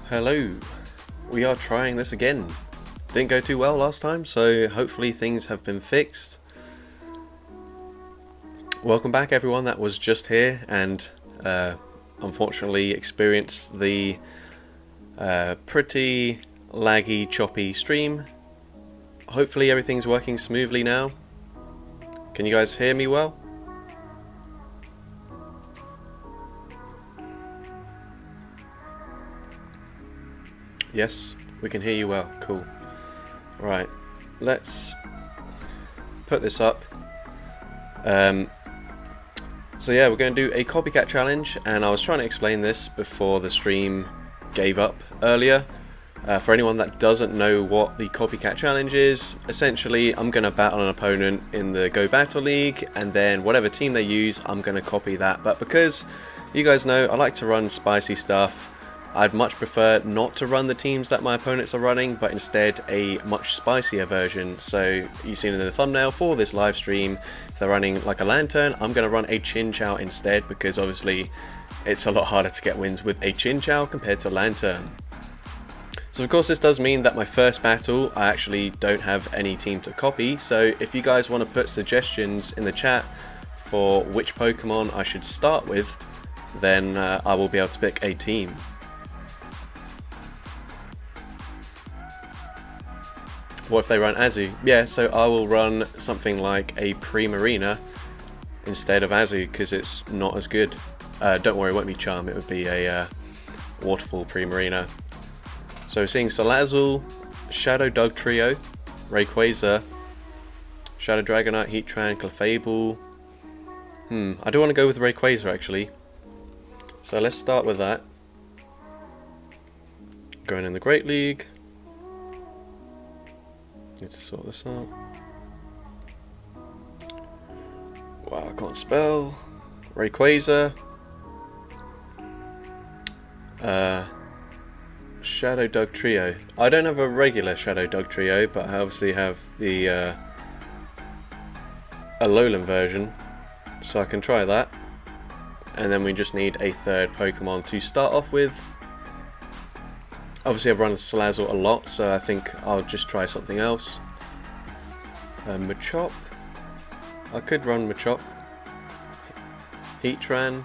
Hello, we are trying this again. Didn't go too well last time, so hopefully things have been fixed. Welcome back everyone that was just here and unfortunately experienced the pretty laggy, choppy stream. Hopefully everything's working smoothly now. Can you guys hear me well? Yes, we can hear you well. Cool. Right, let's put this up. So yeah, we're going to do a copycat challenge, and I was trying to explain this before the stream gave up earlier. For anyone that doesn't know what the copycat challenge is, essentially I'm going to battle an opponent in the Go Battle League, and then whatever team they use, I'm going to copy that. But because you guys know I like to run spicy stuff, I'd much prefer not to run the teams that my opponents are running, but instead a much spicier version. So you've seen in the thumbnail for this live stream, if they're running like a lantern, I'm going to run a chin chow instead, because obviously it's a lot harder to get wins with a chin chow compared to a lantern. So of course this does mean that my first battle I actually don't have any team to copy, so if you guys want to put suggestions in the chat for which Pokemon I should start with, then I will be able to pick a team. What if they run Azu? Yeah, so I will run something like a Primarina instead of Azu, because it's not as good. Don't worry, it won't be Charm, it would be a Waterfall Primarina. So we're seeing Salazzle, Shadow Dugtrio, Rayquaza, Shadow Dragonite, Heatran, Clefable. I do want to go with Rayquaza actually. So let's start with that. Going in the Great League. Need to sort this out. Wow, I can't spell. Rayquaza. Shadow Dugtrio. I don't have a regular Shadow Dugtrio, but I obviously have the Alolan version, so I can try that. And then we just need a third Pokemon to start off with. Obviously I've run Salazzle a lot, so I think I'll just try something else. Machop. I could run Machop. Heatran.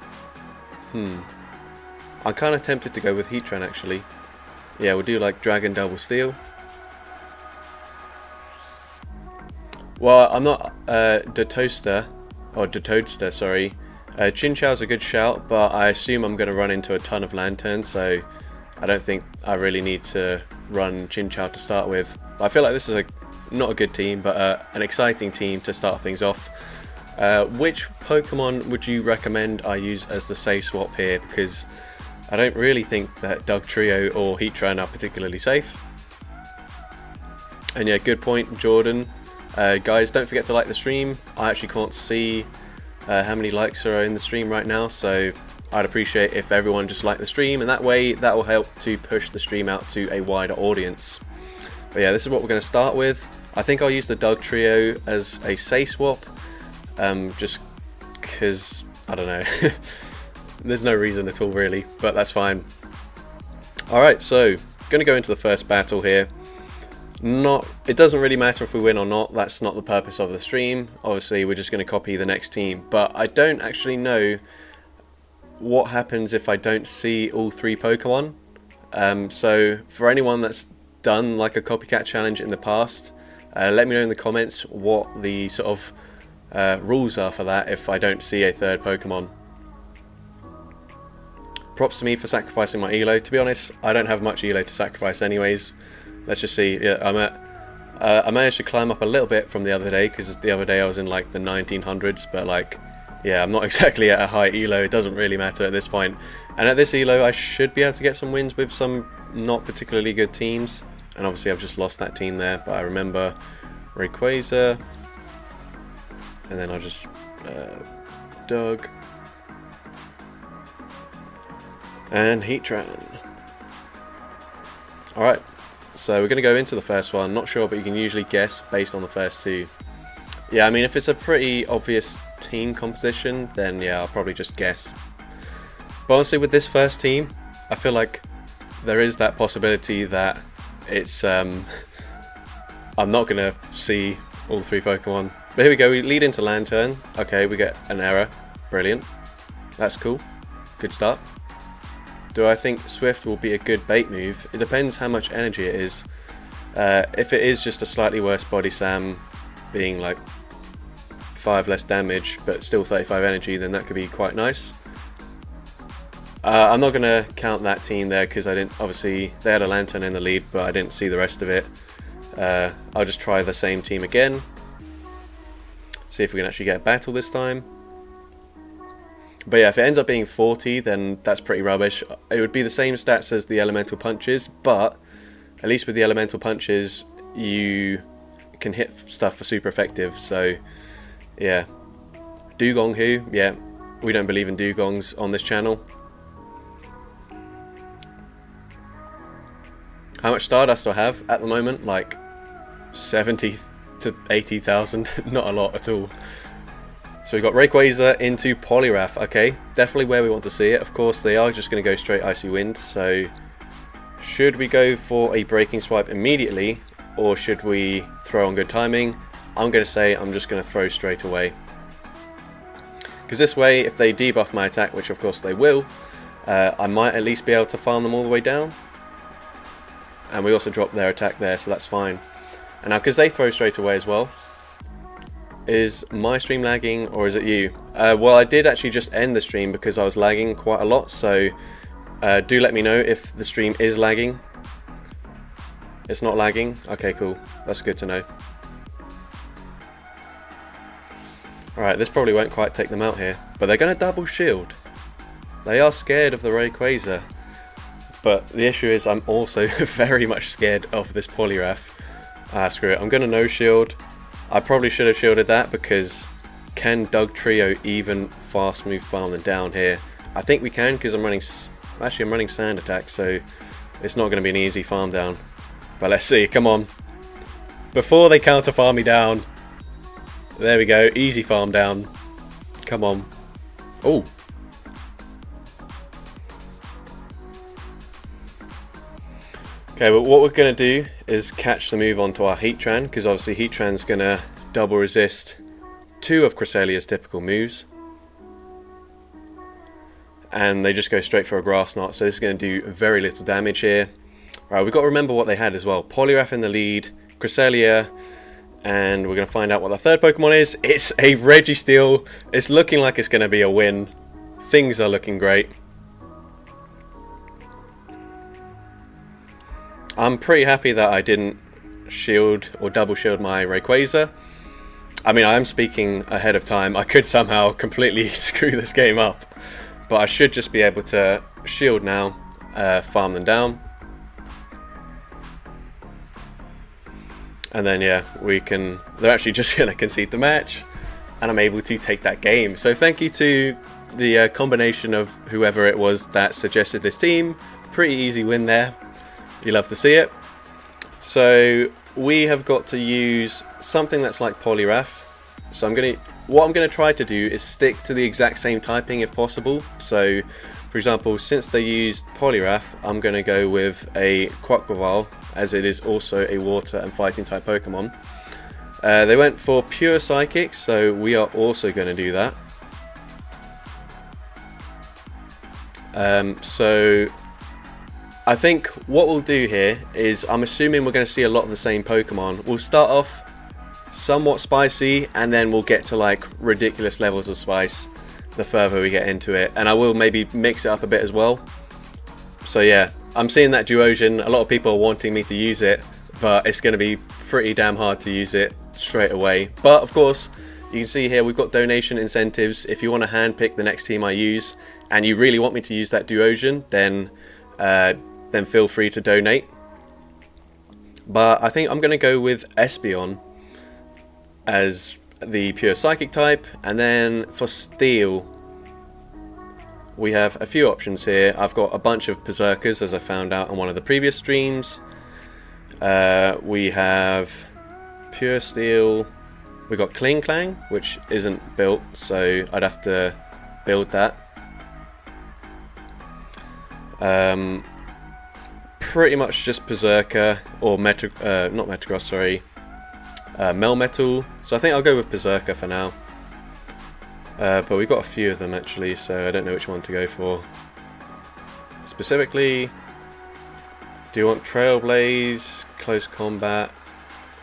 I'm kind of tempted to go with Heatran actually. Yeah, we'll do like Dragon Double Steel. Well, I'm not Toadster, sorry. Chinchou's a good shout, but I assume I'm going to run into a ton of Lanturns, so I don't think I really need to run Chinchou to start with. I feel like this is not a good team, but an exciting team to start things off. Which Pokemon would you recommend I use as the safe swap here? Because I don't really think that Dugtrio or Heatran are particularly safe. And yeah, good point, Jordan. Guys, don't forget to like the stream. I actually can't see how many likes are in the stream right now, so I'd appreciate if everyone just liked the stream, and that way that will help to push the stream out to a wider audience. But yeah, this is what we're going to start with. I think I'll use the Dugtrio as a safe swap, just because, I don't know, there's no reason at all really, but that's fine. Alright, so going to go into the first battle here. It doesn't really matter if we win or not, that's not the purpose of the stream. Obviously we're just going to copy the next team, but I don't actually know what happens if I don't see all three Pokemon. So for anyone that's done like a copycat challenge in the past, let me know in the comments what the sort of rules are for that if I don't see a third Pokemon. Props to me for sacrificing my Elo. To be honest, I don't have much Elo to sacrifice anyways. Let's just see. Yeah, I managed to climb up a little bit from the other day, because the other day I was in like the 1900s, but like, yeah, I'm not exactly at a high elo. It doesn't really matter at this point. And at this elo, I should be able to get some wins with some not particularly good teams. And obviously, I've just lost that team there. But I remember Rayquaza. And then I just Doug. And Heatran. Alright, so we're going to go into the first one. Not sure, but you can usually guess based on the first two. Yeah, I mean, if it's a pretty obvious team composition, then yeah, I'll probably just guess. But honestly, with this first team, I feel like there is that possibility that it's I'm not going to see all three Pokemon. But here we go, we lead into Lantern. Okay, we get an error. Brilliant. That's cool. Good start. Do I think Swift will be a good bait move? It depends how much energy it is. If it is just a slightly worse Body Slam, being like 5 less damage but still 35 energy, then that could be quite nice. I'm not going to count that team there because I didn't, obviously they had a Lantern in the lead, but I didn't see the rest of it. I'll just try the same team again. See if we can actually get a battle this time. But yeah, if it ends up being 40, then that's pretty rubbish. It would be the same stats as the Elemental Punches, but at least with the Elemental Punches, you can hit stuff for super effective. So yeah, Dugong who? Yeah, we don't believe in Dugongs on this channel. How much Stardust do I have at the moment? Like 70 to 80,000, not a lot at all. So we've got Rayquaza into Poliwrath. Okay, definitely where we want to see it. Of course, they are just going to go straight Icy Wind. So should we go for a Breaking Swipe immediately, or should we throw on good timing? I'm going to say I'm just going to throw straight away. Because this way, if they debuff my attack, which of course they will, I might at least be able to farm them all the way down. And we also drop their attack there, so that's fine. And now, because they throw straight away as well, is my stream lagging or is it you? Well, I did actually just end the stream because I was lagging quite a lot, so do let me know if the stream is lagging. It's not lagging? Okay, cool. That's good to know. Alright, this probably won't quite take them out here, but they're going to double shield. They are scared of the Rayquaza, but the issue is I'm also very much scared of this Poliwrath. Screw it, I'm going to no shield. I probably should have shielded that because can Doug Trio even fast move farm them down here? I think we can because I'm running Sand Attack, so it's not going to be an easy farm down. But let's see, come on. Before they counter farm me down. There we go, easy farm down. Come on. Oh. Okay, but what we're going to do is catch the move onto our Heatran, because obviously Heatran's going to double resist 2 of Cresselia's typical moves. And they just go straight for a Grass Knot, so this is going to do very little damage here. Right, we've got to remember what they had as well. Poliwrath in the lead, Cresselia, and we're going to find out what the third Pokemon is. It's a Registeel. It's looking like it's going to be a win. Things are looking great. I'm pretty happy that I didn't shield or double shield my Rayquaza. I mean, I am speaking ahead of time. I could somehow completely screw this game up. But I should just be able to shield now, farm them down. And then, yeah, they're actually just going to concede the match. And I'm able to take that game. So thank you to the combination of whoever it was that suggested this team. Pretty easy win there. You love to see it. So we have got to use something that's like Poliwrath. So what I'm going to try to do is stick to the exact same typing if possible. So for example, since they used Poliwrath, I'm going to go with a Quaquaval, as it is also a water and fighting type Pokemon. They went for pure Psychic, so we are also going to do that. So I think what we'll do here is, I'm assuming we're going to see a lot of the same Pokemon. We'll start off somewhat spicy, and then we'll get to like ridiculous levels of spice the further we get into it. And I will maybe mix it up a bit as well. So yeah, I'm seeing that Duosion. A lot of people are wanting me to use it, but it's going to be pretty damn hard to use it straight away. But of course, You can see here we've got donation incentives. If you want to handpick the next team I use, and you really want me to use that Duosian, then feel free to donate. But I think I'm going to go with Espeon as the pure psychic type, and then for steel we have a few options here. I've got a bunch of Berserkers, as I found out on one of the previous streams. We have pure steel. We got Kling Clang, which isn't built, so I'd have to build that. Pretty much just Berserker or not Metagross, sorry, Melmetal. So I think I'll go with Berserker for now. But we've got a few of them actually, so I don't know which one to go for. Specifically, do you want Trailblaze, Close Combat,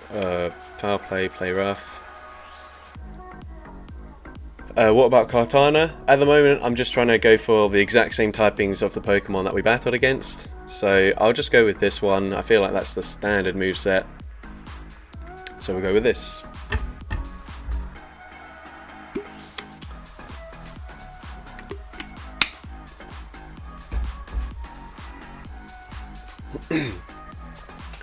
Foul Play, Play Rough? What about Kartana? At the moment, I'm just trying to go for the exact same typings of the Pokemon that we battled against. So I'll just go with this one. I feel like that's the standard moveset. So we'll go with this.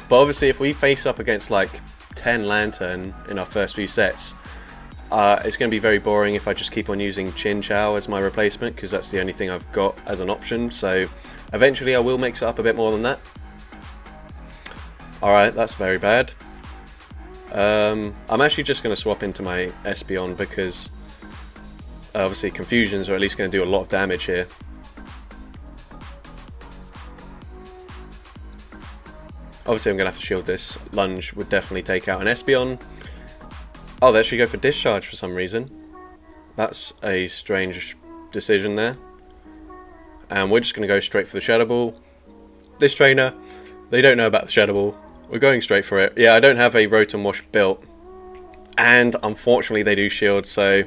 But obviously, if we face up against like 10 Lantern in our first few sets, it's going to be very boring if I just keep on using Chinchou as my replacement, because that's the only thing I've got as an option. So eventually I will mix it up a bit more than that. Alright, that's very bad. I'm actually just going to swap into my Espeon because obviously Confusions are at least going to do a lot of damage here. Obviously I'm going to have to shield this. Lunge would definitely take out an Espeon. Oh, they actually go for Discharge for some reason. That's a strange decision there. And we're just going to go straight for the Shadow Ball. This trainer, they don't know about the Shadow Ball. We're going straight for it. Yeah, I don't have a Rotom Wash built. And unfortunately they do shield, so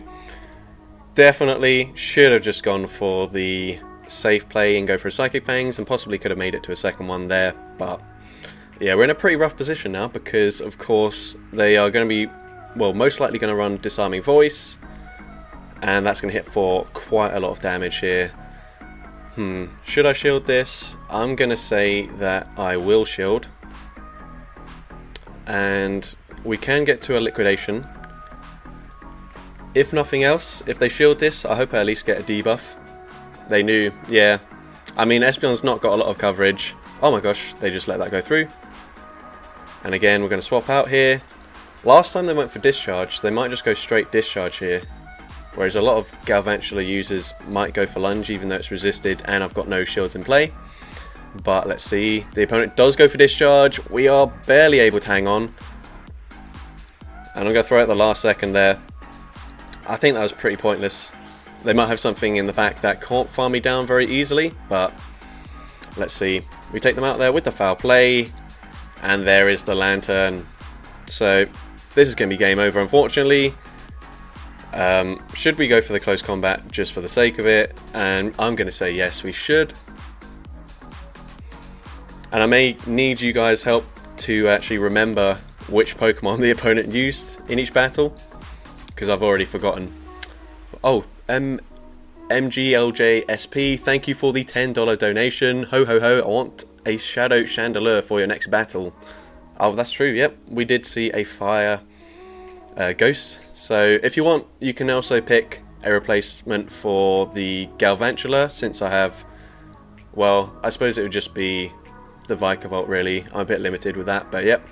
definitely should have just gone for the safe play and go for a Psychic Fangs, and possibly could have made it to a second one there. But yeah, we're in a pretty rough position now because, of course, they are going to be, well, most likely going to run Disarming Voice, and that's going to hit for quite a lot of damage here. Should I shield this? I'm going to say that I will shield, and we can get to a liquidation. If nothing else, if they shield this, I hope I at least get a debuff. They knew, yeah. I mean, Espeon's not got a lot of coverage. Oh my gosh, they just let that go through. And again, we're going to swap out here. Last time they went for Discharge, they might just go straight Discharge here. Whereas a lot of Galvantula users might go for Lunge even though it's resisted and I've got no shields in play. But let's see, the opponent does go for Discharge. We are barely able to hang on. And I'm going to throw it at the last second there. I think that was pretty pointless. They might have something in the back that can't farm me down very easily, but let's see. We take them out there with the Foul Play, and there is the Lantern. So this is going to be game over, unfortunately. Should we go for the Close Combat just for the sake of it? And I'm going to say yes, we should. And I may need you guys' help to actually remember which Pokemon the opponent used in each battle, because I've already forgotten. Oh, MGLJSP, thank you for the $10 donation. Ho ho ho, I want a Shadow Chandelure for your next battle. Oh, that's true, yep. We did see a Fire Ghost. So if you want, you can also pick a replacement for the Galvantula, since I have, well, I suppose it would just be the Vikavolt really. I'm a bit limited with that, but yep.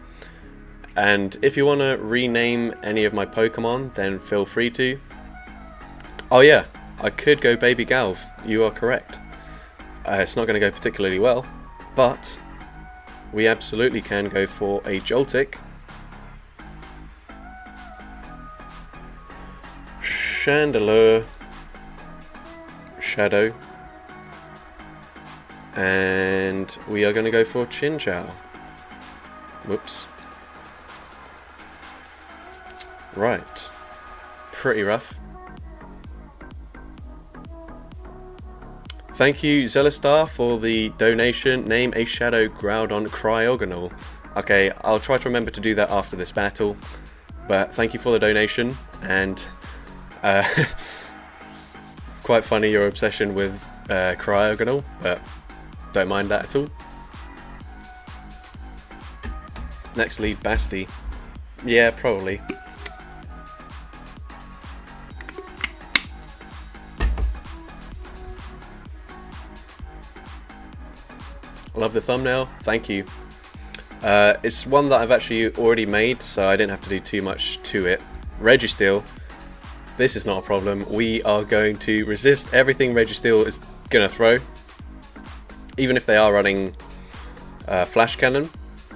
And if you want to rename any of my Pokemon, then feel free to. Oh yeah, I could go Baby Galv, you are correct. It's not going to go particularly well, but we absolutely can go for a Joltik. Chandelure, Shadow, and we are going to go for Chinchou. Whoops. Right, pretty rough. Thank you, Zelistar, for the donation. Name a Shadow Groudon Cryogonal. Okay, I'll try to remember to do that after this battle. But thank you for the donation, and quite funny your obsession with cryogonal, but don't mind that at all. Next lead, Basti. Yeah, probably. Love the thumbnail, thank you. It's one that I've actually already made, so I didn't have to do too much to it. Registeel, this is not a problem. We are going to resist everything Registeel is going to throw, even if they are running flash cannon.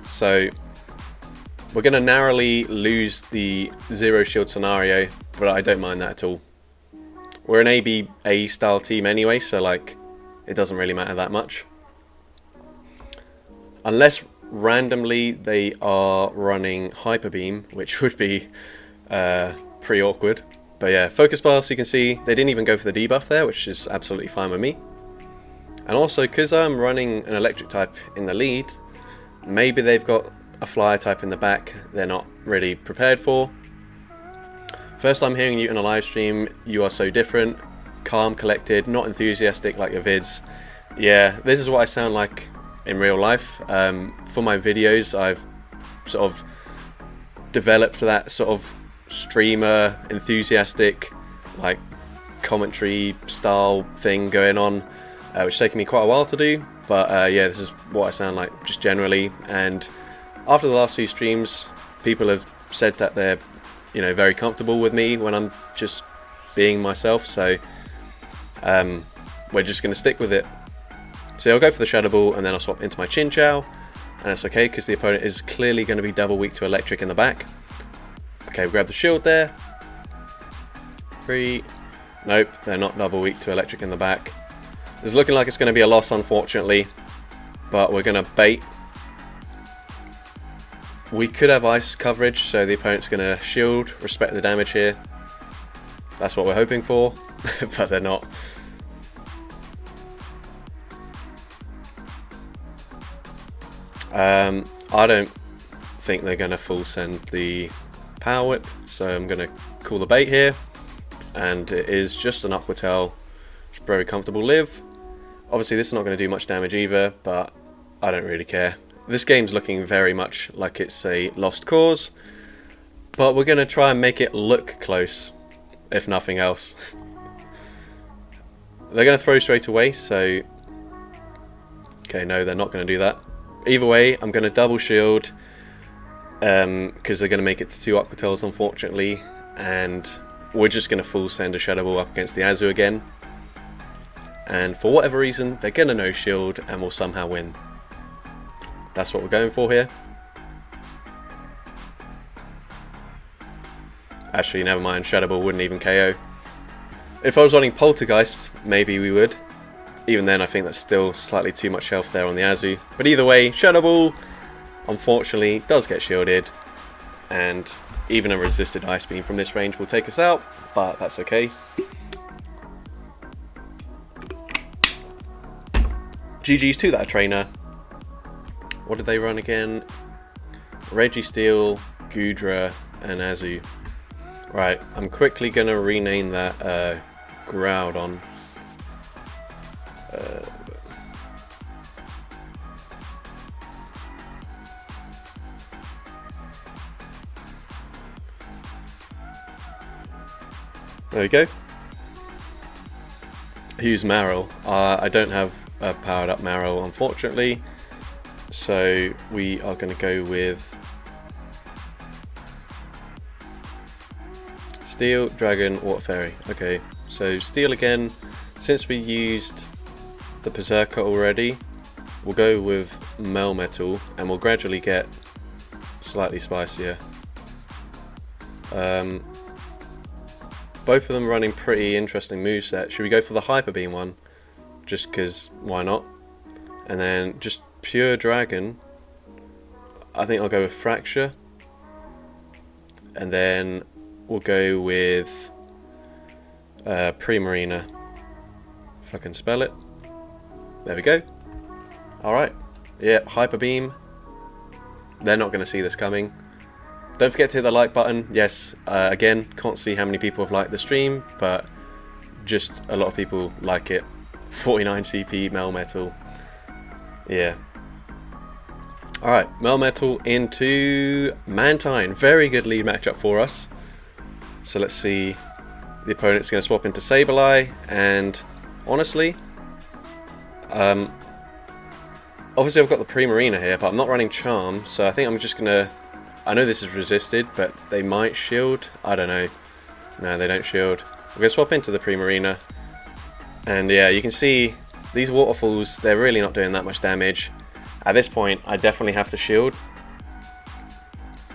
So we're going to narrowly lose the zero shield scenario, but I don't mind that at all. We're an ABA style team anyway, so like it doesn't really matter that much. Unless randomly they are running Hyper Beam, which would be pretty awkward. But yeah, Focus Blast, you can see they didn't even go for the debuff there, which is absolutely fine with me. And also, because I'm running an electric type in the lead, maybe they've got a fire type in the back they're not really prepared for. First time hearing you in a live stream, you are so different. Calm, collected, not enthusiastic like your vids. Yeah, this is what I sound like in real life. For my videos, I've sort of developed that sort of streamer enthusiastic like commentary style thing going on, which has taken me quite a while to do, but yeah, this is what I sound like just generally. And after the last few streams, people have said that they're, you know, very comfortable with me when I'm just being myself, so we're just going to stick with it. So I'll go for the Shadow Ball, and then I'll swap into my Chin Chow, and it's okay because the opponent is clearly going to be double weak to electric in the back. Okay, we grab the shield there. 3. Nope, they're not double weak to electric in the back. It's looking like it's going to be a loss, unfortunately, but we're going to bait. We could have ice coverage, so the opponent's going to shield, respect the damage here. That's what we're hoping for, but they're not. I don't think they're going to full send the Power Whip, so I'm going to call the bait here, and it is just an Aquatel. It's very comfortable live. Obviously this is not going to do much damage either, but I don't really care. This game's looking very much like it's a lost cause, but we're going to try and make it look close, if nothing else. They're going to throw straight away, so... Okay, no, they're not going to do that. Either way, I'm going to double shield, because they're going to make it to 2 Aquatels, unfortunately, and we're just going to full send a Shadow Ball up against the Azu again. And for whatever reason, they're going to no shield and will somehow win. That's what we're going for here. Actually, never mind, Shadow Ball wouldn't even KO. If I was running Poltergeist, maybe we would. Even then, I think that's still slightly too much health there on the Azu. But either way, Shadow Ball, unfortunately, does get shielded. And even a resisted Ice Beam from this range will take us out, but that's okay. GG's to that trainer. What did they run again? Registeel, Goodra, and Azu. Right, I'm quickly going to rename that Groudon. There we go. Use Marill. I don't have a powered up Marill, unfortunately, so we are going to go with Steel, Dragon, Water Fairy. Okay, so Steel again. Since we used the Berserker already, we'll go with Melmetal, and we'll gradually get slightly spicier. Both of them running pretty interesting moveset. Should we go for the Hyper Beam one? Just because, why not? And then just pure Dragon. I think I'll go with Fracture. And then we'll go with Primarina. If I can spell it. There we go. Alright. Yeah, Hyper Beam. They're not going to see this coming. Don't forget to hit the like button. Yes, again, can't see how many people have liked the stream, but just a lot of people like it. 49 CP Melmetal. Yeah. Alright, Melmetal into Mantine. Very good lead matchup for us. So let's see. The opponent's going to swap into Sableye, and honestly, obviously I've got the Primarina here, but I'm not running Charm, so I think I'm just going to... I know this is resisted, but they might shield. I don't know. No, they don't shield. We're going to swap into the Primarina. And yeah, you can see these waterfalls, they're really not doing that much damage. At this point, I definitely have to shield,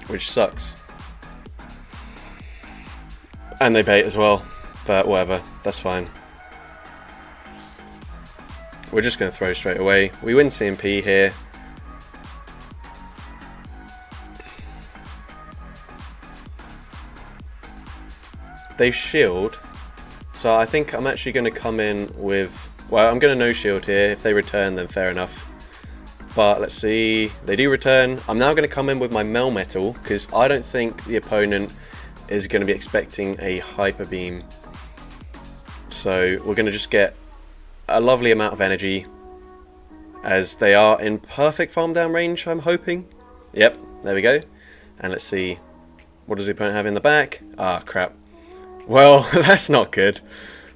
which sucks. And they bait as well, but whatever, that's fine. We're just going to throw straight away. We win CMP here. They shield, so I think I'm actually going to come in with... Well, I'm going to no shield here. If they return, then fair enough. But let's see. They do return. I'm now going to come in with my Melmetal, because I don't think the opponent is going to be expecting a Hyper Beam. So we're going to just get a lovely amount of energy, as they are in perfect farm down range, I'm hoping. Yep, there we go. And let's see. What does the opponent have in the back? Ah, crap. Well, that's not good.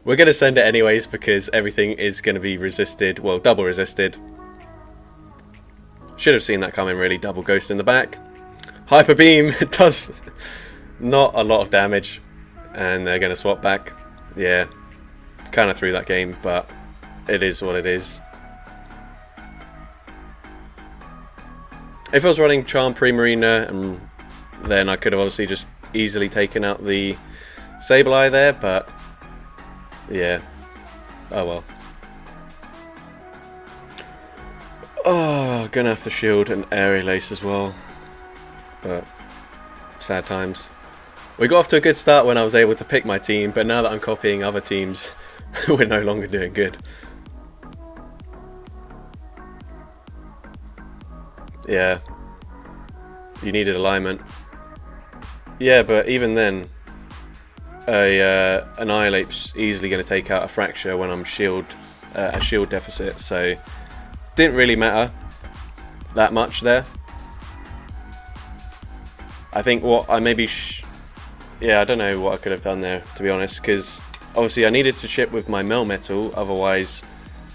We're going to send it anyways, because everything is going to be resisted. Well, double resisted. Should have seen that coming, really. Double Ghost in the back. Hyper Beam does not a lot of damage. And they're going to swap back. Yeah. Kind of threw that game, but it is what it is. If I was running Charm Primarina, then I could have obviously just easily taken out the Sableye there, but yeah. Oh well. Oh, gonna have to shield an Aerial Ace as well. But sad times. We got off to a good start when I was able to pick my team, but now that I'm copying other teams, we're no longer doing good. Yeah. You needed alignment. Yeah, but even then, Annihilate's easily going to take out a Fracture when I'm a shield deficit, so didn't really matter that much there. I think what I maybe yeah, I don't know what I could have done there, to be honest, because obviously I needed to chip with my Melmetal, otherwise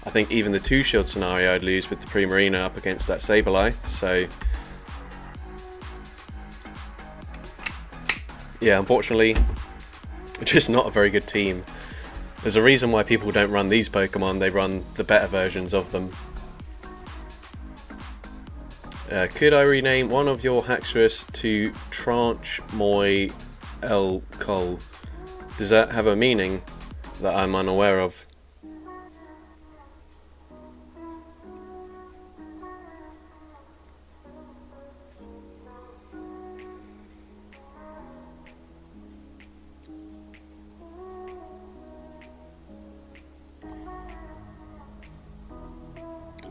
I think even the 2-shield scenario I'd lose with the Primarina up against that Sableye, so yeah, unfortunately, just not a very good team. There's a reason why people don't run these Pokemon, they run the better versions of them. Could I rename one of your Haxorus to Tranche Moi El Col? Does that have a meaning that I'm unaware of?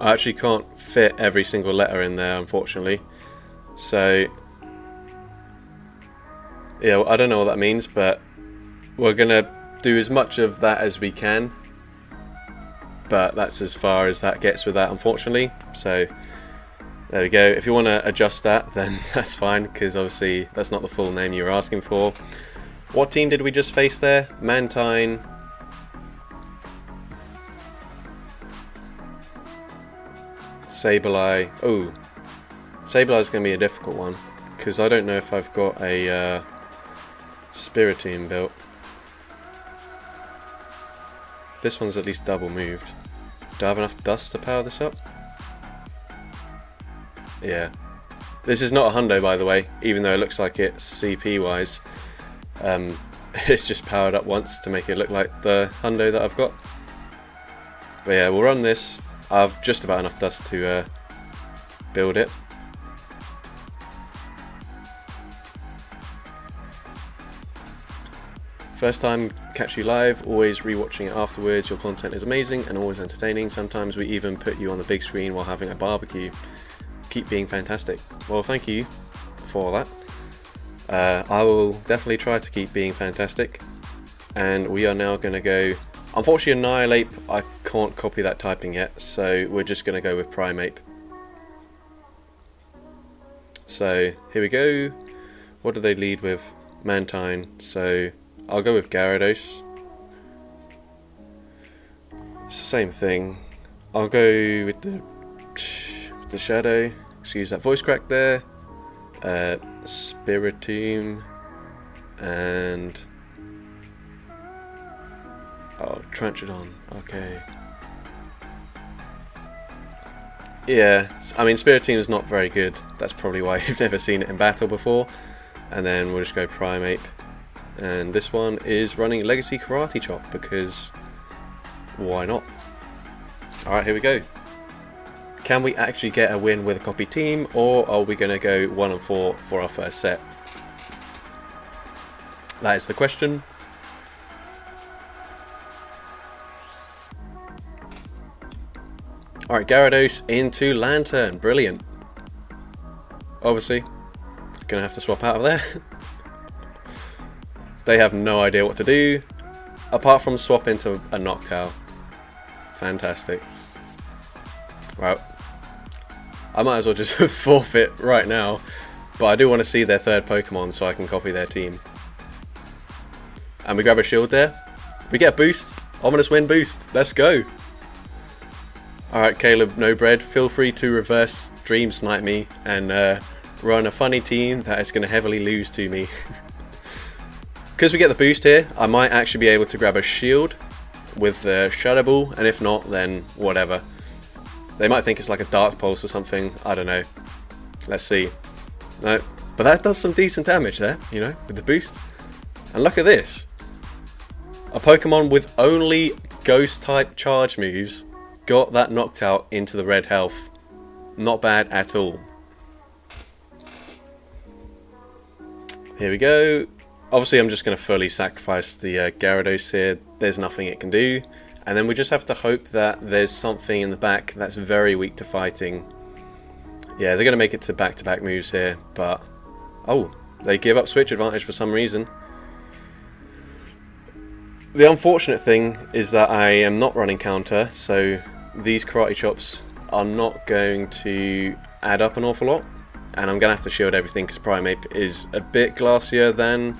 I actually can't fit every single letter in there, unfortunately. So, yeah, I don't know what that means, but we're going to do as much of that as we can. But that's as far as that gets with that, unfortunately. So, there we go. If you want to adjust that, then that's fine, because obviously that's not the full name you were asking for. What team did we just face there? Mantine. Sableye. Oh, Sableye's going to be a difficult one, because I don't know if I've got a Spiritomb built. This one's at least double moved. Do I have enough dust to power this up? Yeah. This is not a hundo, by the way, even though it looks like it's CP wise. It's just powered up once to make it look like the hundo that I've got. But yeah, we'll run this. I've just about enough dust to build it. First time catch you live, always rewatching it afterwards. Your content is amazing and always entertaining. Sometimes we even put you on the big screen while having a barbecue. Keep being fantastic. Well, thank you for that. I will definitely try to keep being fantastic. And we are now going to go... Unfortunately, Annihilate, I can't copy that typing yet, so we're just going to go with Primate. So, here we go. What do they lead with? Mantine. So, I'll go with Gyarados. It's the same thing. I'll go with the Shadow. Excuse that voice crack there. Spiritomb. And... oh, Tranchodon. Okay. Yeah, I mean, Spiritomb is not very good. That's probably why you've never seen it in battle before. And then we'll just go Primate. And this one is running Legacy Karate Chop because why not? Alright, here we go. Can we actually get a win with a copy team, or are we going to go 1-4 for our first set? That is the question. Alright, Gyarados into Lantern. Brilliant. Obviously, gonna have to swap out of there. They have no idea what to do, apart from swap into a Noctowl. Fantastic. Well, I might as well just forfeit right now, but I do want to see their third Pokemon so I can copy their team. And we grab a shield there. We get a boost. Ominous Wind boost. Let's go. Alright, Caleb, no bread. Feel free to reverse Dream Snipe me and run a funny team that is going to heavily lose to me. Because we get the boost here, I might actually be able to grab a shield with the Shadow Ball, and if not, then whatever. They might think it's like a Dark Pulse or something, I don't know. Let's see. No, but that does some decent damage there, you know, with the boost. And look at this. A Pokemon with only Ghost-type charge moves got that Noctowl into the red health. Not bad at all. Here we go. Obviously, I'm just going to fully sacrifice the Gyarados here. There's nothing it can do. And then we just have to hope that there's something in the back that's very weak to fighting. Yeah, they're going to make it to back-to-back moves here, but... oh, they give up switch advantage for some reason. The unfortunate thing is that I am not running counter, so these Karate Chops are not going to add up an awful lot. And I'm going to have to shield everything because Primate is a bit glassier than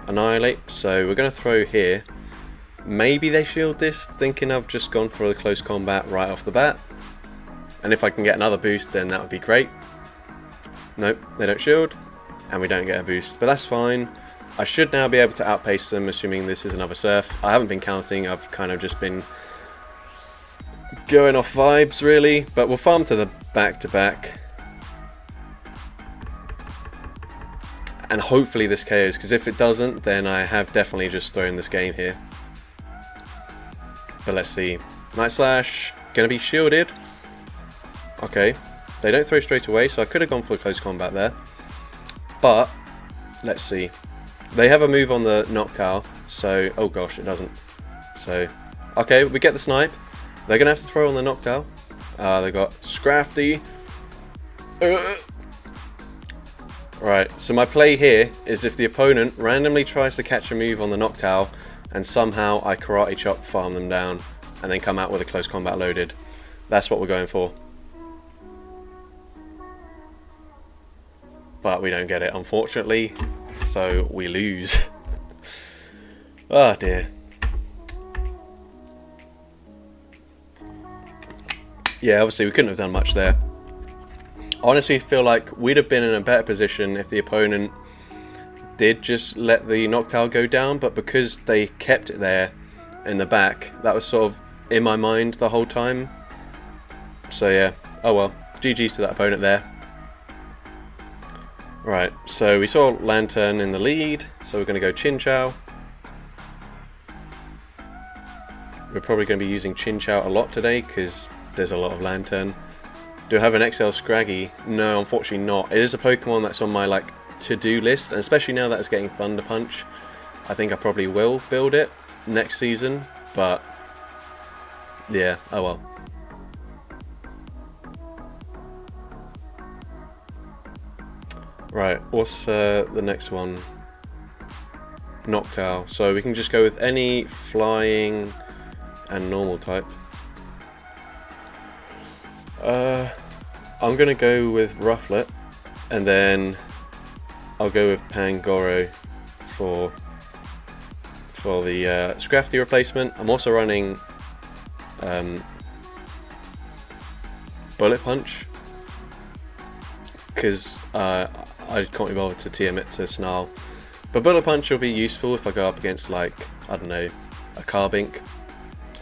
Annihilate. So we're going to throw here. Maybe they shield this, thinking I've just gone for the close combat right off the bat. And if I can get another boost, then that would be great. Nope, they don't shield. And we don't get a boost, but that's fine. I should now be able to outpace them, assuming this is another Surf. I haven't been counting, I've kind of just been going off vibes, really. But we'll farm to the back-to-back. And hopefully this KOs, because if it doesn't, then I have definitely just thrown this game here. But let's see. Night Slash, gonna be shielded. Okay, they don't throw straight away, so I could have gone for close combat there. But, let's see. They have a move on the Noctowl, so... oh gosh, it doesn't. So, okay, we get the snipe. They're gonna have to throw on the Noctowl. They got Scrafty. Right, so my play here is if the opponent randomly tries to catch a move on the Noctowl and somehow I Karate Chop farm them down and then come out with a close combat loaded. That's what we're going for. But we don't get it, unfortunately, so we lose. Oh dear. Yeah, obviously we couldn't have done much there. I honestly feel like we'd have been in a better position if the opponent did just let the Noctowl go down, but because they kept it there in the back, that was sort of in my mind the whole time. So yeah, oh well, GG's to that opponent there. Right, so we saw Lantern in the lead, so we're going to go Chinchou. We're probably going to be using Chinchou a lot today because there's a lot of Lantern. Do I have an XL Scraggy? No, unfortunately not. It is a Pokemon that's on my to-do list, and especially now that it's getting Thunder Punch, I think I probably will build it next season, but yeah, oh well. Right, what's the next one? Noctowl. So we can just go with any flying and normal type. I'm gonna go with Rufflet, and then I'll go with Pangoro for the Scrafty replacement. I'm also running Bullet Punch because I can't be bothered to TM it to Snarl. But Bullet Punch will be useful if I go up against, like, I don't know, a Carbink.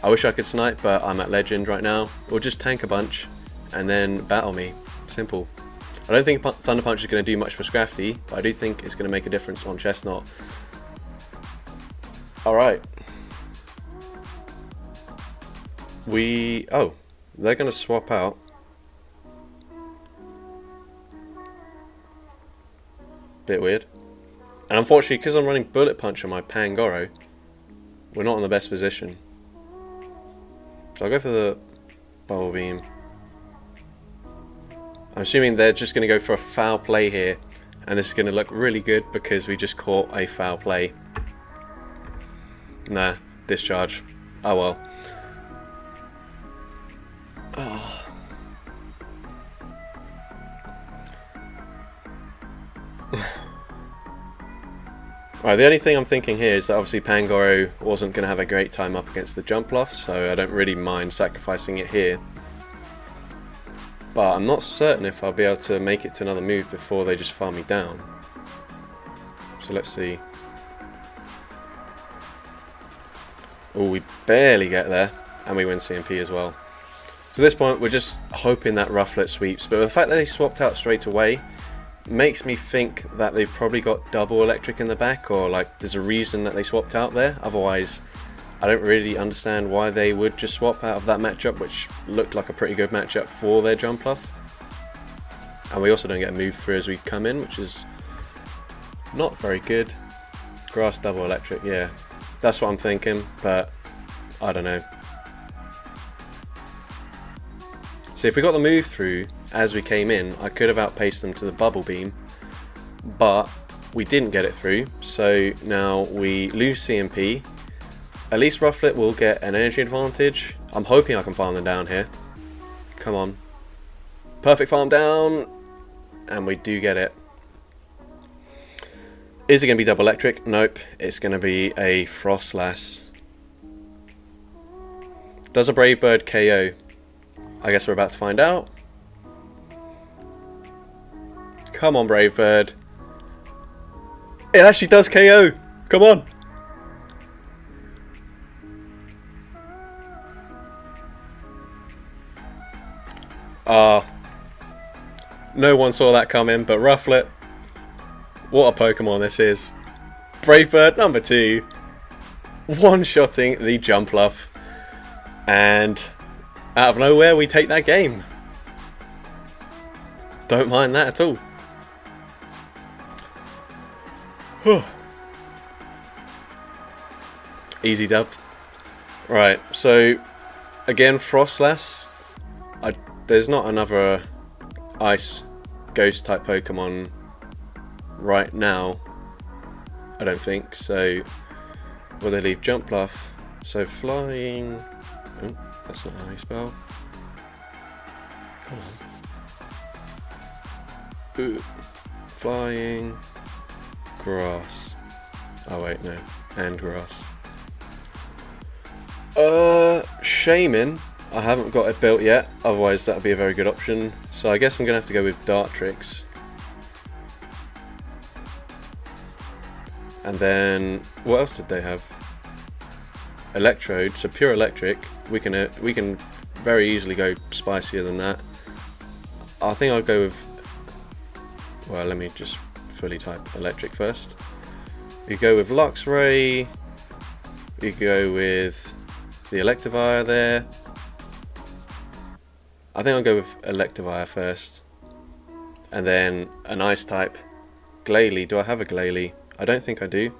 I wish I could snipe, but I'm at Legend right now. Or just tank a bunch and then battle me. Simple. I don't think Thunder Punch is going to do much for Scrafty, but I do think it's going to make a difference on Chestnut. Alright. Oh, they're going to swap out. Bit weird. And unfortunately, because I'm running Bullet Punch on my Pangoro, we're not in the best position. So I'll go for the Bubble Beam. I'm assuming they're just going to go for a foul play here, and this is going to look really good because we just caught a foul play. Nah, discharge. Oh well. Oh. Right, the only thing I'm thinking here is that obviously Pangoro wasn't going to have a great time up against the Jumpluff, so I don't really mind sacrificing it here. But I'm not certain if I'll be able to make it to another move before they just farm me down. So let's see. Oh, we barely get there, and we win CMP as well. So at this point, we're just hoping that Rufflet sweeps, but the fact that they swapped out straight away makes me think that they've probably got double electric in the back, or like there's a reason that they swapped out there. Otherwise, I don't really understand why they would just swap out of that matchup, which looked like a pretty good matchup for their Jumpluff. And we also don't get a move through as we come in, which is not very good. Grass double electric, yeah. That's what I'm thinking, but I don't know. So if we got the move through as we came in, I could have outpaced them to the Bubble Beam, but we didn't get it through, so now we lose CMP. At least Rufflet will get an energy advantage. I'm hoping I can farm them down here. Come on. Perfect farm down, and we do get it. Is it going to be double electric? Nope, it's going to be a Frostlass. Does a Brave Bird KO? I guess we're about to find out. Come on, Brave Bird. It actually does KO. Come on. No one saw that coming, but Rufflet. What a Pokemon this is. Brave Bird number 2. One-shotting the Jumpluff. And out of nowhere, we take that game. Don't mind that at all. Easy dub. Right, so again, Frostlass. There's not another ice ghost type Pokemon right now, I don't think. So will they leave Jumpluff? So flying. Oh, that's not how you spell. Come on. Ooh. Flying. Grass. Oh wait, no. And grass. Shaman. I haven't got it built yet, otherwise that would be a very good option. So I guess I'm going to have to go with Dartrix. And then, what else did they have? Electrode, so pure electric. We can very easily go spicier than that. I think I'll go with, well, let me just fully type electric first. You go with Luxray. You go with the Electivire there. I think I'll go with Electivire first. And then an ice type. Glalie. Do I have a Glalie? I don't think I do.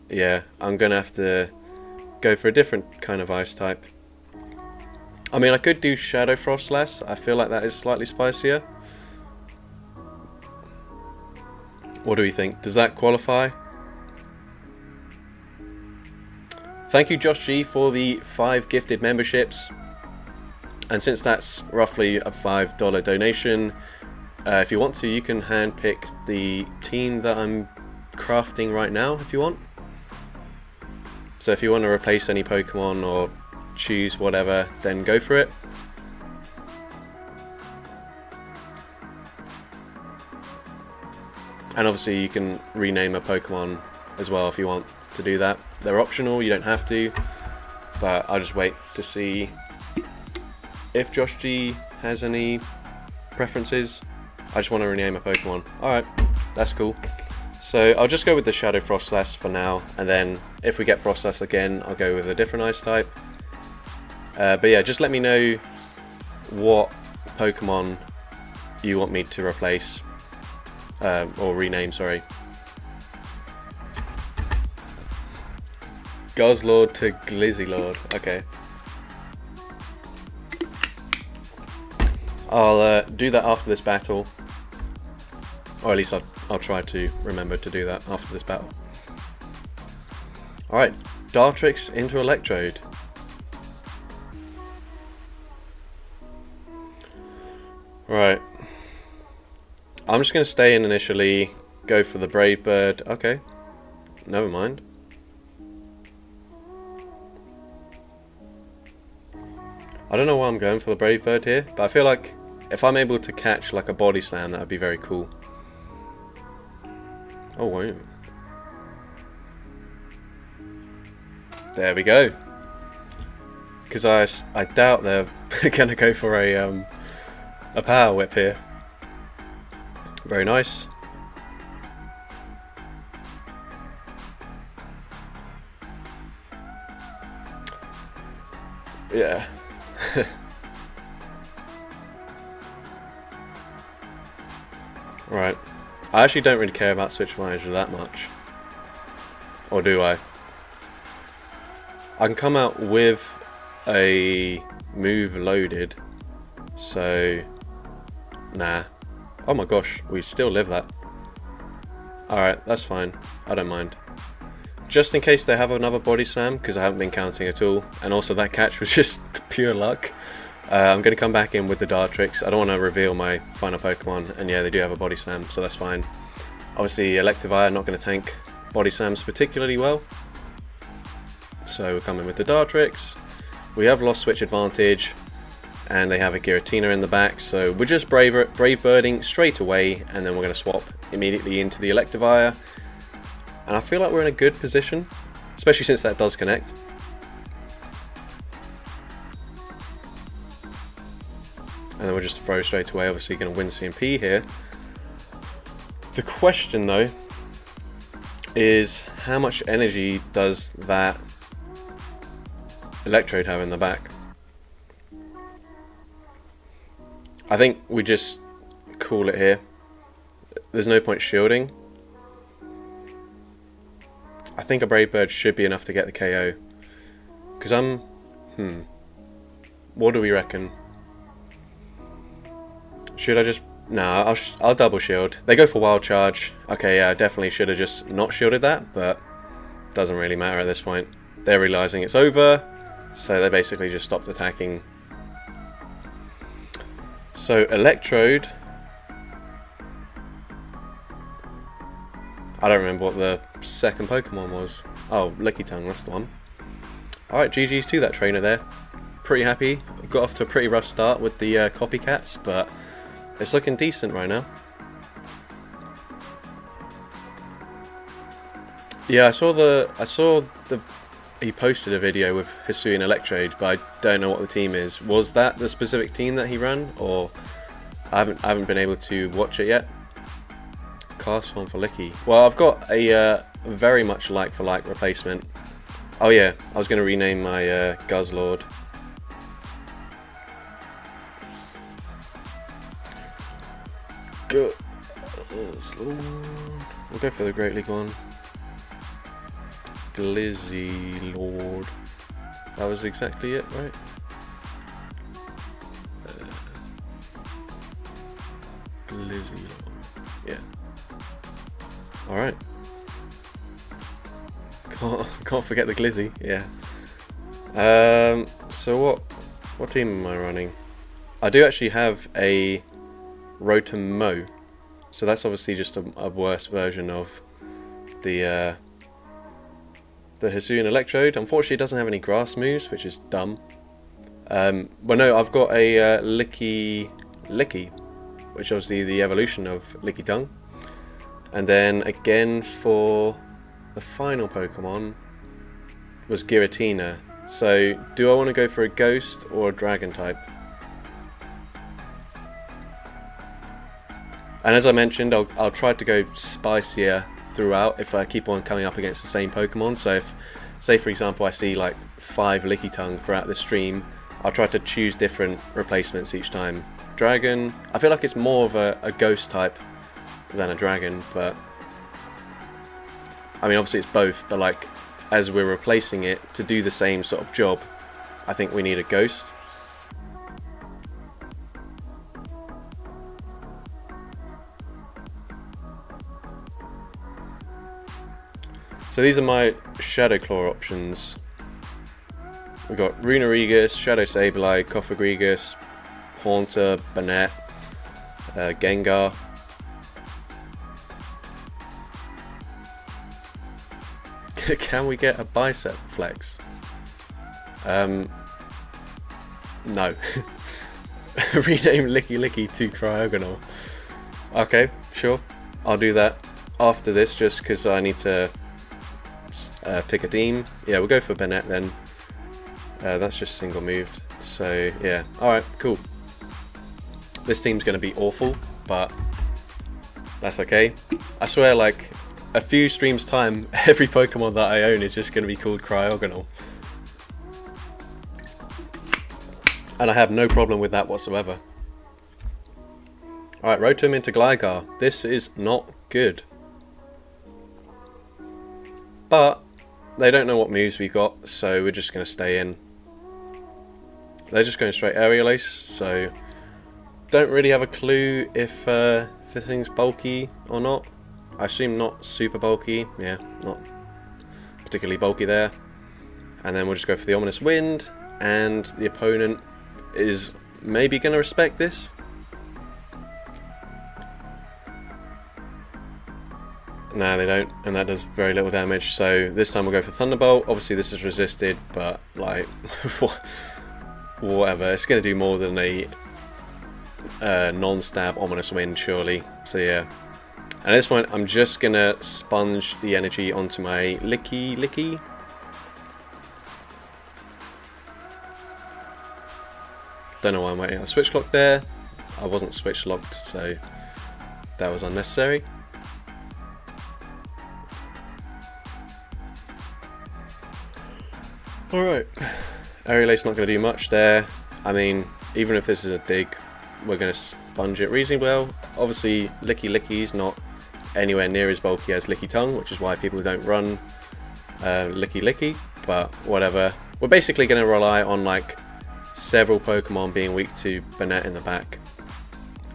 Yeah, I'm going to have to go for a different kind of ice type. I mean, I could do Shadow Frostlass. I feel like that is slightly spicier. What do we think? Does that qualify? Thank you, Josh G, for the 5 gifted memberships. And since that's roughly a $5 donation, if you want to, you can handpick the team that I'm crafting right now if you want. So if you want to replace any Pokemon or choose whatever, then go for it. And obviously you can rename a Pokemon as well if you want to do that. They're optional, you don't have to, but I'll just wait to see if Josh G has any preferences. I just want to rename a Pokemon. Alright, that's cool. So I'll just go with the Shadow Frostlass for now, and then if we get Frostlass again, I'll go with a different ice type. But yeah, just let me know what Pokemon you want me to replace, or rename, sorry. Guzzlord to Glizzylord, okay. I'll do that after this battle, or at least I'll try to remember to do that after this battle. Alright, Dartrix into Electrode. Right, I'm just going to stay in initially, go for the Brave Bird. Okay, never mind. I don't know why I'm going for the Brave Bird here, but I feel like if I'm able to catch like a Body Slam, that would be very cool. Oh wow. There we go. Because I doubt they're going to go for a Power Whip here. Very nice. Yeah. Right. I actually don't really care about Switch Manager that much. Or do I? I can come out with a move loaded. So, nah. Oh my gosh, we still live that. Alright, that's fine. I don't mind. Just in case they have another Body Slam, because I haven't been counting at all. And also that catch was just pure luck. I'm going to come back in with the Dartrix. I don't want to reveal my final Pokemon. And yeah, they do have a Body Slam, so that's fine. Obviously, Electivire not going to tank Body Slams particularly well. So we're coming with the Dartrix. We have lost Switch Advantage. And they have a Giratina in the back. So we're just Brave Birding straight away. And then we're going to swap immediately into the Electivire. And I feel like we're in a good position. Especially since that does connect. And then we'll just throw straight away. Obviously going to win CMP here. The question though is how much energy does that Electrode have in the back? I think we just call it here. There's no point shielding. I think a Brave Bird should be enough to get the KO. Because what do we reckon? Should I just... No, I'll double shield. They go for Wild Charge. Okay, yeah, I definitely should have just not shielded that, but doesn't really matter at this point. They're realising it's over, so they basically just stopped attacking. So, Electrode... I don't remember what the second Pokemon was. Oh, Lickitung, that's the one. Alright, GG's to that trainer there. Pretty happy. Got off to a pretty rough start with the Copycats, but it's looking decent right now. Yeah, I saw he posted a video with Hisuian Electrode, but I don't know what the team is. Was that the specific team that he ran, or I haven't been able to watch it yet. Class 1 for Licky. Well, I've got a very much like for like replacement. Oh yeah, I was going to rename my Guzzlord. We'll go for the Great League one. Glizzylord. That was exactly it, right? Glizzylord. Yeah. Alright. Can't forget the Glizzy, yeah. So what team am I running? I do actually have a Rotom-Mow, so that's obviously just a worse version of the Hisuian Electrode. Unfortunately, it doesn't have any grass moves, which is dumb. Well, no, I've got a Licky, which is obviously the evolution of Lickitung. And then again for the final Pokemon was Giratina. So, do I want to go for a Ghost or a Dragon type? And as I mentioned, I'll try to go Spicier throughout if I keep on coming up against the same Pokemon. So if, say for example, I see like 5 Lickitung throughout the stream, I'll try to choose different replacements each time. Dragon, I feel like it's more of a Ghost type than a Dragon, but I mean obviously it's both, but like as we're replacing it to do the same sort of job, I think we need a Ghost. So these are my Shadow Claw options. We've got Runerigus, Shadow Sableye, Cofagrigus, Haunter, Banette, Gengar. Can we get a Bicep Flex? No. Rename Licky to Cryogonal. Okay, sure. I'll do that after this just because I need to pick a team. Yeah, we'll go for Banette then. That's just single moved. So yeah, alright, cool. This team's going to be awful, but that's okay. I swear, like, a few streams time, every Pokemon that I own is just going to be called Cryogonal. And I have no problem with that whatsoever. Alright, Rotom into Gligar. This is not good. But they don't know what moves we got, so we're just going to stay in. They're just going straight Aerial Ace, so don't really have a clue if this thing's bulky or not. I assume not super bulky. Yeah, not particularly bulky there. And then we'll just go for the Ominous Wind, and the opponent is maybe going to respect this. Nah, they don't, and that does very little damage. So this time we'll go for Thunderbolt. Obviously this is resisted, but like whatever. It's going to do more than a non-stab Ominous Wind, surely. So yeah. And at this point, I'm just going to sponge the energy onto my Licky. Don't know why I'm waiting on a switch clock there. I wasn't switch locked, so that was unnecessary. Alright, Aerial Ace not going to do much there. I mean, even if this is a dig, we're going to sponge it reasonably well. Obviously, Licky's not anywhere near as bulky as Lickitung, which is why people don't run Licky, but whatever. We're basically going to rely on like several Pokemon being weak to Banette in the back,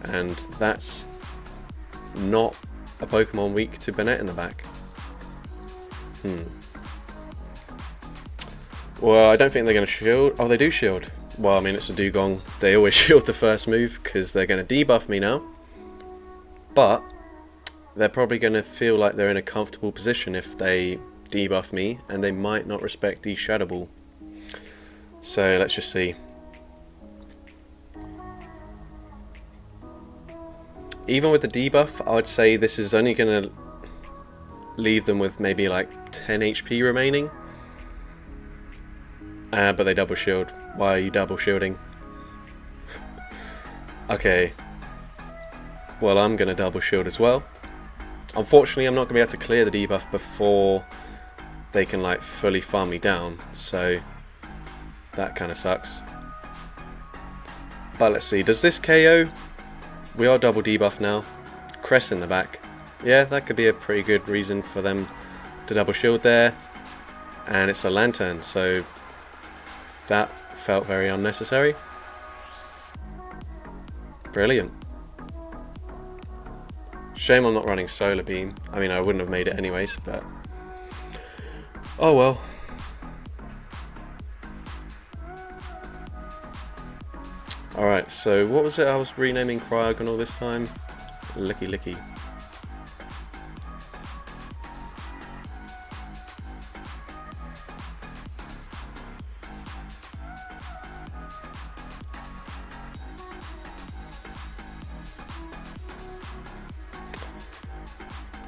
and that's not a Pokemon weak to Banette in the back. Well, I don't think they're going to shield. Oh, they do shield. Well, I mean, it's a Dugong. They always shield the first move because they're going to debuff me now. But they're probably going to feel like they're in a comfortable position if they debuff me, and they might not respect the Shadow Ball. So let's just see. Even with the debuff, I would say this is only going to leave them with maybe like 10 HP remaining. But they double shield. Why are you double shielding? Okay. Well, I'm going to double shield as well. Unfortunately, I'm not going to be able to clear the debuff before they can like fully farm me down. So that kind of sucks. But let's see. Does this KO? We are double debuff now. Crest in the back. Yeah, that could be a pretty good reason for them to double shield there. And it's a Lantern, so that felt very unnecessary. Brilliant. Shame I'm not running Solar Beam. I mean, I wouldn't have made it anyways, but... oh well. Alright, so what was it I was renaming Cryogonal this time? Licky Licky.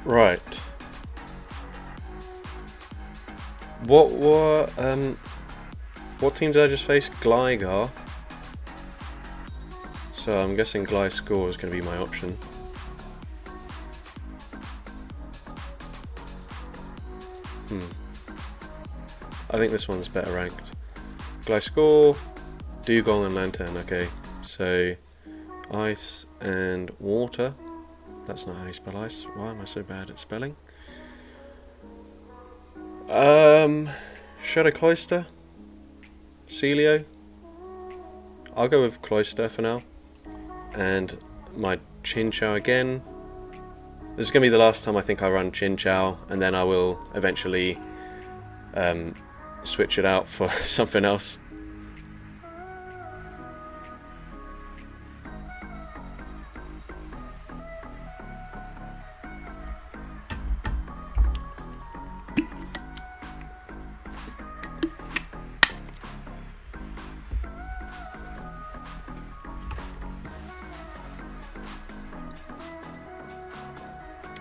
Right. What team did I just face? Gligar. So I'm guessing Gliscor is going to be my option. I think this one's better ranked. Gliscor, Dugong and Lantern. Okay, so ice and water. That's not how you spell ice. Why am I so bad at spelling? Shadow Cloyster? Celio? I'll go with Cloyster for now. And my Chinchou again. This is going to be the last time I think I run Chinchou, and then I will eventually switch it out for something else.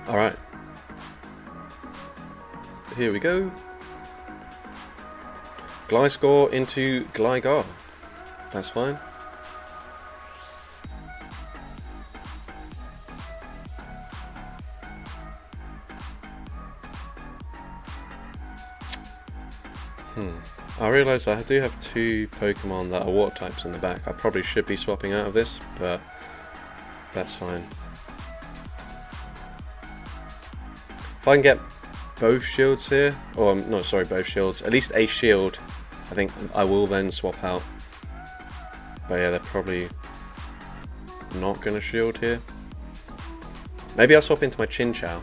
Alright, here we go. Gliscor into Gligar. That's fine. I realise I do have two Pokemon that are water types in the back. I probably should be swapping out of this, but that's fine. If I can get both shields here, or no, sorry, both shields, at least a shield, I think I will then swap out. But yeah, they're probably not going to shield here. Maybe I'll swap into my Chinchou,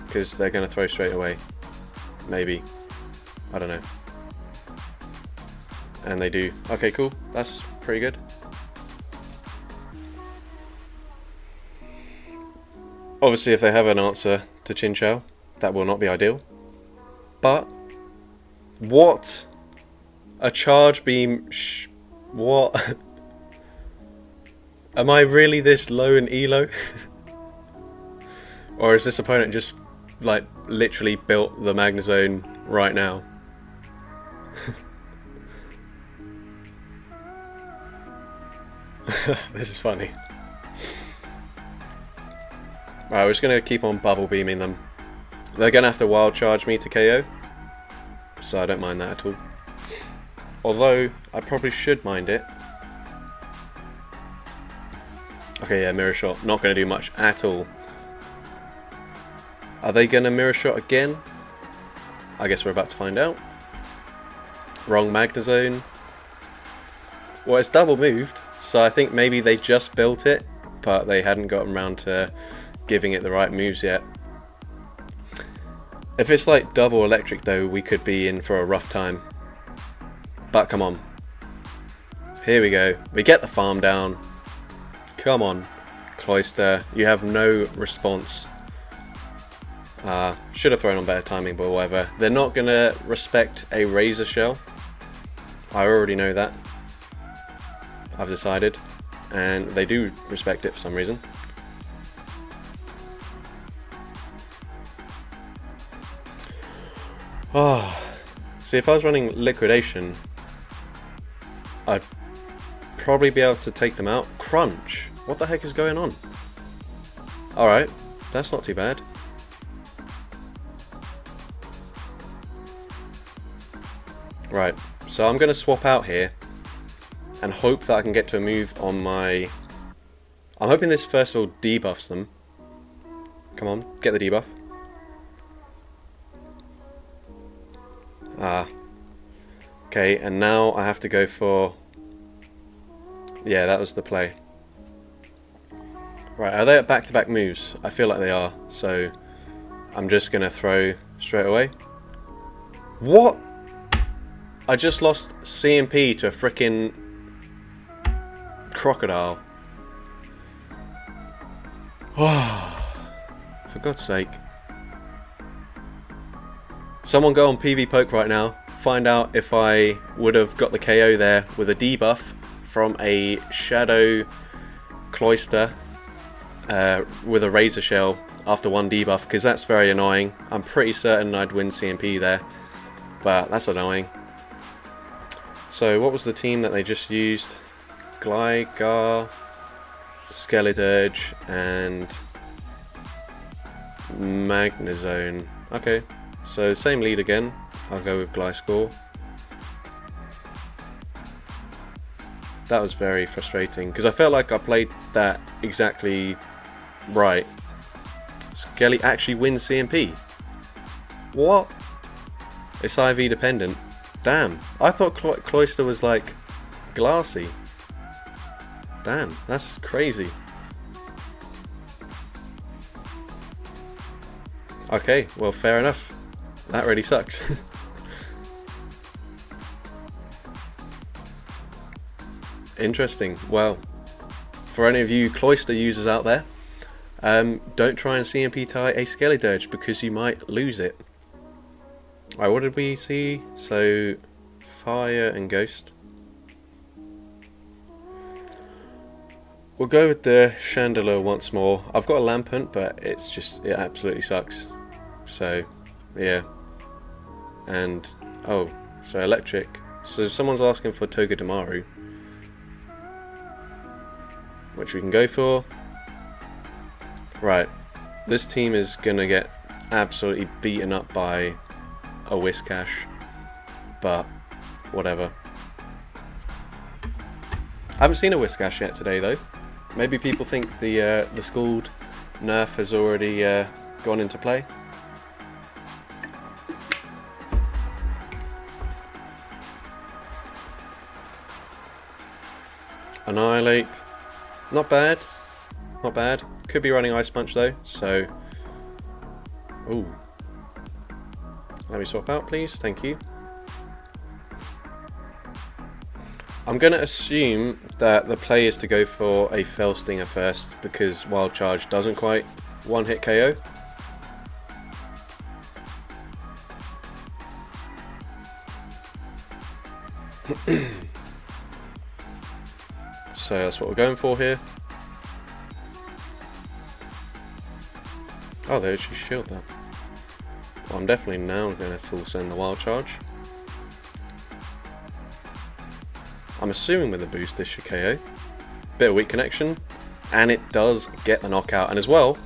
because they're going to throw straight away. Maybe. I don't know. And they do. Okay, cool. That's pretty good. Obviously, if they have an answer to Chinchou, that will not be ideal. But what? A charge beam? What? Am I really this low in elo? Or is this opponent just like literally built the Magnezone right now? This is funny. Right, we're just going to keep on bubble beaming them. They're going to have to wild charge me to KO, so I don't mind that at all. Although, I probably should mind it. Okay, yeah, Mirror Shot. Not going to do much at all. Are they going to Mirror Shot again? I guess we're about to find out. Wrong Magnezone. Well, it's double moved, so I think maybe they just built it, but they hadn't gotten around to giving it the right moves yet. If it's like double electric though, we could be in for a rough time. But come on. Here we go. We get the farm down. Come on, Cloyster. You have no response. Should have thrown on better timing, but whatever. They're not going to respect a Razor Shell. I already know that. I've decided. And they do respect it for some reason. Oh, see, if I was running Liquidation, I'd probably be able to take them out. Crunch! What the heck is going on? Alright, that's not too bad. Right, so I'm going to swap out here and hope that I can get to a move on my... I'm hoping this first of all debuffs them. Come on, get the debuff. Okay, and now I have to go for... Yeah, that was the play. Right, are they at back-to-back moves? I feel like they are, so I'm just gonna throw straight away. What? I just lost CMP to a freaking crocodile. For God's sake. Someone go on PV Poke right now, find out if I would have got the KO there with a debuff from a Shadow Cloister with a Razor Shell after one debuff, because that's very annoying. I'm pretty certain I'd win CMP there, but that's annoying. So what was the team that they just used? Gligar, Skeledirge, and Magnezone. Okay, so same lead again. I'll go with Gliscor. That was very frustrating because I felt like I played that exactly right. Skelly actually wins CMP. What? It's IV dependent. Damn, I thought Cloister was like glassy. Damn, that's crazy. Okay, well, fair enough. That really sucks. Interesting. Well, for any of you Cloister users out there, don't try and CMP tie a Skeledirge because you might lose it. Alright, what did we see? So, Fire and Ghost. We'll go with the Chandelure once more. I've got a Lampent, but it absolutely sucks. So, yeah. And, oh, so Electric. So someone's asking for Togedemaru, which we can go for. Right, this team is going to get absolutely beaten up by a Whiscash, but whatever. I haven't seen a Whiscash yet today though. Maybe people think the Scald nerf has already gone into play. Annihilate. Not bad. Not bad. Could be running Ice Punch though, so... Ooh. Let me swap out, please. Thank you. I'm going to assume that the play is to go for a Fell Stinger first, because Wild Charge doesn't quite one-hit KO. So that's what we're going for here. Oh, they actually shield that. Well, I'm definitely now going to full send the Wild Charge. I'm assuming with the boost this should KO. Bit of weak connection, and it does get the knockout. And as well,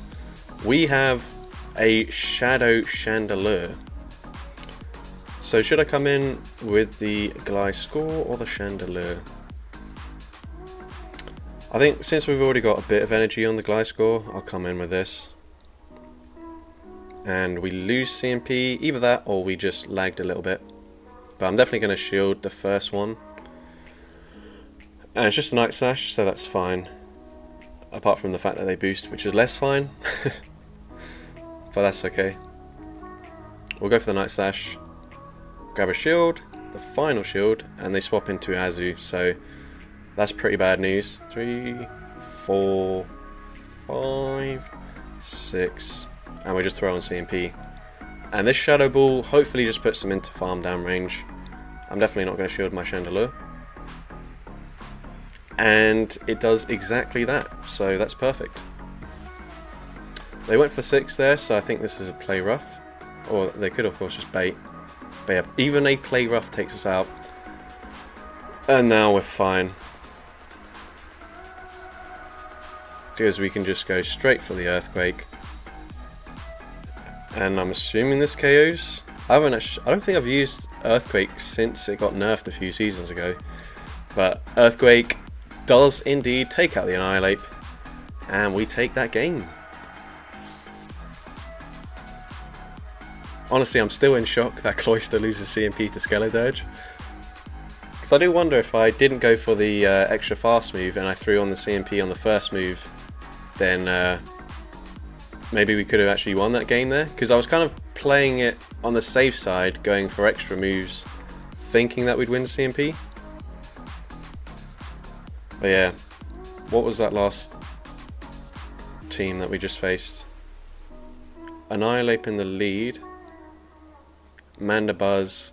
we have a Shadow Chandelure. So should I come in with the Gliscor or the Chandelure? I think since we've already got a bit of energy on the Gliscor, I'll come in with this. And we lose CMP, either that or we just lagged a little bit. But I'm definitely going to shield the first one. And it's just a Night Slash, so that's fine. Apart from the fact that they boost, which is less fine. But that's okay. We'll go for the Night Slash. Grab a shield, the final shield, and they swap into Azu, so that's pretty bad news. 3, 4, 5, 6, and we just throw on CMP. And this Shadow Ball hopefully just puts them into farm down range. I'm definitely not going to shield my Chandelure. And it does exactly that, so that's perfect. They went for 6 there, so I think this is a play rough. Or they could of course just bait. But yeah, even a play rough takes us out. And now we're fine. Because we can just go straight for the Earthquake. And I'm assuming this KOs. I don't think I've used Earthquake since it got nerfed a few seasons ago. But Earthquake does indeed take out the Annihilate. And we take that game. Honestly, I'm still in shock that Cloister loses CMP to Skeledirge. Because I do wonder if I didn't go for the extra fast move and I threw on the CMP on the first move, then maybe we could have actually won that game there, because I was kind of playing it on the safe side, going for extra moves, thinking that we'd win CMP. But yeah, what was that last team that we just faced? Annihilate in the lead, Mandabuzz,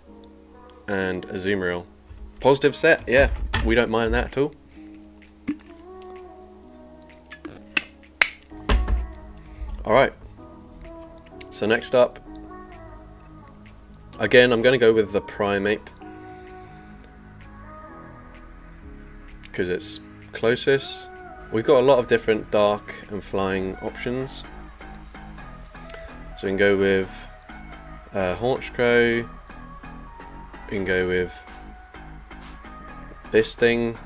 and Azumarill. Positive set, yeah, we don't mind that at all. Alright, so next up, again I'm going to go with the Primeape, because it's closest. We've got a lot of different dark and flying options. So we can go with Honchkrow, we can go with this thing.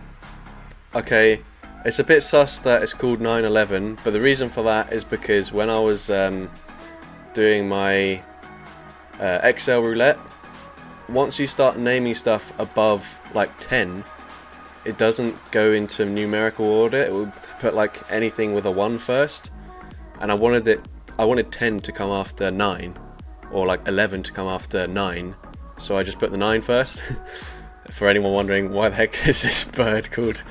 Okay, it's a bit sus that it's called 9/11, but the reason for that is because when I was doing my Excel roulette, once you start naming stuff above like 10, it doesn't go into numerical order. It will put like anything with a 1 first, and I wanted 10 to come after 9, or like 11 to come after 9, so I just put the 9 first. For anyone wondering why the heck is this bird called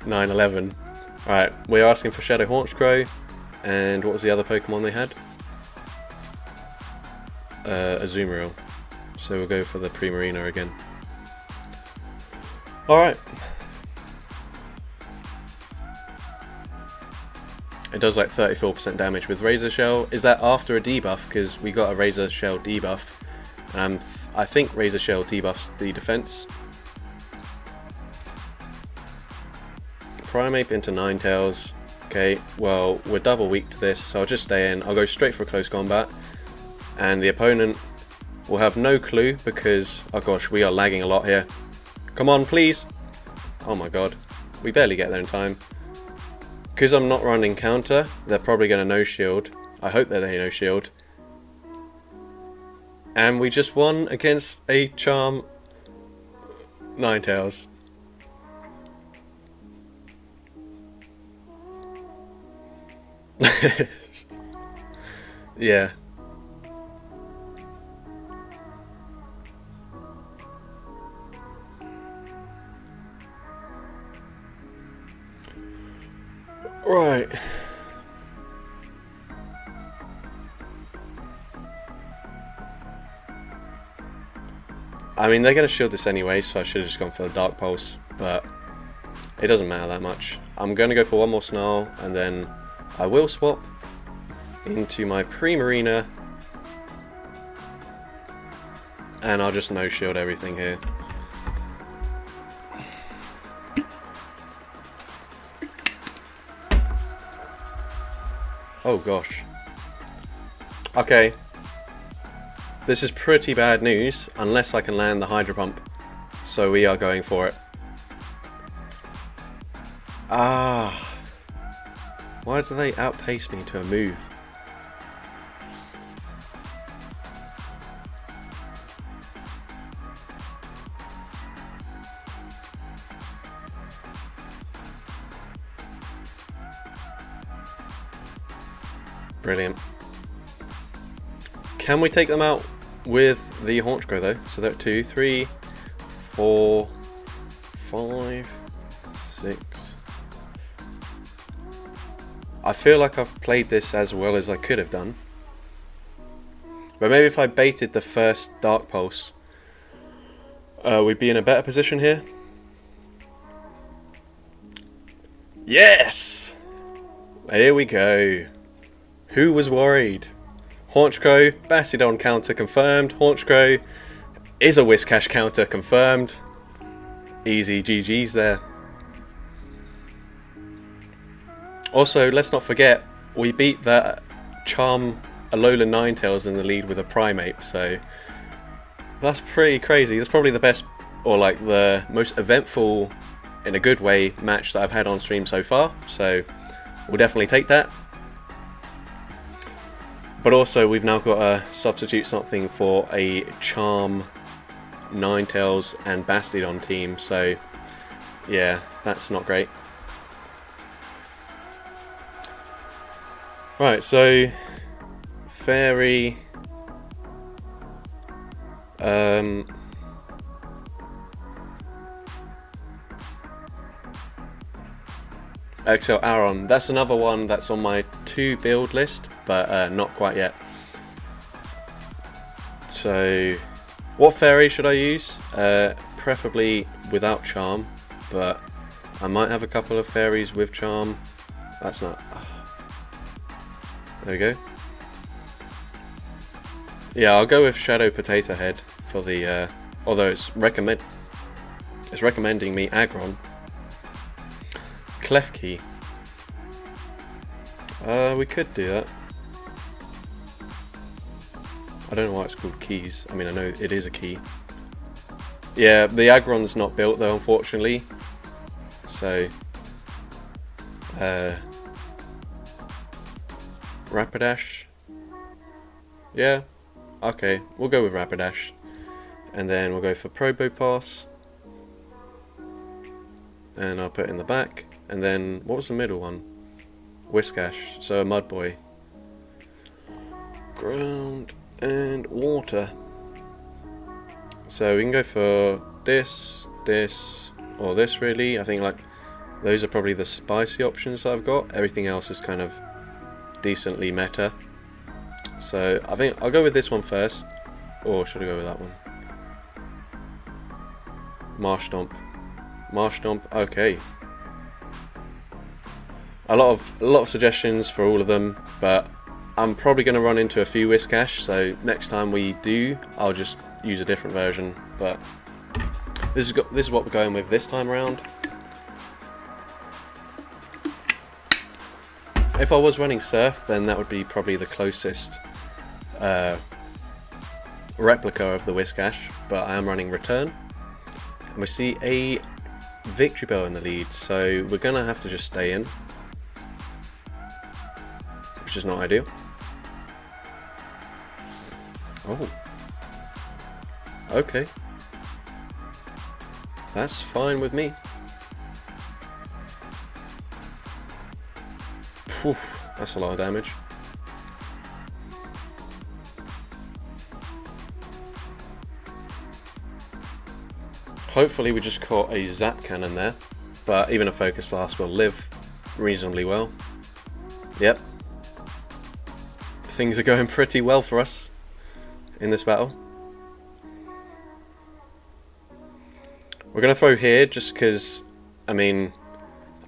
9/11. Alright, we're asking for Shadow Honchkrow, and what was the other Pokemon they had? Azumarill. So we'll go for the Primarina again. Alright. It does like 34% damage with Razor Shell. Is that after a debuff? Because we got a Razor Shell debuff. I think Razor Shell debuffs the defense. Primeape into Ninetales. Okay, well, we're double weak to this, so I'll just stay in. I'll go straight for a close combat. And the opponent will have no clue because, oh gosh, we are lagging a lot here. Come on, please. Oh my god. We barely get there in time. Because I'm not running counter, they're probably going to no shield. I hope that they no shield. And we just won against a Charm Ninetales. Yeah. Right. I mean, they're going to shield this anyway, so I should have just gone for the Dark Pulse, but it doesn't matter that much. I'm going to go for one more Snarl, and then I will swap into my Primarina, and I'll just no shield everything here. Oh gosh. Okay. This is pretty bad news, unless I can land the Hydro Pump. So we are going for it. Ah. Why do they outpace me to a move? Brilliant. Can we take them out with the Honchkrow though? So that 2, 3, 4, 5, 6. I feel like I've played this as well as I could have done. But maybe if I baited the first Dark Pulse, we'd be in a better position here. Yes! Here we go. Who was worried? Honchkrow, Bastiodon counter confirmed. Honchkrow is a Whiscash counter confirmed. Easy GG's there. Also, let's not forget, we beat that Charm Alolan Ninetales in the lead with a Primeape, so that's pretty crazy. That's probably the best, or like the most eventful, in a good way, match that I've had on stream so far, so we'll definitely take that. But also, we've now got to substitute something for a Charm, Ninetales, and Bastiodon team. So, yeah, that's not great. Right, so fairy. XL Aron. That's another one that's on my to build list, but not quite yet. So, what fairy should I use? Preferably without charm, but I might have a couple of fairies with charm. That's not. There we go. Yeah, I'll go with Shadow Potato Head for the. Although it's recommending me Aggron. Clef Key. We could do that. I don't know why it's called keys. I mean, I know it is a key. Yeah, the Aggron's not built though, unfortunately. So, Rapidash. Yeah, okay, we'll go with Rapidash. And then we'll go for Probopass. And I'll put it in the back. And then, what was the middle one? Whiscash, so a Mud Boy. Ground and water. So we can go for this, or this really. I think like those are probably the spicy options that I've got. Everything else is kind of decently meta. So I think I'll go with this one first. Or should I go with that one? Marshtomp. Marshtomp, okay. A lot of suggestions for all of them, but I'm probably going to run into a few Whiscash, so next time we do, I'll just use a different version. But this is what we're going with this time around. If I was running Surf, then that would be probably the closest replica of the Whiscash, but I am running Return. And we see a Victory Bell in the lead, so we're going to have to just stay in, which is not ideal. Oh. Okay. That's fine with me. Phew, that's a lot of damage. Hopefully we just caught a Zap Cannon there, but even a Focus Blast will live reasonably well. Yep. Things are going pretty well for us in this battle. We're going to throw here just because, I mean,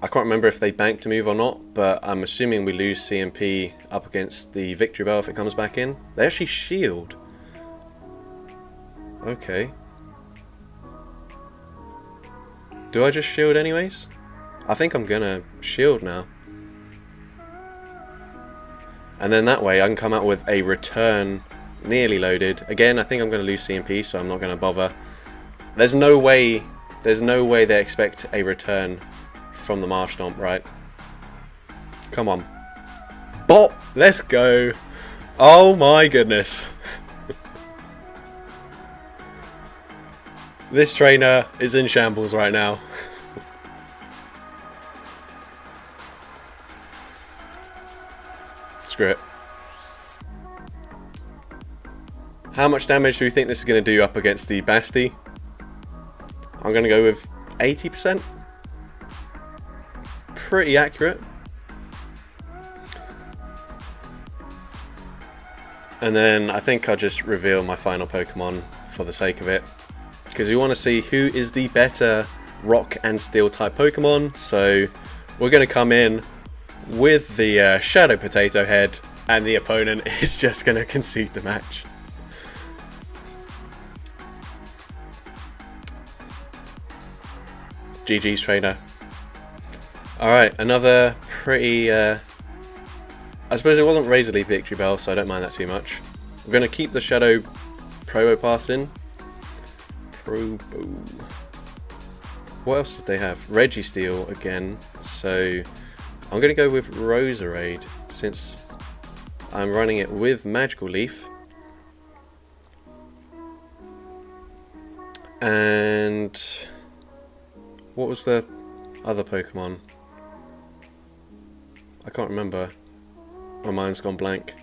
I can't remember if they banked a move or not, but I'm assuming we lose CMP up against the Victory Bell if it comes back in. They actually shield. Okay. Do I just shield anyways? I think I'm going to shield now. And then that way I can come out with a Return nearly loaded. Again, I think I'm going to lose CMP, so I'm not going to bother. There's no way they expect a Return from the Marshtomp, right? Come on. Bop! Let's go! Oh my goodness. This trainer is in shambles right now. Screw it. How much damage do we think this is going to do up against the Basti? I'm going to go with 80%. Pretty accurate. And then I think I'll just reveal my final Pokemon for the sake of it, because we want to see who is the better Rock and Steel type Pokemon. So we're going to come in with the Shadow Potato Head, and the opponent is just going to concede the match. GG's trainer. Alright, another pretty... I suppose it wasn't Razor Leaf Victory Bell, so I don't mind that too much. We're going to keep the Shadow Probopass in. What else did they have? Registeel again, so I'm going to go with Roserade since I'm running it with Magical Leaf. And what was the other Pokemon? I can't remember. My mind's gone blank.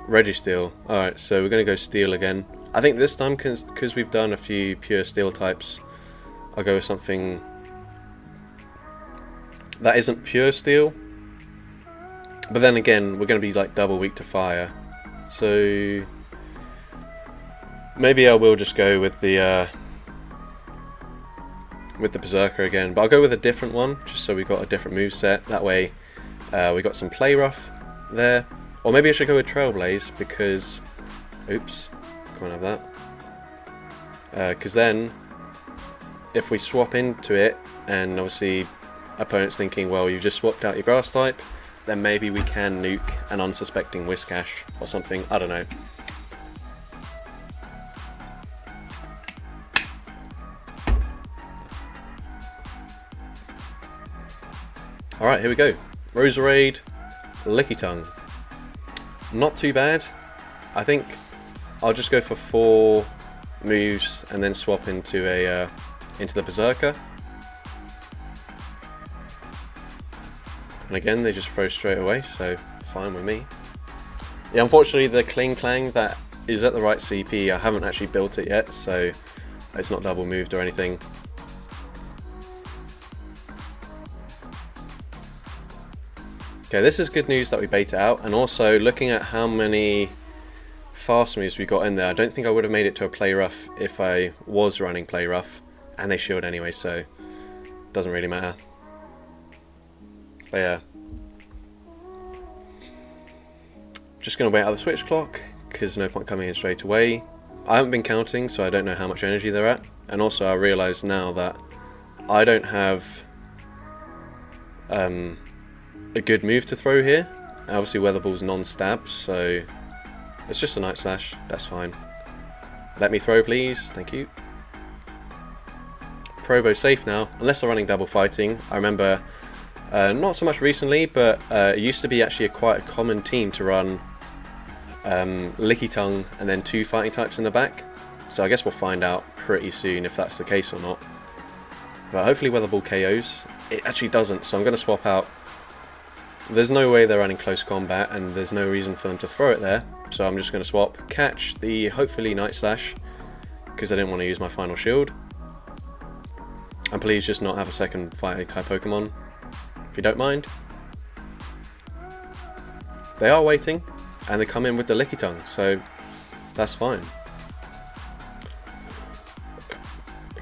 Registeel. Alright, so we're going to go steel again. I think this time, because we've done a few pure steel types, I'll go with something that isn't pure steel. But then again, we're going to be like double weak to fire. So maybe I will just go with the Berserker again. But I'll go with a different one, just so we got a different moveset. That way we got some play rough there. Or maybe I should go with Trailblaze because... Oops, can't have that. Because then, if we swap into it, and obviously opponent's thinking, well, you just swapped out your grass type, then maybe we can nuke an unsuspecting Whiscash or something. I don't know. Alright, here we go. Roserade, Lickitung. Not too bad. I think I'll just go for 4 moves and then swap into the Berserker. And again, they just throw straight away, so fine with me. Yeah, unfortunately, the Kling Clang that is at the right CP, I haven't actually built it yet, so it's not double moved or anything. Okay, this is good news that we bait it out, and also looking at how many fast moves we got in there, I don't think I would have made it to a play rough if I was running play rough, and they shield anyway, so it doesn't really matter. But yeah, just gonna wait out the switch clock because no point coming in straight away. I haven't been counting, so I don't know how much energy they're at, and also I realise now that I don't have a good move to throw here. Obviously Weather Ball's non-stab, so it's just a Night Slash, that's fine. Let me throw please, thank you. Probo's safe now, unless they're running double fighting. I remember, not so much recently, but it used to be actually quite a common team to run Lickitung and then 2 fighting types in the back. So I guess we'll find out pretty soon if that's the case or not. But hopefully Weather Ball KOs. It actually doesn't, so I'm going to swap out. There's no way they're running close combat, and there's no reason for them to throw it there. So I'm just going to swap, catch the hopefully Night Slash, because I didn't want to use my final shield. And please just not have a second fighting type Pokemon, if you don't mind. They are waiting, and they come in with the Lickitung, so that's fine.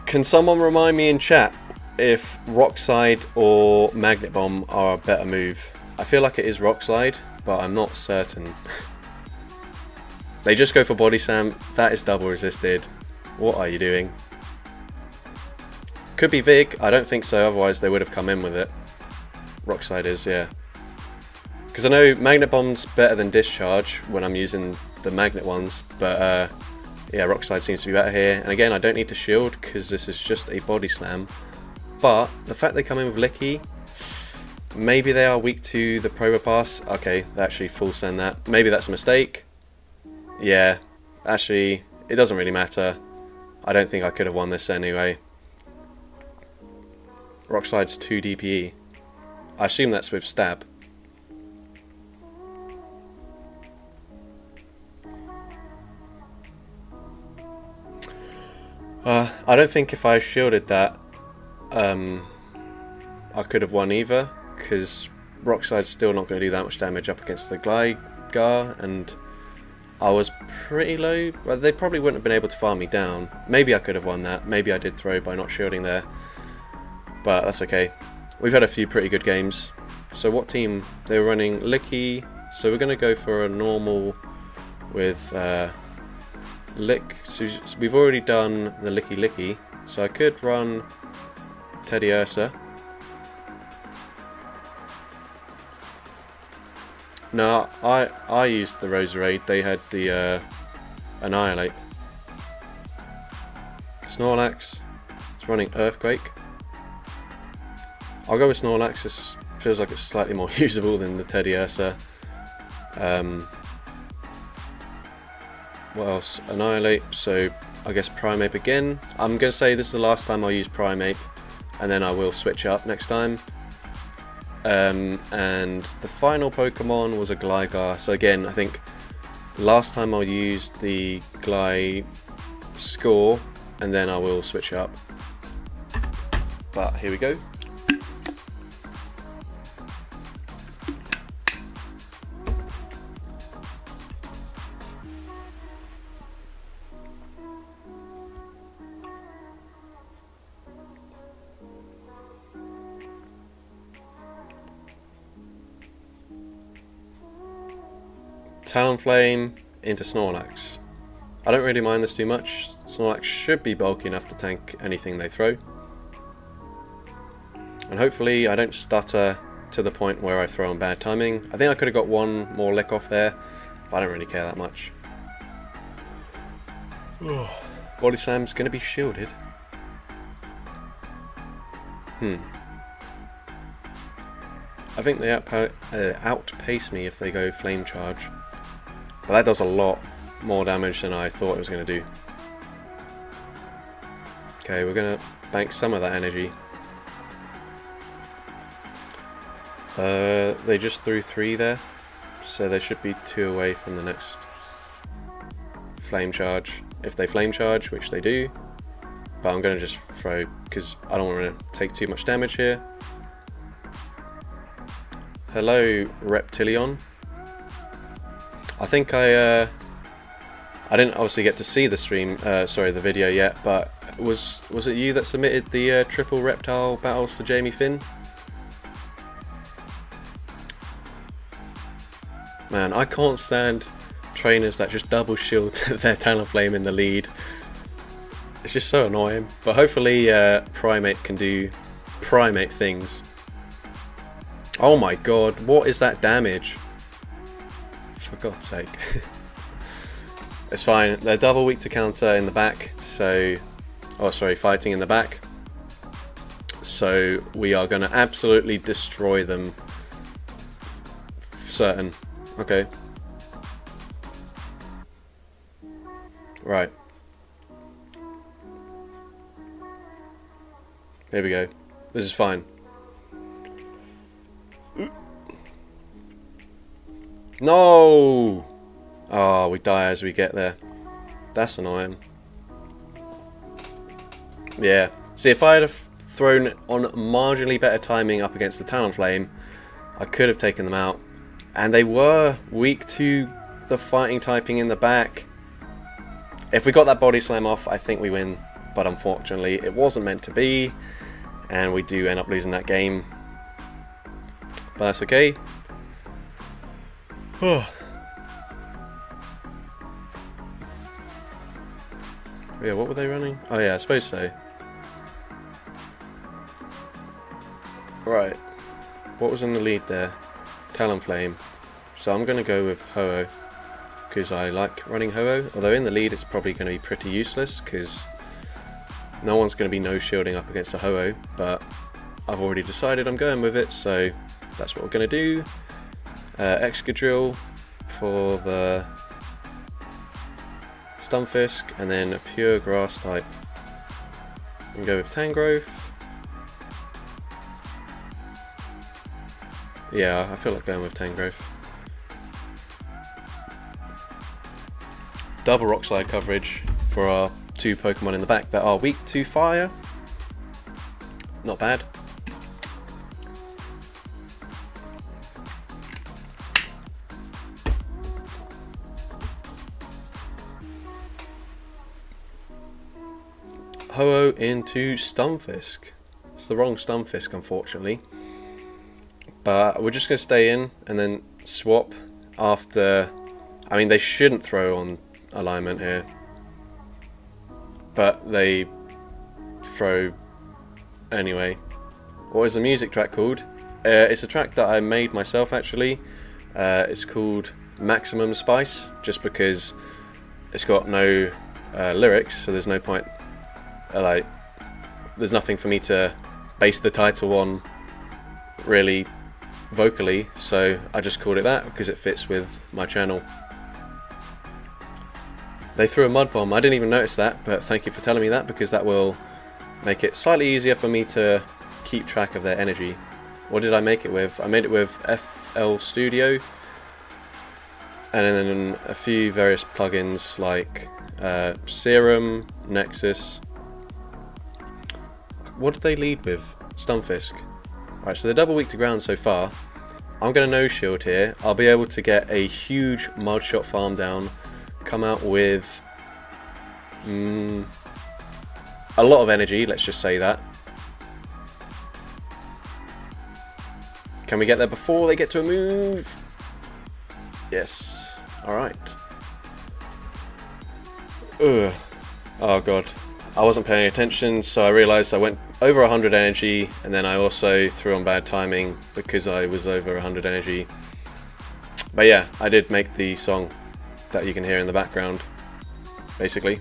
Can someone remind me in chat if Rock Slide or Magnet Bomb are a better move? I feel like it is Rock Slide, but I'm not certain. They just go for Body Slam. That is double resisted. What are you doing? Could be Vig. I don't think so, otherwise they would have come in with it. Rock Slide is, yeah. Because I know Magnet Bomb's better than Discharge when I'm using the Magnet ones, but yeah, Rock Slide seems to be better here. And again, I don't need to shield because this is just a Body Slam. But the fact they come in with Licky, maybe they are weak to the Probo Pass. Okay, they actually full send that. Maybe that's a mistake. Yeah, actually, it doesn't really matter. I don't think I could have won this anyway. Rock Slide's 2 DPE. I assume that's with Stab. I don't think if I shielded that, I could have won either, because Rock Slide's still not going to do that much damage up against the Gligar, and I was pretty low. Well, they probably wouldn't have been able to farm me down. Maybe I could have won that. Maybe I did throw by not shielding there, but that's okay. We've had a few pretty good games. So what team? They were running Licky, so we're going to go for a normal with Lick. So we've already done the Licky, so I could run Teddy Ursa. No, I used the Roserade. They had the Annihilate. Snorlax. It's running Earthquake. I'll go with Snorlax. This feels like it's slightly more usable than the Teddy Ursa. What else? Annihilate. So I guess Primeape again. I'm going to say this is the last time I'll use Primeape, and then I will switch up next time. and the final Pokemon was a Gligar. So again, I think last time I'll use the Gly score and then I will switch it up. But here we go. Talonflame into Snorlax. I don't really mind this too much. Snorlax should be bulky enough to tank anything they throw. And hopefully I don't stutter to the point where I throw on bad timing. I think I could have got one more lick off there, but I don't really care that much. Body Slam's going to be shielded. I think they outpace me if they go Flame Charge. But that does a lot more damage than I thought it was going to do. Okay, we're going to bank some of that energy. They just threw 3 there, so they should be 2 away from the next Flame Charge. If they Flame Charge, which they do. But I'm going to just throw, because I don't want to take too much damage here. Hello, Reptilion. I think I didn't obviously get to see the stream, sorry, the video yet, but was it you that submitted the triple reptile battles to Jamie Finn? Man, I can't stand trainers that just double shield their Talonflame in the lead. It's just so annoying. But hopefully Primate can do Primate things. Oh my god, what is that damage? For God's sake. It's fine, they're double weak to counter in the back, so... Oh sorry, fighting in the back. So we are going to absolutely destroy them. Certain. Okay. Right. There we go. This is fine. No! Oh, we die as we get there. That's annoying. Yeah. See, if I had thrown on marginally better timing up against the Talonflame, I could have taken them out. And they were weak to the fighting typing in the back. If we got that Body Slam off, I think we win. But unfortunately, it wasn't meant to be. And we do end up losing that game. But that's okay. Yeah, what were they running? Oh yeah, I suppose so. Right. What was in the lead there? Talonflame. So I'm going to go with Ho-Oh, because I like running Ho-Oh. Although in the lead it's probably going to be pretty useless, because no one's going to be no shielding up against a Ho-Oh. But I've already decided I'm going with it, so that's what we're going to do. Excadrill for the Stunfisk, and then a pure grass type. And go with Tangrowth. Yeah, I feel like going with Tangrowth. Double Rock Slide coverage for our 2 Pokemon in the back that are weak to fire. Not bad. Ho-Oh into Stunfisk. It's the wrong Stunfisk, unfortunately. But we're just going to stay in and then swap after... I mean, they shouldn't throw on alignment here. But they throw anyway. What is the music track called? It's a track that I made myself, actually. It's called Maximum Spice, just because it's got no lyrics, so there's no point... like, there's nothing for me to base the title on, really, vocally, so I just called it that because it fits with my channel. They threw a Mud Bomb. I didn't even notice that, but thank you for telling me that, because that will make it slightly easier for me to keep track of their energy. What did I make it with? I made it with FL Studio, and then a few various plugins like Serum, Nexus. What did they lead with? Stunfisk. Right, so they're double weak to ground so far. I'm going to no shield here. I'll be able to get a huge mud shot farm down, come out with a lot of energy, let's just say that. Can we get there before they get to a move? Yes. Alright. Ugh. Oh god. I wasn't paying attention, so I realised I went over 100 energy, and then I also threw on bad timing because I was over 100 energy. But yeah, I did make the song that you can hear in the background, basically.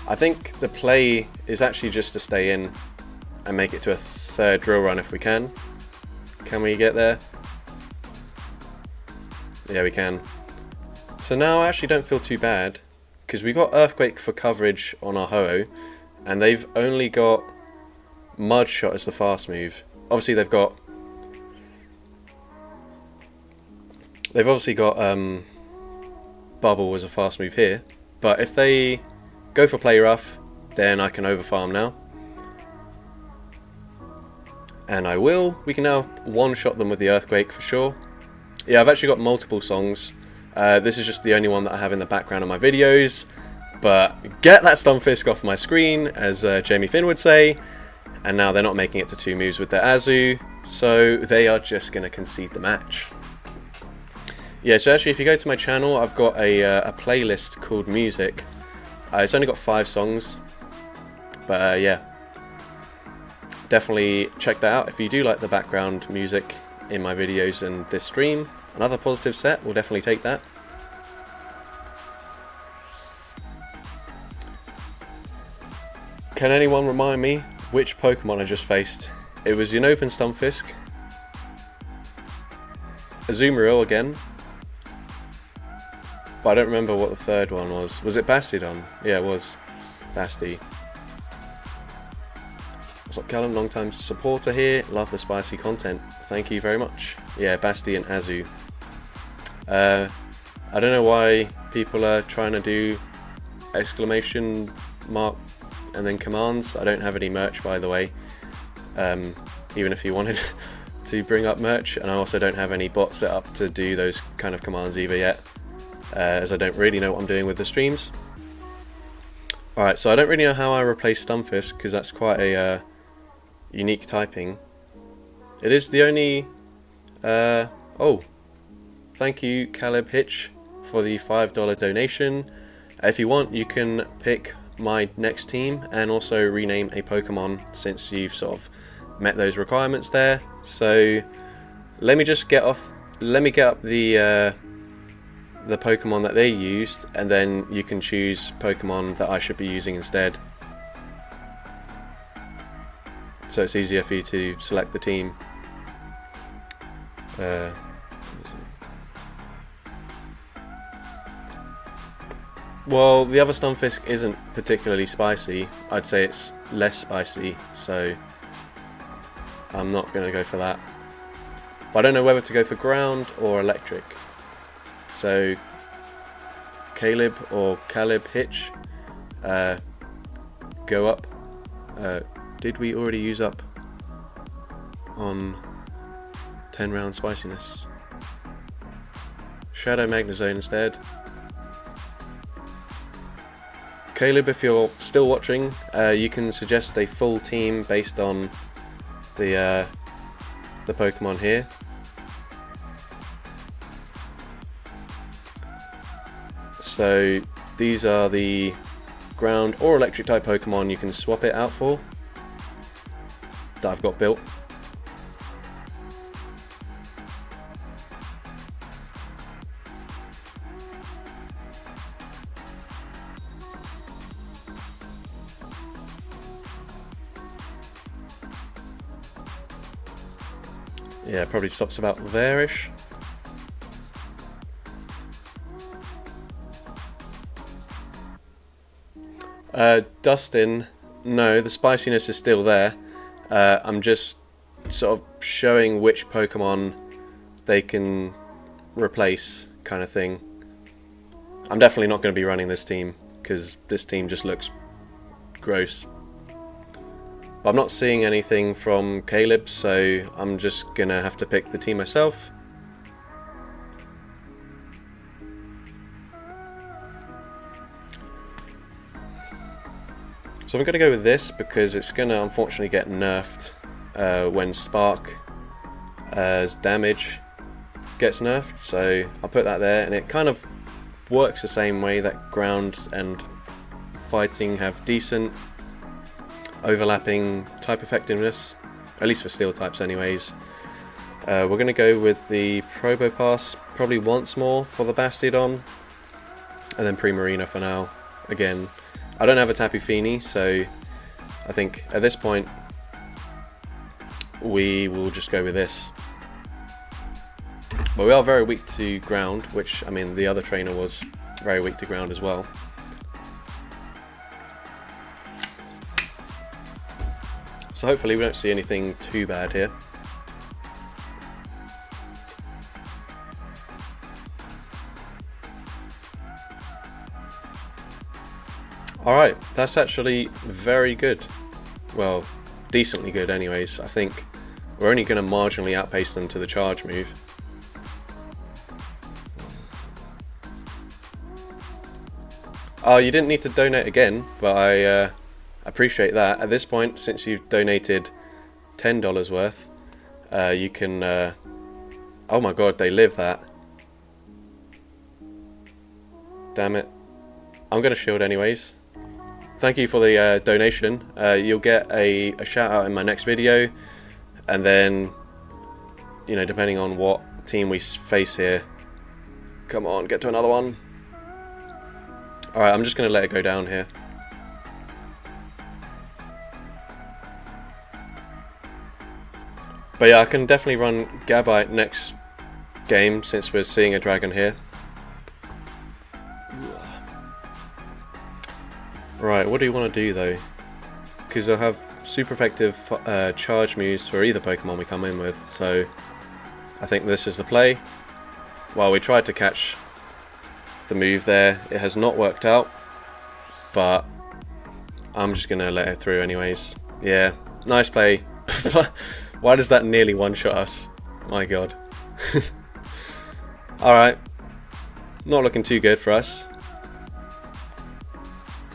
I think the play is actually just to stay in and make it to a third drill run if we can. Can we get there? Yeah, we can. So now I actually don't feel too bad, because we got Earthquake for coverage on our Ho-Oh, and they've only got Mud Shot as the fast move. Obviously they've obviously got Bubble as a fast move here, but if they go for Play Rough, then I can overfarm now. And I will. We can now one-shot them with the Earthquake for sure. Yeah, I've actually got multiple songs. This is just the only one that I have in the background of my videos. But get that Stunfisk off my screen, as Jamie Finn would say. And now they're not making it to 2 moves with their Azu, so they are just going to concede the match. Yeah, so actually if you go to my channel, I've got a playlist called Music. It's only got 5 songs, but yeah. Definitely check that out if you do like the background music in my videos and this stream. Another positive set, we'll definitely take that. Can anyone remind me which Pokemon I just faced? It was Unova and Stunfisk, Azumarill again, but I don't remember what the third one was. Was it Bastiodon? Yeah, it was Basti. What's up, Callum? Long time supporter here. Love the spicy content. Thank you very much. Yeah, Basti and Azu. I don't know why people are trying to do exclamation mark and then commands. I don't have any merch, by the way. Even if you wanted to bring up merch, and I also don't have any bots set up to do those kind of commands either yet, as I don't really know what I'm doing with the streams. Alright, so I don't really know how I replace Stunfisk, because that's quite a unique typing. It is the only... oh, thank you Caleb Hitch for the $5 donation. If you want, you can pick my next team and also rename a Pokemon, since you've sort of met those requirements there. So let me just get up the Pokemon that they used, and then you can choose Pokemon that I should be using instead. So it's easier for you to select the team. Well, the other Stunfisk isn't particularly spicy. I'd say it's less spicy, so I'm not going to go for that. But I don't know whether to go for ground or electric. So Caleb Hitch, go up. Did we already use up on 10 round spiciness? Shadow Magnezone instead. Caleb, if you're still watching, you can suggest a full team based on the Pokemon here. So these are the ground or electric type Pokemon you can swap it out for that I've got built. Yeah, probably stops about there-ish. Dustin, no, the spiciness is still there. I'm just sort of showing which Pokemon they can replace, kind of thing. I'm definitely not going to be running this team because this team just looks gross. But I'm not seeing anything from Caleb, so I'm just going to have to pick the team myself. So I'm going to go with this because it's going to unfortunately get nerfed when Spark's damage gets nerfed. So I'll put that there, and it kind of works the same way that ground and fighting have decent overlapping type effectiveness, at least for steel types anyways. We're going to go with the Probopass probably once more for the Bastiodon, and then Primarina for now. Again, I don't have a Tapu Fini, so I think at this point we will just go with this. But we are very weak to ground, which, I mean, the other trainer was very weak to ground as well. So hopefully we don't see anything too bad here. Alright, that's actually very good. Well, decently good anyways. I think we're only going to marginally outpace them to the charge move. Oh, you didn't need to donate again, but I appreciate that. At this point, since you've donated $10 worth, you can... oh my god, they live that. Damn it. I'm going to shield anyways. Thank you for the donation. You'll get a shout out in my next video, and then, you know, depending on what team we face here. Come on, get to another one. Alright, I'm just going to let it go down here. But yeah, I can definitely run Gabite next game since we're seeing a dragon here. Right, what do you want to do though? Because I'll have super effective charge moves for either Pokemon we come in with, so I think this is the play. While we tried to catch the move there, it has not worked out, but I'm just going to let it through anyways. Yeah, nice play. Why does that nearly one-shot us? My god. Alright, not looking too good for us.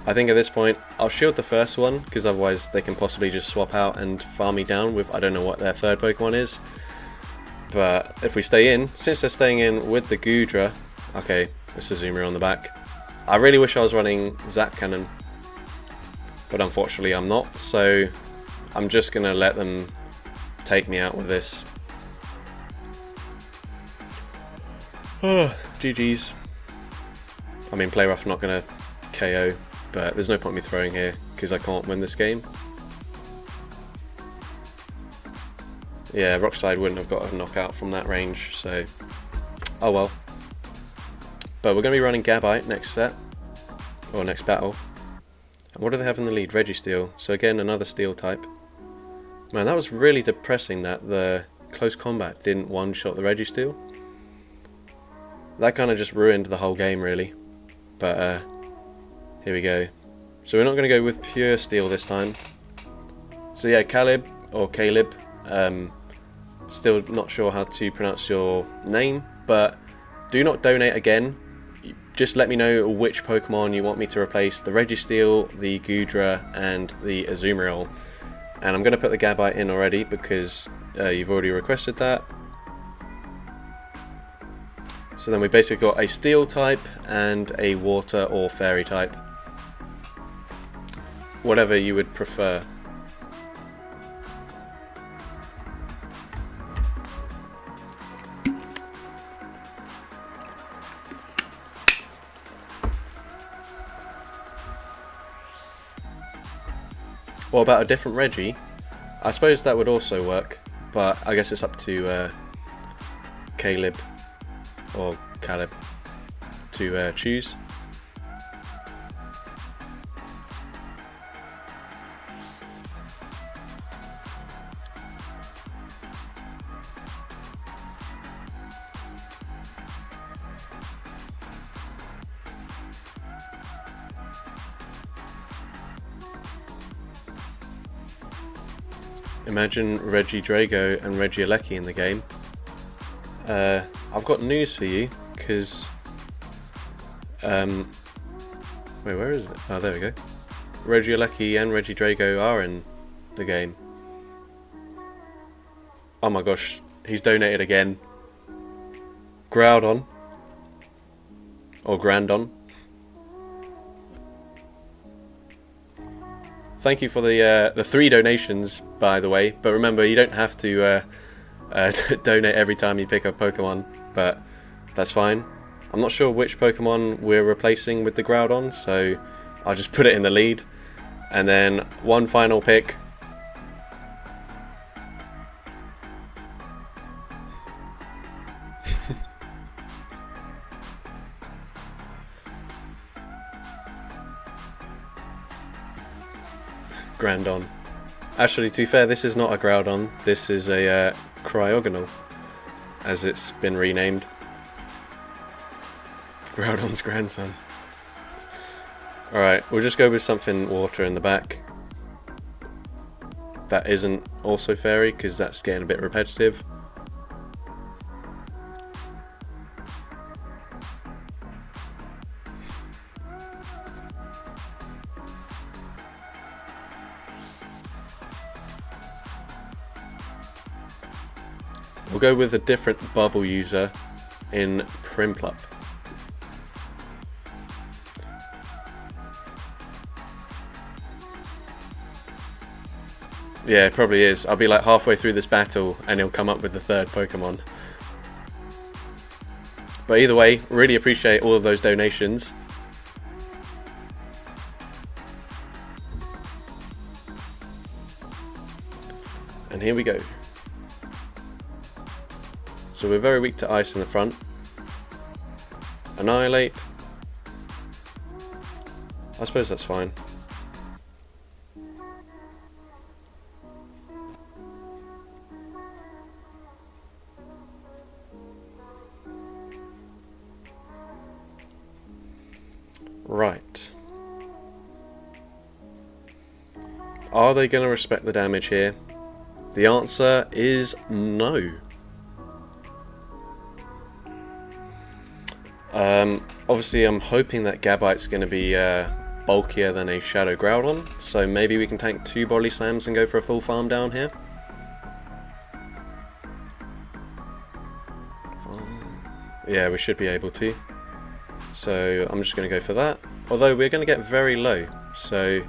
I think at this point I'll shield the first one, because otherwise they can possibly just swap out and farm me down with, I don't know what their third Pokemon is. But if we stay in, since they're staying in with the Goodra, okay, this is Azumarill on the back. I really wish I was running Zap Cannon, but unfortunately I'm not, so I'm just going to let them take me out with this. GG's. I mean, Play Rough not going to KO, but there's no point in me throwing here because I can't win this game. Yeah, Rockslide wouldn't have got a knockout from that range, so oh well. But we're going to be running Gabite next set, or next battle. And what do they have in the lead? Registeel. So again, another steel type. Man, that was really depressing that the close combat didn't one-shot the Registeel. That kind of just ruined the whole game, really. But here we go. So we're not going to go with pure steel this time. So yeah, Caleb, or Caleb, still not sure how to pronounce your name, but do not donate again. Just let me know which Pokemon you want me to replace the Registeel, the Goodra, and the Azumarill. And I'm going to put the Gabite in already because you've already requested that. So then we basically got a Steel type and a Water or Fairy type. Whatever you would prefer. What about a different Reggie? I suppose that would also work, but I guess it's up to Caleb or Caleb to choose. Imagine Regidrago and Regieleki in the game. I've got news for you, because... wait, where is it? Oh, there we go. Regieleki and Regidrago are in the game. Oh my gosh, he's donated again. Groudon. Or Grandon. Thank you for the 3 donations, by the way. But remember, you don't have to donate every time you pick up Pokemon. But that's fine. I'm not sure which Pokemon we're replacing with the Groudon, so I'll just put it in the lead. And then one final pick. Grandon. Actually, to be fair, this is not a Groudon. This is a Cryogonal, as it's been renamed. Groudon's grandson. Alright, we'll just go with something water in the back. That isn't also fairy, because that's getting a bit repetitive. We'll go with a different bubble user in Primplup. Yeah, it probably is. I'll be like halfway through this battle and he'll come up with the 3rd Pokemon. But either way, really appreciate all of those donations. And here we go. So we're very weak to ice in the front. Annihilate. I suppose that's fine. Right. Are they going to respect the damage here? The answer is no. Obviously I'm hoping that Gabite's going to be bulkier than a Shadow Groudon, so maybe we can tank 2 Body Slams and go for a full farm down here. Yeah, we should be able to. So I'm just going to go for that. Although we're going to get very low, so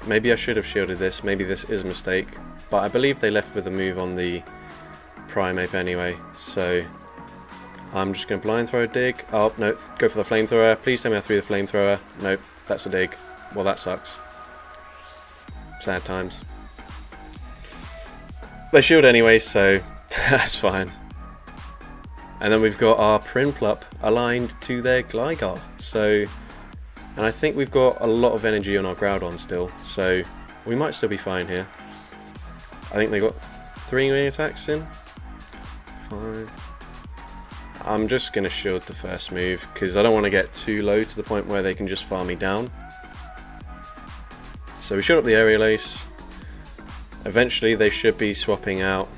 maybe I should have shielded this. Maybe this is a mistake. But I believe they left with a move on the Primeape anyway. So I'm just going to blind throw a dig. Oh, no, go for the flamethrower. Please tell me I threw the flamethrower. Nope, that's a dig. Well, that sucks. Sad times. They shield anyway, so that's fine. And then we've got our Primplup aligned to their Gligar. So, and I think we've got a lot of energy on our Groudon still. So we might still be fine here. I think they got 3 main attacks in. 5. I'm just going to shield the first move because I don't want to get too low to the point where they can just farm me down. So we shield up the Aerial Ace. Eventually they should be swapping out.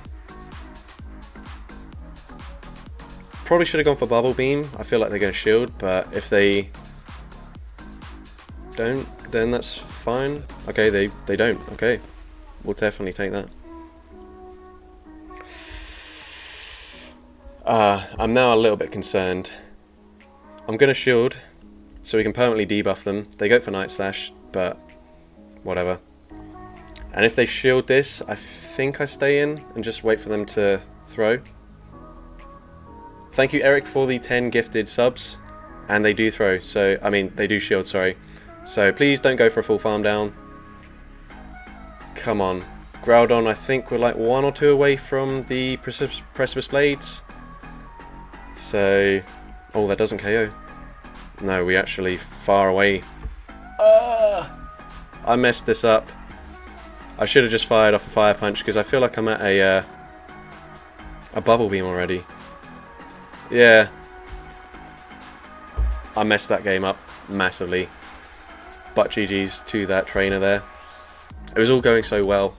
Probably should have gone for Bubble Beam. I feel like they're going to shield, but if they don't, then that's fine. Okay, they don't. Okay, we'll definitely take that. I'm now a little bit concerned. I'm going to shield so we can permanently debuff them. They go for Night Slash, but whatever. And if they shield this, I think I stay in and just wait for them to throw. Thank you, Eric, for the 10 gifted subs. And they do throw, so, I mean, they do shield, sorry. So please don't go for a full farm down. Come on. Groudon, I think we're like 1 or 2 away from the Precipice Blades. So, oh, that doesn't KO. No, we actually far away. I messed this up. I should have just fired off a Fire Punch because I feel like I'm at a Bubble Beam already. Yeah. I messed that game up massively. But GG's to that trainer there. It was all going so well.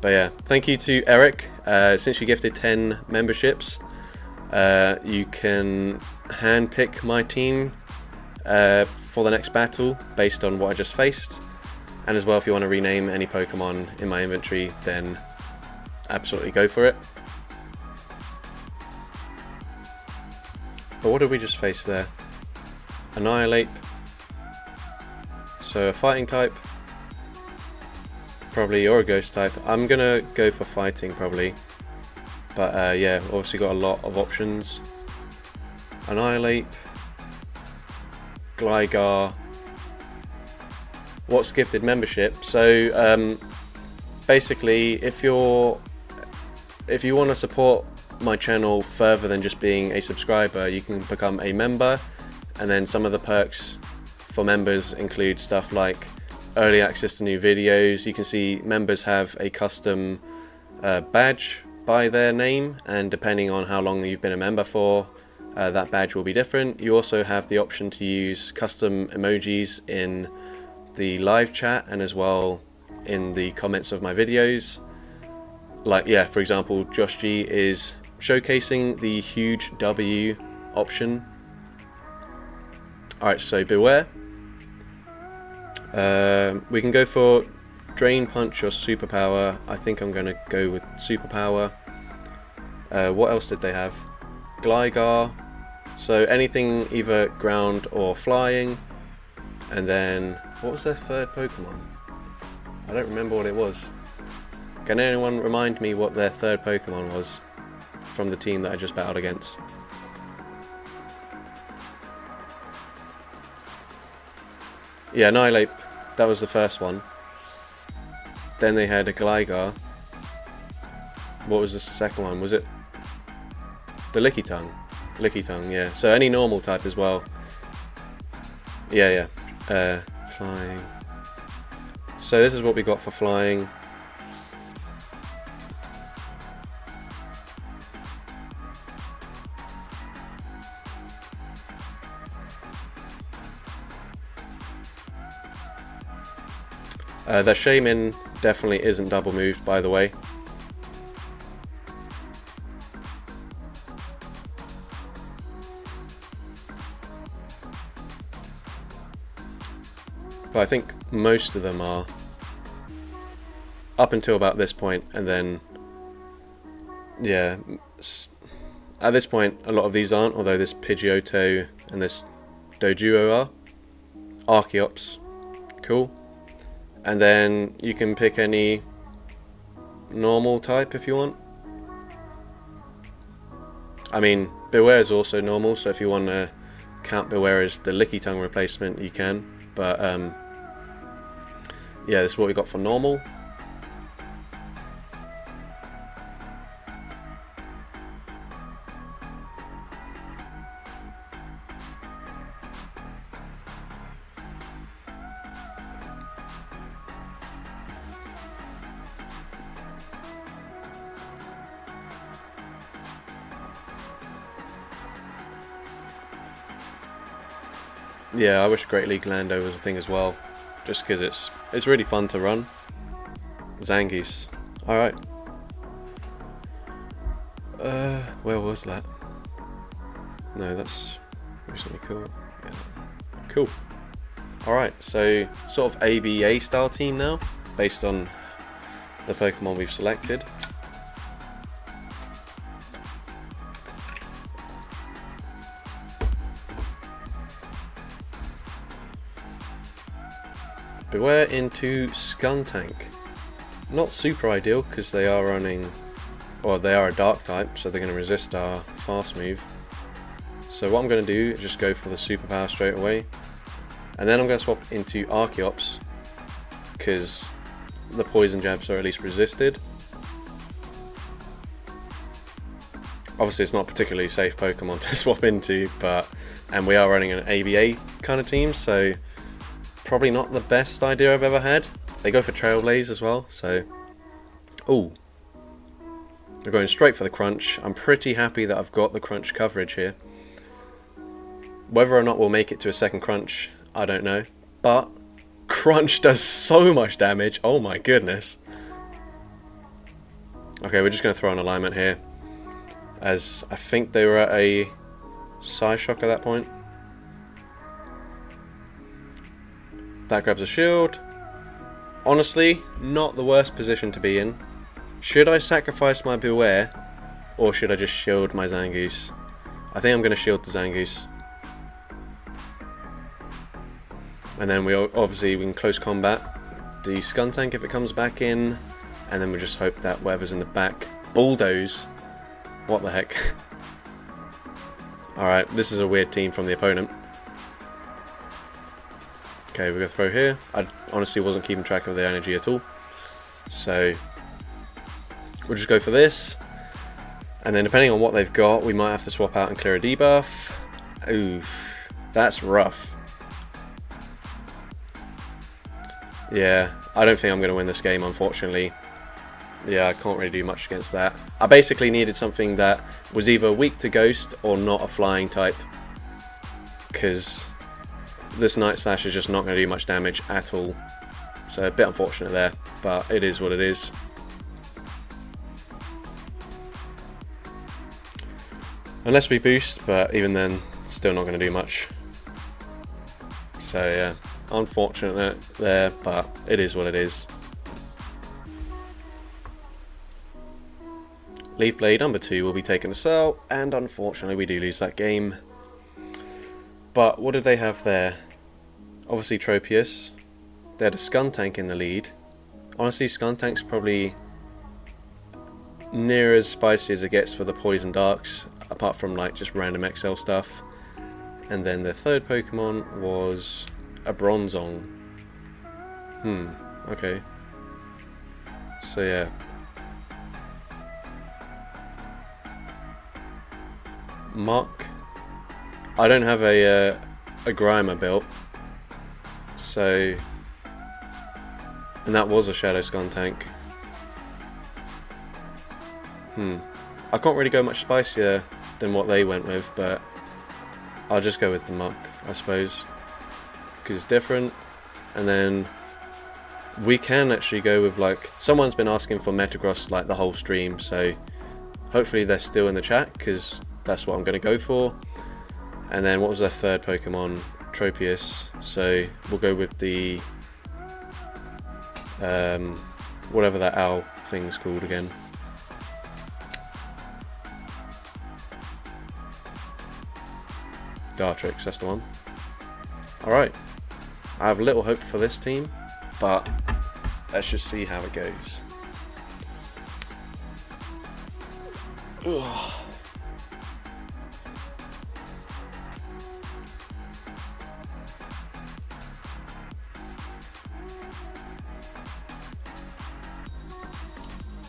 But yeah, thank you to Eric. Since you gifted 10 memberships, you can handpick my team for the next battle based on what I just faced. And as well, if you want to rename any Pokemon in my inventory, then absolutely go for it. But what did we just face there? Annihilate. So a fighting type. Probably, or a ghost type. I'm gonna go for fighting probably. But yeah, obviously got a lot of options. Annihilate. Gligar. What's gifted membership? So basically, if you want to support my channel further than just being a subscriber, you can become a member, and then some of the perks for members include stuff like early access to new videos. You can see members have a custom badge by their name, and depending on how long you've been a member for, that badge will be different. You also have the option to use custom emojis in the live chat and as well in the comments of my videos. Like, yeah, for example, Josh G is showcasing the huge W option. Alright, so Beware. We can go for Drain Punch or Superpower. I think I'm going to go with Superpower. What else did they have? Gligar. So anything either ground or flying. And then, what was their third Pokemon? I don't remember what it was. Can anyone remind me what their third Pokemon was from the team that I just battled against? Yeah, Annihilate, that was the first one. Then they had a Gligar. What was the second one? Was it the Lickitung? Lickitung, yeah. So any normal type as well. Yeah. Flying. So this is what we got for flying. The Shaman definitely isn't double moved, by the way. But I think most of them are. Up until about this point, and then, yeah, at this point a lot of these aren't, although this Pidgeotto and this Doduo are. Archeops, cool. And then you can pick any normal type if you want. I mean, Beware is also normal, so if you want to count Beware as the Lickitung replacement, you can. But yeah, this is what we got for normal. Yeah, I wish Great League Lando was a thing as well, just because it's really fun to run. Zangief. Alright. Where was that? No, that's recently cool. Yeah. Cool. Alright, so sort of ABA style team now, based on the Pokemon we've selected. Beware into Skuntank. Not super ideal because they are running, or they are a dark type, so they're going to resist our fast move. So what I'm going to do is just go for the superpower straight away, and then I'm going to swap into Archeops because the poison jabs are at least resisted. Obviously it's not a particularly safe Pokemon to swap into, and we are running an ABA kind of team, so probably not the best idea I've ever had. They go for Trailblaze as well, so... Ooh. They're going straight for the Crunch. I'm pretty happy that I've got the Crunch coverage here. Whether or not we'll make it to a second Crunch, I don't know. But Crunch does so much damage. Oh my goodness. Okay, we're just going to throw an alignment here, as I think they were at a size shock at that point. That grabs a shield. Honestly, not the worst position to be in. Should I sacrifice my Beware, or should I just shield my Zangoose? I think I'm going to shield the Zangoose. And then we can close combat the Skuntank if it comes back in, and then we just hope that whatever's in the back bulldoze. What the heck? Alright, this is a weird team from the opponent. Okay, we're going to throw here. I honestly wasn't keeping track of their energy at all. So, we'll just go for this. And then depending on what they've got, we might have to swap out and clear a debuff. Oof, that's rough. Yeah, I don't think I'm going to win this game, unfortunately. Yeah, I can't really do much against that. I basically needed something that was either weak to Ghost or not a flying type. Because this Night Slash is just not going to do much damage at all. So a bit unfortunate there, but it is what it is. Unless we boost, but even then, still not going to do much. So yeah, unfortunate there, but it is what it is. Leaf Blade number 2 will be taken to sell, and unfortunately we do lose that game. But what did they have there? Obviously Tropius. They had a Skuntank in the lead. Honestly, Skuntank's probably near as spicy as it gets for the Poison Darks, apart from like just random XL stuff. And then the third Pokemon was a Bronzong. Okay. So yeah. Muck. I don't have a Grimer built, so, and that was a Shadow Skuntank. I can't really go much spicier than what they went with, but I'll just go with the Muck, I suppose, because it's different. And then we can actually go with, like, someone's been asking for Metagross like the whole stream, so hopefully they're still in the chat, because that's what I'm going to go for. And then what was their third Pokemon? Tropius. So we'll go with the whatever that owl thing's called again. Dartrix, that's the one. Alright. I have little hope for this team, but let's just see how it goes. Ugh.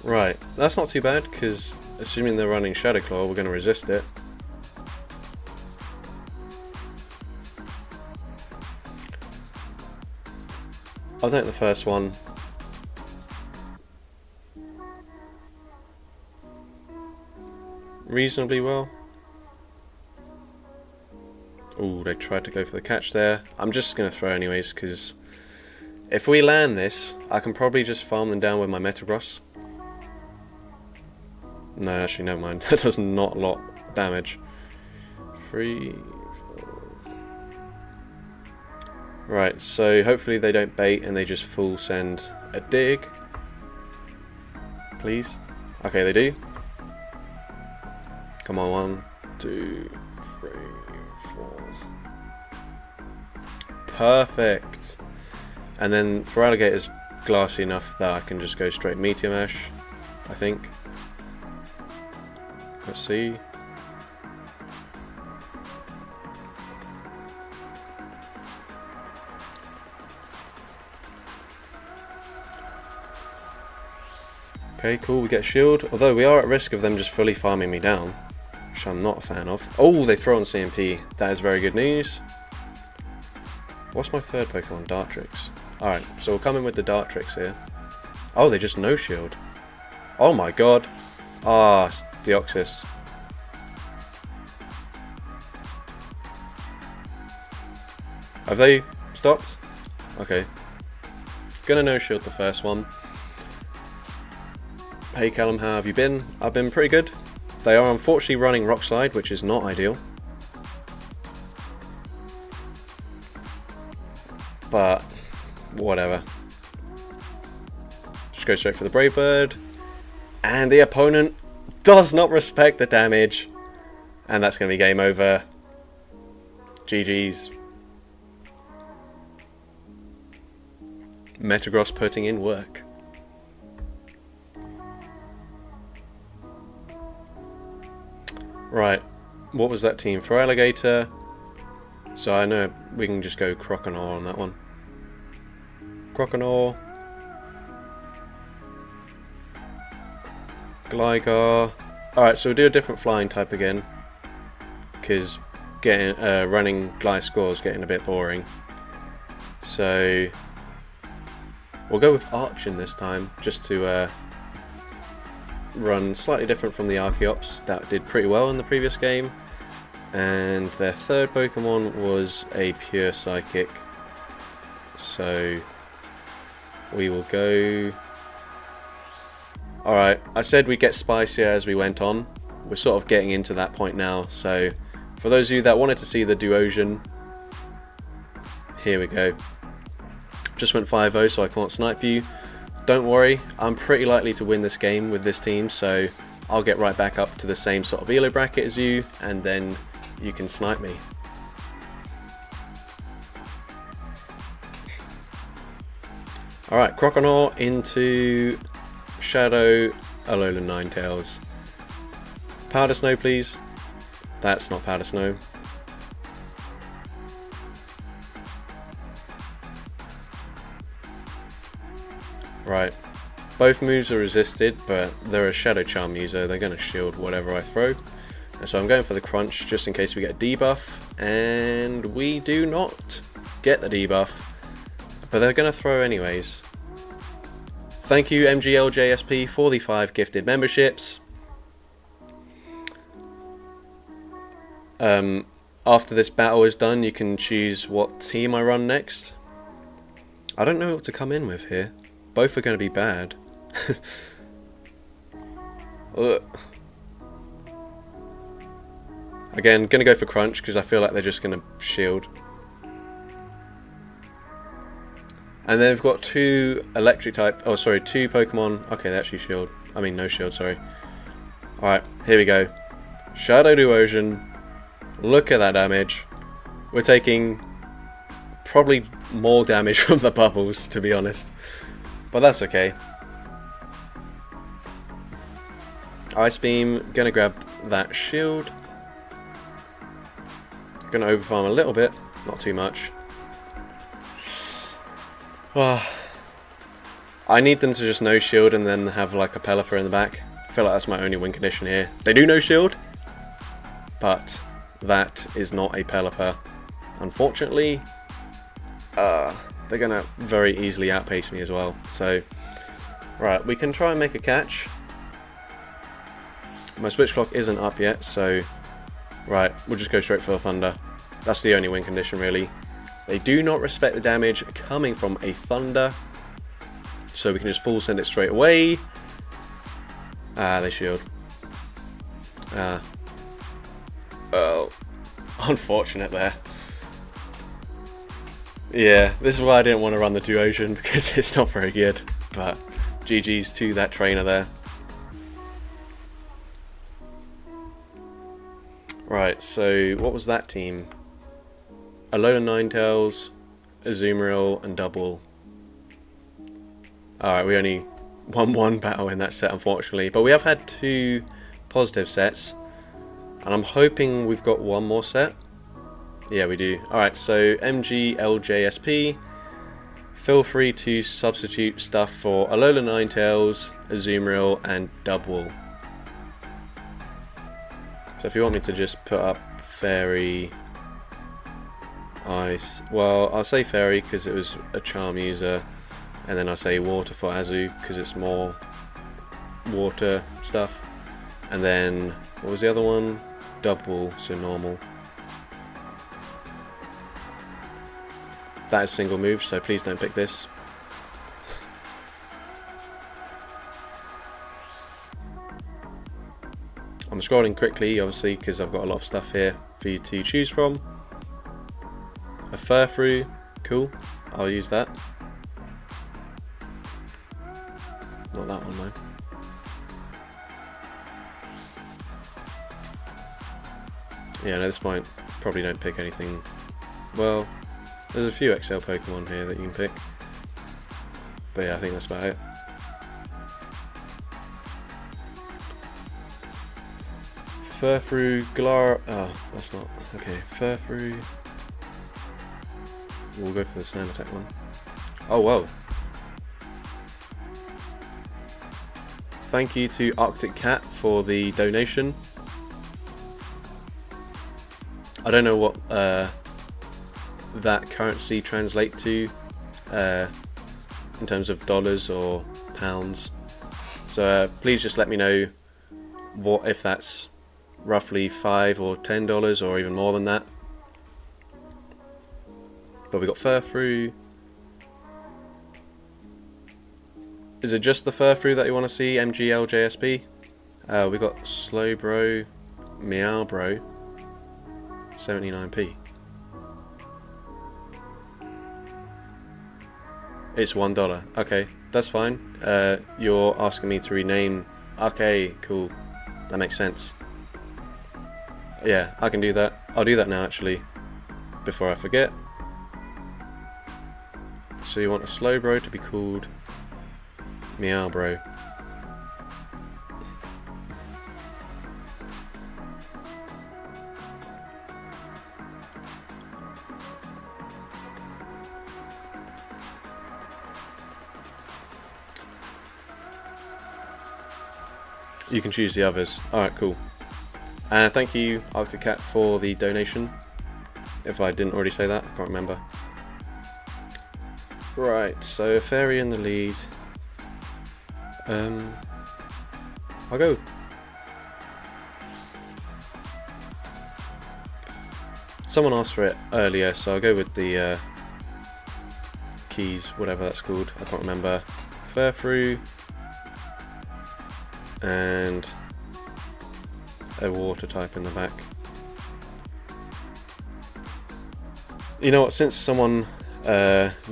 Right, that's not too bad, because assuming they're running Shadow Claw, we're going to resist it. I'll take the first one. Reasonably well. Ooh, they tried to go for the catch there. I'm just going to throw anyways, because if we land this, I can probably just farm them down with my Metagross. No, actually, never mind. That does not a lot of damage. 3, 4. Right, so hopefully they don't bait and they just full send a dig. Please. Okay, they do. Come on, 1, 2, 3, 4. Perfect. And then for Alligator's glassy enough that I can just go straight Meteor Mash, I think. Let's see. Okay, cool, we get shield. Although we are at risk of them just fully farming me down, which I'm not a fan of. Oh, they throw on CMP. That is very good news. What's my third Pokemon? Dartrix. Alright, so we'll come in with the Dartrix here. Oh, they just no shield. Oh my god. Ah, Deoxys. Have they stopped? Okay. Gonna no shield the first one. Hey Callum, how have you been? I've been pretty good. They are unfortunately running Rock Slide, which is not ideal. But, whatever. Just go straight for the Brave Bird. And the opponent does not respect the damage. And that's going to be game over. GG's. Metagross putting in work. Right, what was that team? For Alligator. So I know we can just go Croconaw on that one. Croconaw. Gligar. Alright, so we'll do a different flying type again. Because running Gliscor is getting a bit boring. So we'll go with Archon this time, just to run slightly different from the Archeops that did pretty well in the previous game. And their third Pokemon was a pure Psychic. So we will go... Alright, I said we'd get Spicier as we went on. We're sort of getting into that point now, so for those of you that wanted to see the Duosion, here we go. Just went 5-0, so I can't snipe you. Don't worry, I'm pretty likely to win this game with this team, so I'll get right back up to the same sort of elo bracket as you, and then you can snipe me. Alright, Croconaw into Shadow Alolan Ninetales. Powder Snow, please. That's not Powder Snow. Right, both moves are resisted, but they're a Shadow Charm user, they're going to shield whatever I throw. And so I'm going for the Crunch just in case we get a debuff, and we do not get the debuff, but they're going to throw anyways. Thank you MGLJSP for the 5 gifted memberships. After this battle is done, you can choose what team I run next. I don't know what to come in with here. Both are going to be bad. Again, going to go for Crunch because I feel like they're just going to shield. And then they've got two electric type, oh sorry, two Pokemon. Okay, they actually shield. I mean, no shield, sorry. Alright, here we go. Shadow Duosion. Look at that damage. We're taking probably more damage from the bubbles, to be honest. But that's okay. Ice Beam, gonna grab that shield. Gonna overfarm a little bit, not too much. I need them to just no shield and then have like a Pelipper in the back. I feel like that's my only win condition here. They do no shield, but that is not a Pelipper. Unfortunately, they're gonna very easily outpace me as well. So, right, we can try and make a catch. My switch clock isn't up yet, so right, we'll just go straight for the Thunder. That's the only win condition really. They do not respect the damage coming from a Thunder, so we can just full send it straight away. They shield. Oh, unfortunate there. Yeah, this is why I didn't want to run the Duosion, because it's not very good. But GG's to that trainer there. Right, so what was that team? Alolan Ninetales, Azumarill, and Double. Alright, we only won one battle in that set, unfortunately. But we have had 2 positive sets. And I'm hoping we've got one more set. Yeah, we do. Alright, so MGLJSP. Feel free to substitute stuff for Alolan Ninetales, Azumarill, and Double. So if you want me to just put up Fairy, Ice, well, I'll say Fairy because it was a Charm user, and then I'll say Water for Azu because it's more water stuff, and then what was the other one? Double, so normal. That is single move, so please don't pick this. I'm scrolling quickly, obviously, because I've got a lot of stuff here for you to choose from. A Furfrou, cool, I'll use that. Not that one though. Yeah, no, at this point, probably don't pick anything. Well, there's a few XL Pokemon here that you can pick. But yeah, I think that's about it. Furfrou, Galar. Oh, that's not. Okay, Furfrou. We'll go for the Sand Attack one. Oh, whoa. Thank you to Arctic Cat for the donation. I don't know what that currency translate to in terms of dollars or pounds. So please just let me know what if that's roughly $5 or $10 or even more than that. But we got Furfrou. Is it just the Furfrou that you want to see? MGLJSP. We got Slowbro, Meowbro, 79p. It's $1. Okay, that's fine. You're asking me to rename. Okay, cool. That makes sense. Yeah, I can do that. I'll do that now, actually, before I forget. So you want a Slowbro to be called Meowbro. You can choose the others. Alright, cool. And thank you, Arctic Cat, for the donation. If I didn't already say that, I can't remember. Right, so Fairy in the lead. I'll go. Someone asked for it earlier, so I'll go with the keys, whatever that's called. I can't remember. Furfrou. And a water type in the back. You know what, since someone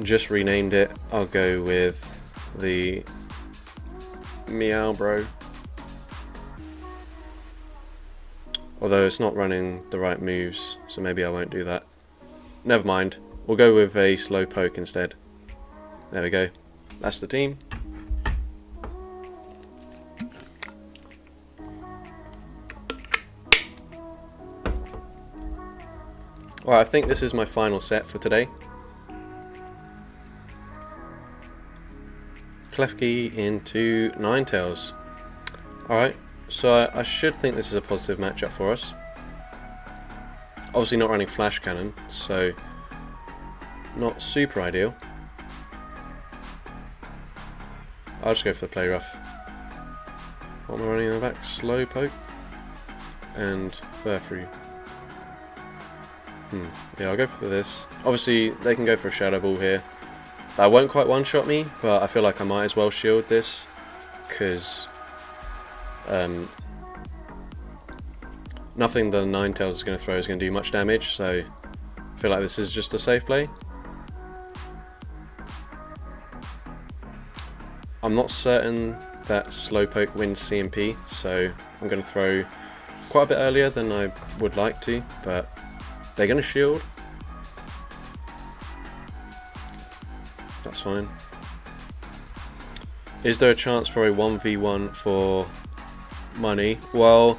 just renamed it, I'll go with the Meowbro. Although it's not running the right moves, so maybe I won't do that. Never mind, we'll go with a Slowpoke instead. There we go, that's the team. Alright, I think this is my final set for today. Klefki into Ninetales. Alright, so I should think this is a positive matchup for us. Obviously not running Flash Cannon, so not super ideal. I'll just go for the Play Rough. What am I running in the back? Slowpoke and Furfrou. Yeah, I'll go for this. Obviously, they can go for a Shadow Ball here. That won't quite one-shot me, but I feel like I might as well shield this, because nothing the Ninetales is going to throw is going to do much damage, so I feel like this is just a safe play. I'm not certain that Slowpoke wins CMP, so I'm going to throw quite a bit earlier than I would like to, but they're going to shield. That's fine. Is there a chance for a 1v1 for money? Well,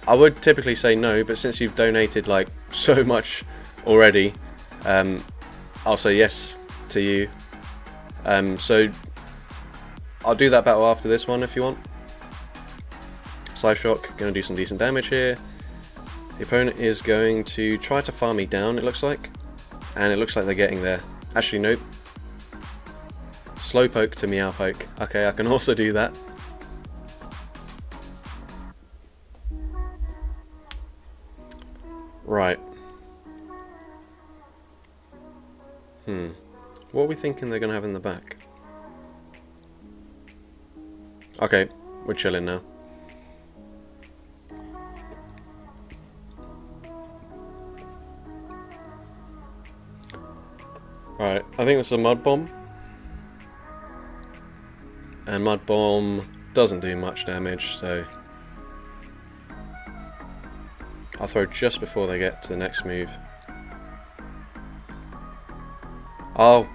I would typically say no, but since you've donated like so much already, I'll say yes to you. So I'll do that battle after this one if you want. Psyshock, going to do some decent damage here. The opponent is going to try to farm me down, it looks like. And it looks like they're getting there. Actually, nope. Slowpoke to Meowpoke. Okay, I can also do that. Right. What are we thinking they're going to have in the back? Okay, we're chilling now. Right, I think this is a Mud Bomb. And Mud Bomb doesn't do much damage, so I'll throw just before they get to the next move. Oh,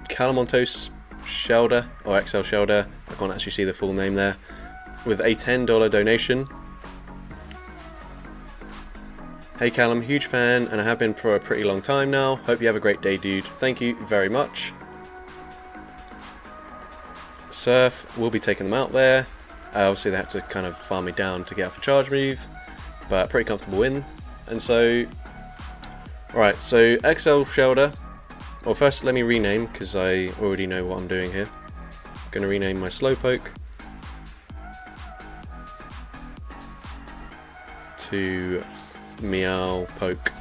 CallumOnToast Shelder, or XL Shelder, I can't actually see the full name there, with a $10 donation. Hey Callum, huge fan, and I have been for a pretty long time now. Hope you have a great day, dude. Thank you very much. Surf, will be taking them out there. Obviously they had to kind of farm me down to get off a charge move, but pretty comfortable win. And so, right, so XL Shelder. Well, first let me rename, because I already know what I'm doing here. I'm going to rename my Slowpoke to Meow Poke.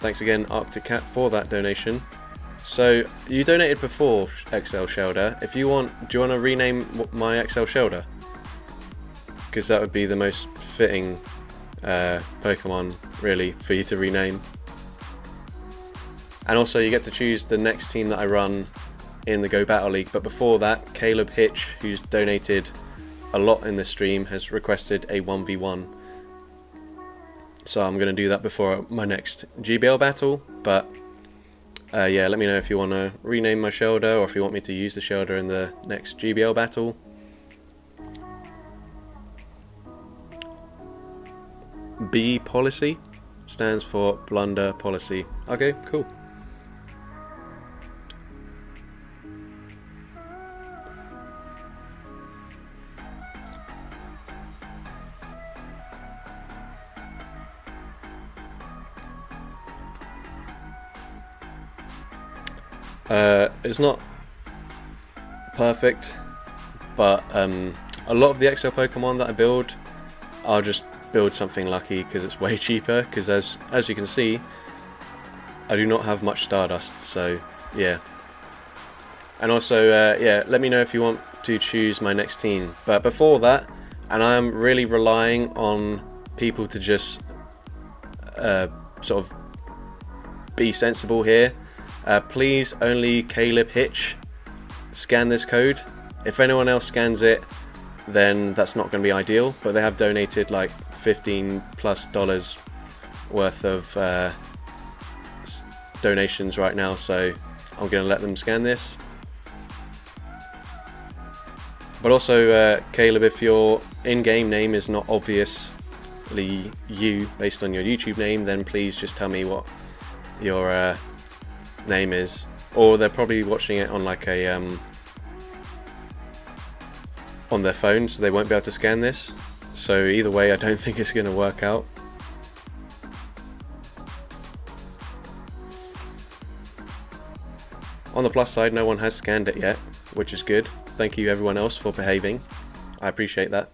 Thanks again, Arctic Cat, for that donation. So you donated before, XL Shelder. If you want, do you want to rename my XL Shelder? Because that would be the most fitting Pokemon, really, for you to rename. And also, you get to choose the next team that I run in the Go Battle League. But before that, Caleb Hitch, who's donated a lot in this stream, has requested a 1v1. So I'm going to do that before my next GBL battle. But yeah, let me know if you want to rename my Shelder, or if you want me to use the Shelder in the next GBL battle. B policy stands for blunder policy. Okay, cool. It's not perfect, but a lot of the XL Pokemon that I build, I'll just build something lucky because it's way cheaper, because as you can see, I do not have much Stardust, so yeah. And also, yeah, let me know if you want to choose my next team. But before that, and I am really relying on people to just sort of be sensible here, please only Caleb Hitch scan this code. If anyone else scans it, then that's not going to be ideal, but they have donated like $15+ worth of donations right now, so I'm going to let them scan this. But also, Caleb, if your in-game name is not obviously you based on your YouTube name, then please just tell me what your name is, or they're probably watching it on like a on their phone, so they won't be able to scan this. So either way, I don't think it's going to work out. On the plus side, no one has scanned it yet, which is good. Thank you everyone else for behaving. I appreciate that.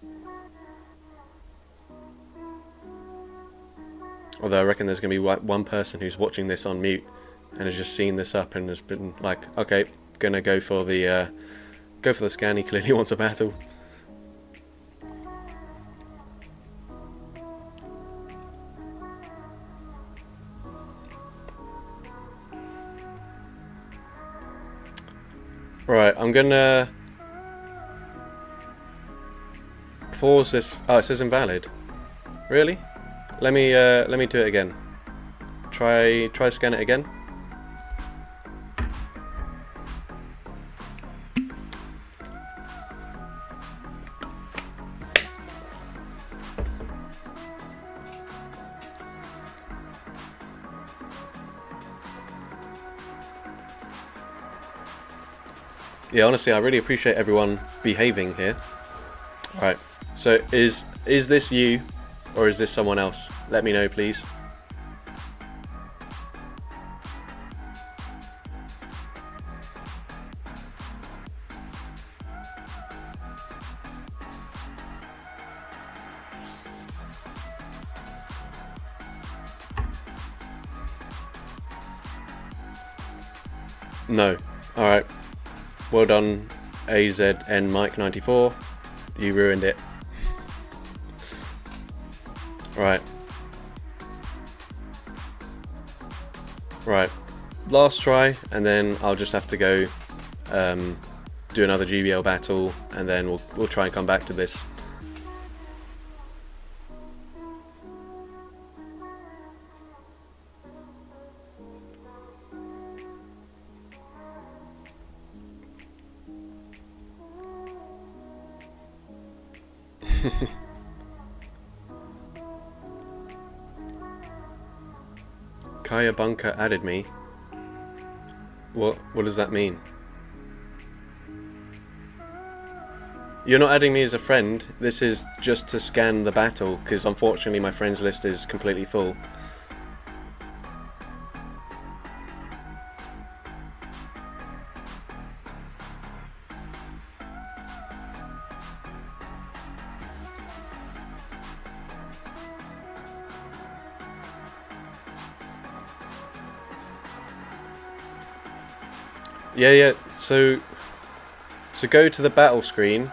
Although I reckon there's going to be one person who's watching this on mute and has just seen this up and has been like, okay, gonna go for the scan. He clearly wants a battle. Right, I'm gonna pause this. Oh, it says invalid. Really? Let me do it again. Try scan it again. Yeah, honestly, I really appreciate everyone behaving here. Alright, so is this you, or is this someone else? Let me know, please. No. Alright. Well done, AZN Mike 94. You ruined it. Right. Right, last try, and then I'll just have to go do another GBL battle, and then we'll try and come back to this. Kaya Bunker added me. What does that mean? You're not adding me as a friend. This is just to scan the battle, because unfortunately my friends list is completely full. Yeah, so go to the battle screen,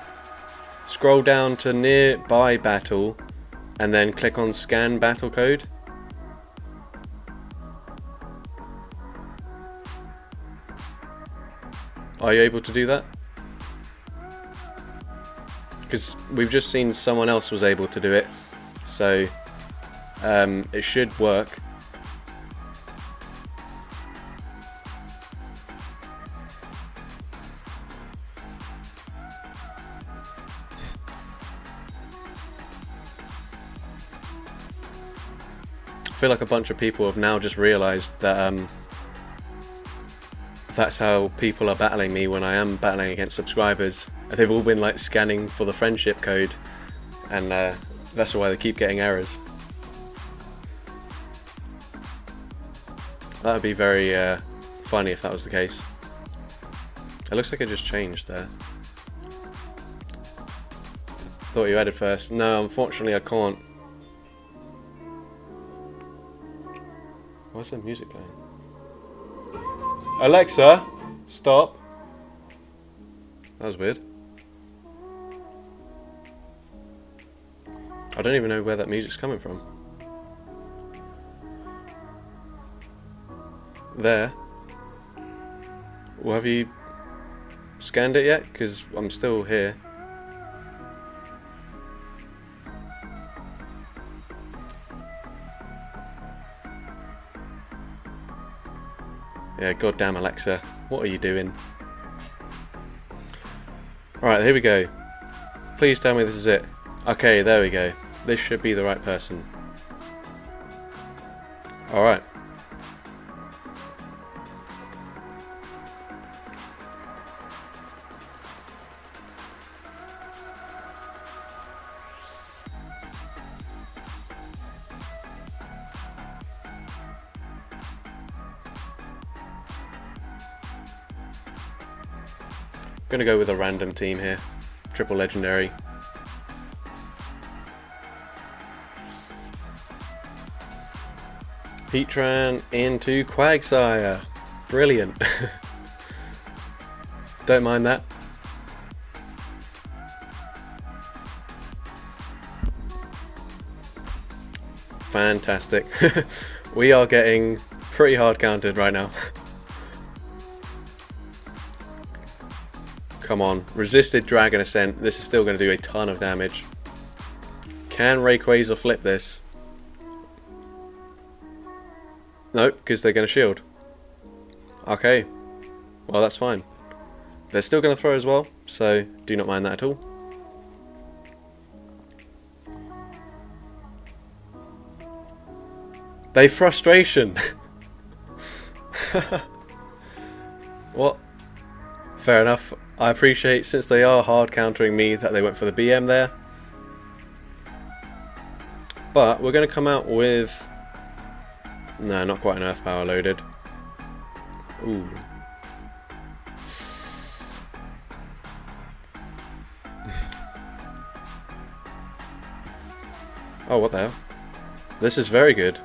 scroll down to nearby battle, and then click on scan battle code. Are you able to do that? Because we've just seen someone else was able to do it, so it should work. I feel like a bunch of people have now just realised that that's how people are battling me when I am battling against subscribers. They've all been like scanning for the friendship code, and that's why they keep getting errors. That would be very funny if that was the case. It looks like it just changed there. Thought you added first. No, unfortunately I can't. Why's the music playing? Alexa, stop. That was weird. I don't even know where that music's coming from. There. Well, have you scanned it yet? Because I'm still here. Yeah, goddamn Alexa, what are you doing? Alright, here we go. Please tell me this is it. Okay, there we go. This should be the right person. Alright. Gonna go with a random team here. Triple legendary. Heatran into Quagsire. Brilliant. Don't mind that. Fantastic. We are getting pretty hard counted right now. Come on, resisted Dragon Ascent. This is still going to do a ton of damage. Can Rayquaza flip this? Nope, because they're going to shield. Okay, well that's fine. They're still going to throw as well, so do not mind that at all. They frustration. What? Fair enough. I appreciate, since they are hard countering me, that they went for the BM there. But we're going to come out with... No, not quite an Earth Power loaded. Ooh. Oh, what the hell? This is very good.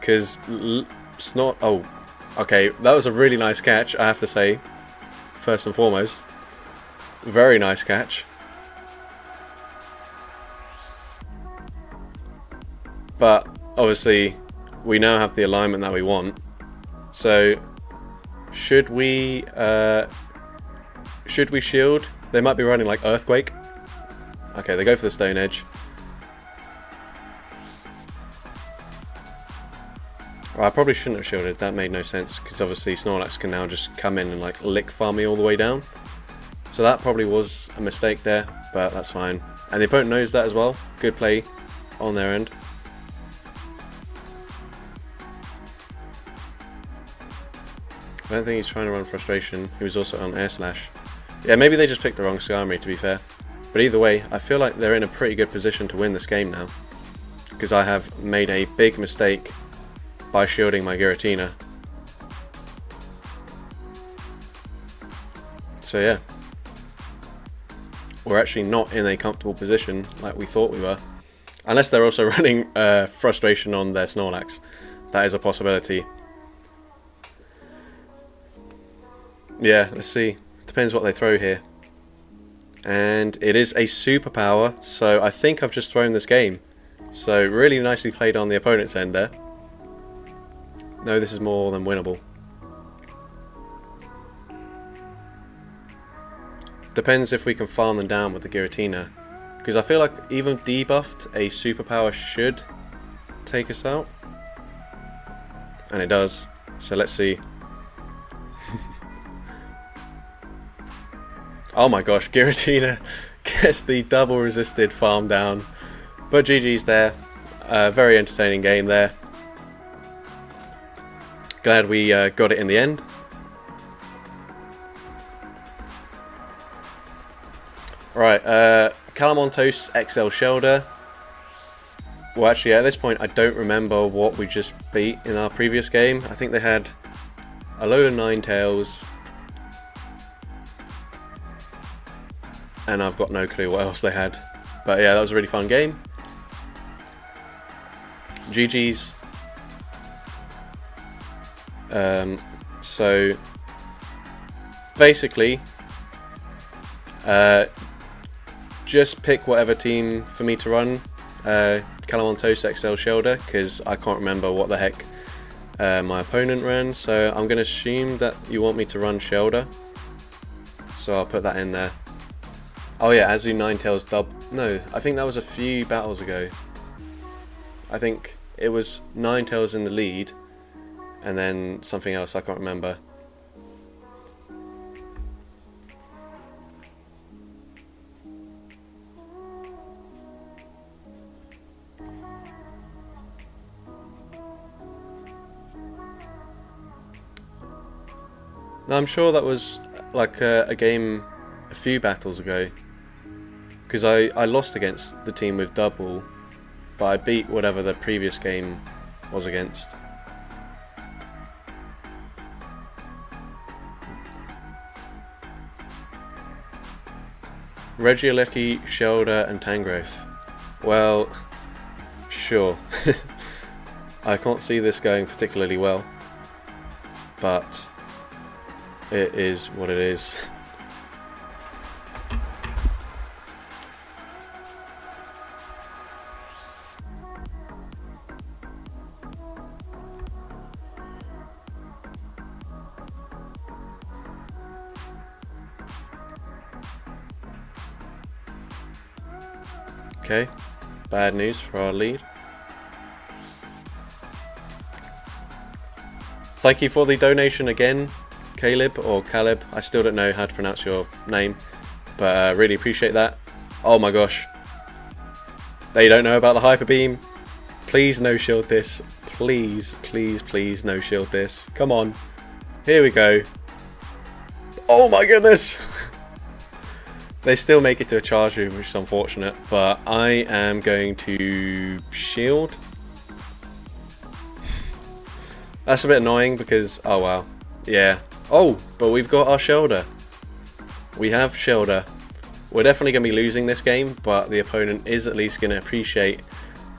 Because Snort... Oh, okay. That was a really nice catch, I have to say. First and foremost. Very nice catch. But, obviously, we now have the alignment that we want. So should we shield? They might be running like Earthquake. Okay, they go for the Stone Edge. Well, I probably shouldn't have shielded. That made no sense because obviously Snorlax can now just come in and like lick farm me all the way down. So that probably was a mistake there, but that's fine. And the opponent knows that as well. Good play on their end. I don't think he's trying to run Frustration. He was also on Air Slash. Yeah, maybe they just picked the wrong Skarmory, to be fair. But either way, I feel like they're in a pretty good position to win this game now. Because I have made a big mistake by shielding my Giratina. So yeah. We're actually not in a comfortable position like we thought we were. Unless they're also running Frustration on their Snorlax. That is a possibility. Yeah, let's see. Depends what they throw here. And it is a superpower, so I think I've just thrown this game. So really nicely played on the opponent's end there. No, this is more than winnable. Depends if we can farm them down with the Giratina. Because I feel like even debuffed, a superpower should take us out. And it does. So let's see. Oh my gosh, Giratina gets the double resisted farm down. But GG's there. Very entertaining game there. Glad we got it in the end. Right, CallumOnToast XL Shelter. Well, actually, at this point, I don't remember what we just beat in our previous game. I think they had a load of Ninetales. And I've got no clue what else they had. But yeah, that was a really fun game. GG's. So basically, just pick whatever team for me to run. CallumOnToast XL Shelter, because I can't remember what the heck my opponent ran. So I'm going to assume that you want me to run Shelter. So I'll put that in there. Oh yeah, Azu Ninetales dub. No, I think that was a few battles ago. I think it was Ninetales in the lead, and then something else, I can't remember. No, I'm sure that was like a game a few battles ago. Because I lost against the team with double, but I beat whatever the previous game was against. Regieleki, Shelter and Tangrowth. Well, sure. I can't see this going particularly well, but it is what it is. Okay, bad news for our lead. Thank you for the donation again, Caleb or Caleb. I still don't know how to pronounce your name, but really appreciate that. Oh my gosh. They don't know about the Hyper Beam. Please no shield this. Please, please, please no shield this. Come on. Here we go. Oh my goodness. They still make it to a charge room, which is unfortunate, but I am going to shield. That's a bit annoying because, oh wow, yeah. Oh, but we've got our Shelter. We have Shelter. We're definitely going to be losing this game, but the opponent is at least going to appreciate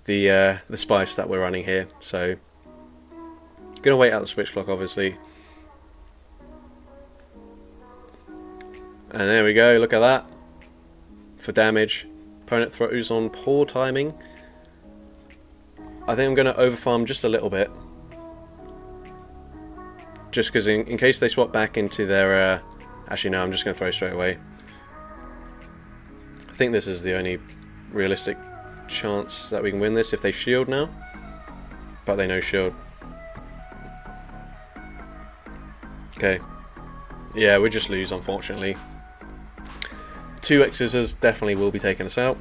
the spice that we're running here. So, going to wait out the switch clock, obviously. And there we go, look at that. For damage, opponent throws on poor timing. I think I'm going to overfarm just a little bit. just because in case they swap back into their... actually, no, I'm just going to throw straight away. I think this is the only realistic chance that we can win this if they shield now. But they no shield. Okay. Yeah, we just lose, unfortunately. 2 X's definitely will be taking us out.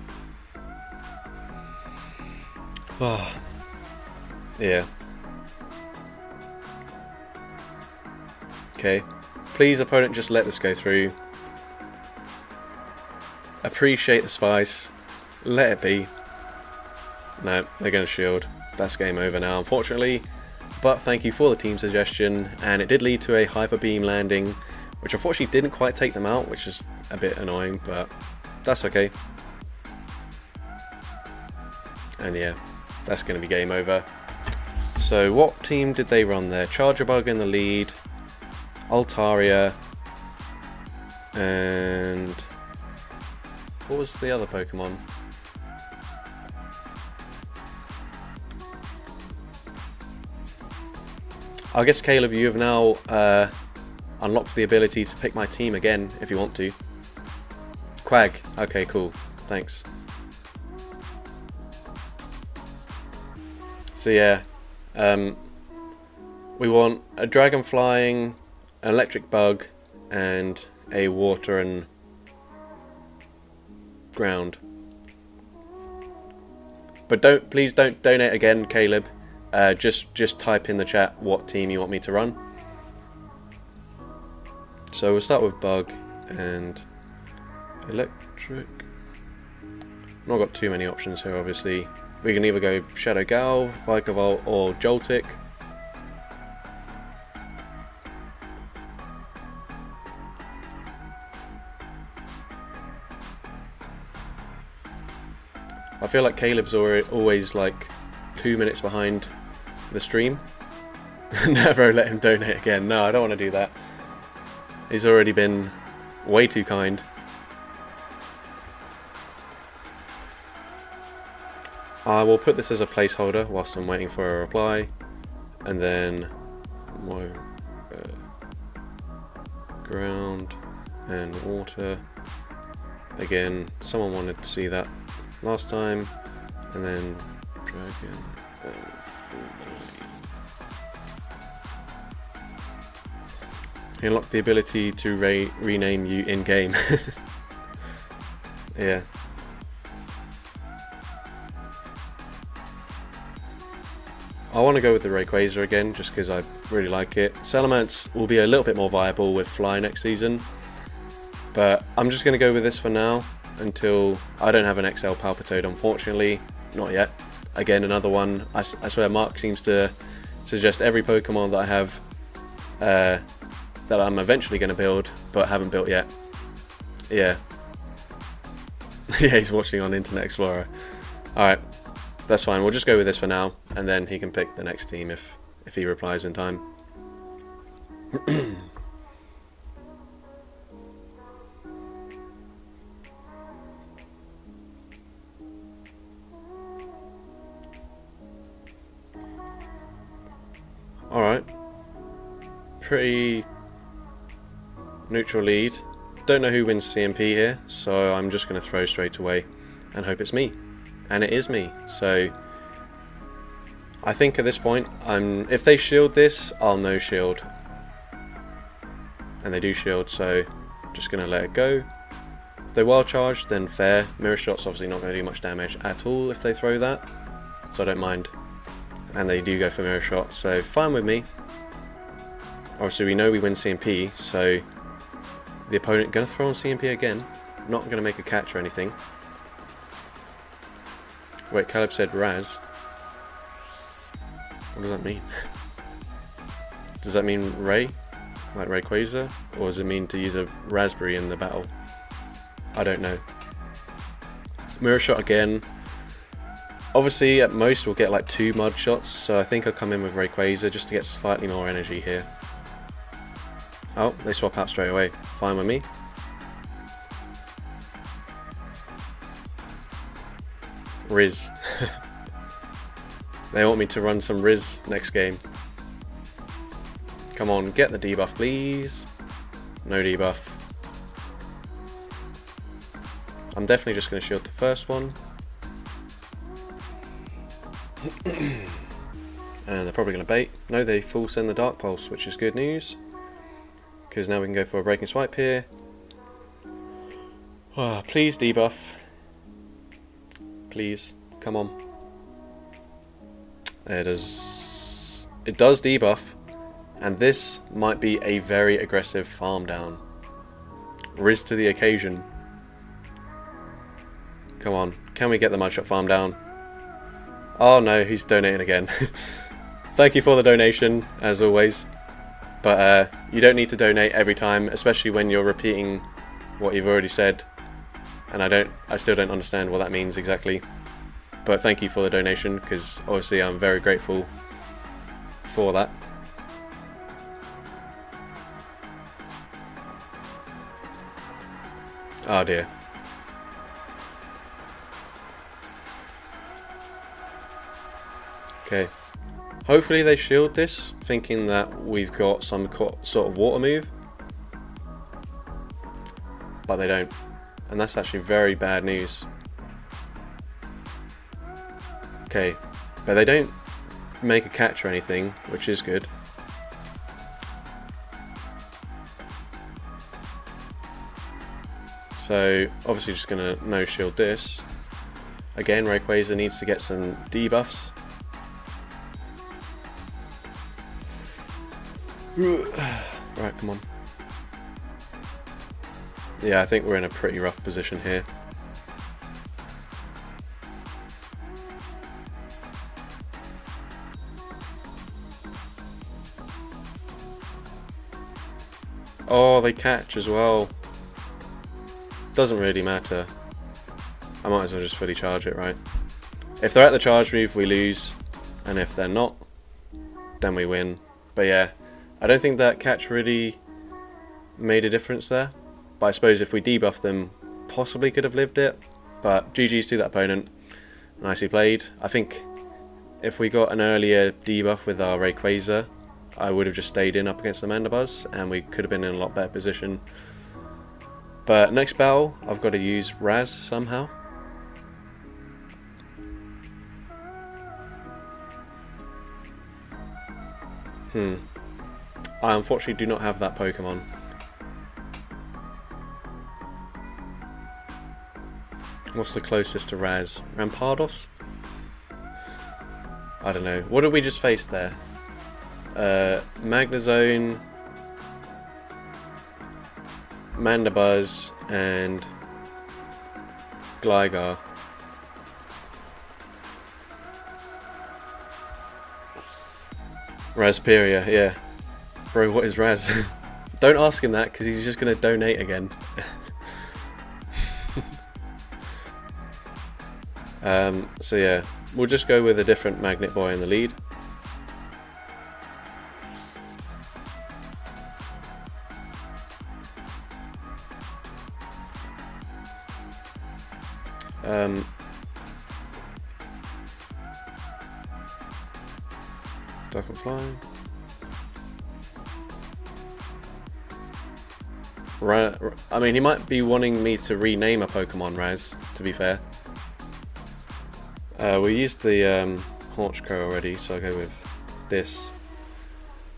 Oh. Yeah. Okay. Please, opponent, just let this go through. Appreciate the spice. Let it be. No, they're going to shield. That's game over now, unfortunately. But thank you for the team suggestion, and it did lead to a hyper beam landing, which unfortunately didn't quite take them out, which is a bit annoying, but that's okay. And yeah, that's going to be game over. So what team did they run there? Charger Bug in the lead, Altaria, and what was the other Pokemon? I guess, Caleb, you have now unlocked the ability to pick my team again if you want to. Quag. Okay, cool. Thanks. So yeah, we want a dragon flying, an electric bug, and a water and ground. But please don't donate again, Caleb. Just type in the chat what team you want me to run. So we'll start with bug and electric. Not got too many options here, obviously. We can either go Shadow Gal, Vikavolt, or Joltik. I feel like Caleb's always like 2 minutes behind the stream. Never let him donate again. No, I don't want to do that. He's already been way too kind. I will put this as a placeholder whilst I'm waiting for a reply, and then more ground and water. Again, someone wanted to see that last time, and then dragon. You unlock the ability to rename you in game. Yeah. I want to go with the Rayquaza again, just because I really like it. Salamence will be a little bit more viable with Fly next season, but I'm just going to go with this for now until I don't have an XL Palpitoad, unfortunately. Not yet. Again, another one. I swear Mark seems to suggest every Pokemon that I have that I'm eventually going to build, but haven't built yet. Yeah. Yeah, he's watching on Internet Explorer. Alright, that's fine. We'll just go with this for now, and then he can pick the next team if he replies in time. Alright. Pretty neutral lead. Don't know who wins CMP here, so I'm just going to throw straight away and hope it's me. And it is me. So I think at this point, if they shield this, I'll no shield. And they do shield, so just going to let it go. If they wild charge, then fair. Mirror Shot's obviously not going to do much damage at all if they throw that, so I don't mind. And they do go for Mirror Shot, so fine with me. Obviously we know we win CMP, so the opponent going to throw on CMP again. Not going to make a catch or anything. Wait, Caleb said Raz. What does that mean? Does that mean Ray? Like Rayquaza? Or does it mean to use a Raspberry in the battle? I don't know. Mirror Shot again. Obviously at most we'll get like 2 Mud Shots, so I think I'll come in with Rayquaza just to get slightly more energy here. Oh, they swap out straight away. Fine with me. Riz. They want me to run some Riz next game. Come on, get the debuff, please. No debuff. I'm definitely just going to shield the first one. And they're probably going to bait. No, they full send the Dark Pulse, which is good news. Because now we can go for a Breaking Swipe here. Oh, please debuff. Please, come on. It does debuff. And this might be a very aggressive farm down. Riz to the occasion. Come on, can we get the Mudshot farm down? Oh no, he's donating again. Thank you for the donation, as always. But you don't need to donate every time, especially when you're repeating what you've already said. And I still don't understand what that means exactly. But thank you for the donation, because obviously I'm very grateful for that. Oh dear. Okay. Hopefully they shield this, thinking that we've got some sort of water move. But they don't. And that's actually very bad news. Okay. But they don't make a catch or anything, which is good. So obviously just going to no shield this. Again, Rayquaza needs to get some debuffs. Right, come on. Yeah, I think we're in a pretty rough position here. Oh, they catch as well. Doesn't really matter. I might as well just fully charge it, right? If they're at the charge move, we lose. And if they're not, then we win. But yeah, I don't think that catch really made a difference there. But I suppose if we debuff them, possibly could have lived it. But GG's to that opponent. Nicely played. I think if we got an earlier debuff with our Rayquaza, I would have just stayed in up against the Mandibuzz, and we could have been in a lot better position. But next battle, I've got to use Raz somehow. I unfortunately do not have that Pokemon. What's the closest to Raz? Rampardos? I don't know. What did we just face there? Magnezone, Mandibuzz, and Gligar. Razperia, yeah. Bro, what is Raz? Don't ask him that, because he's just going to donate again. So yeah, we'll just go with a different Magnet Boy in the lead. Duck and Fly. I mean, he might be wanting me to rename a Pokemon Raz, to be fair. We used the Horchko already, so I'll go with this.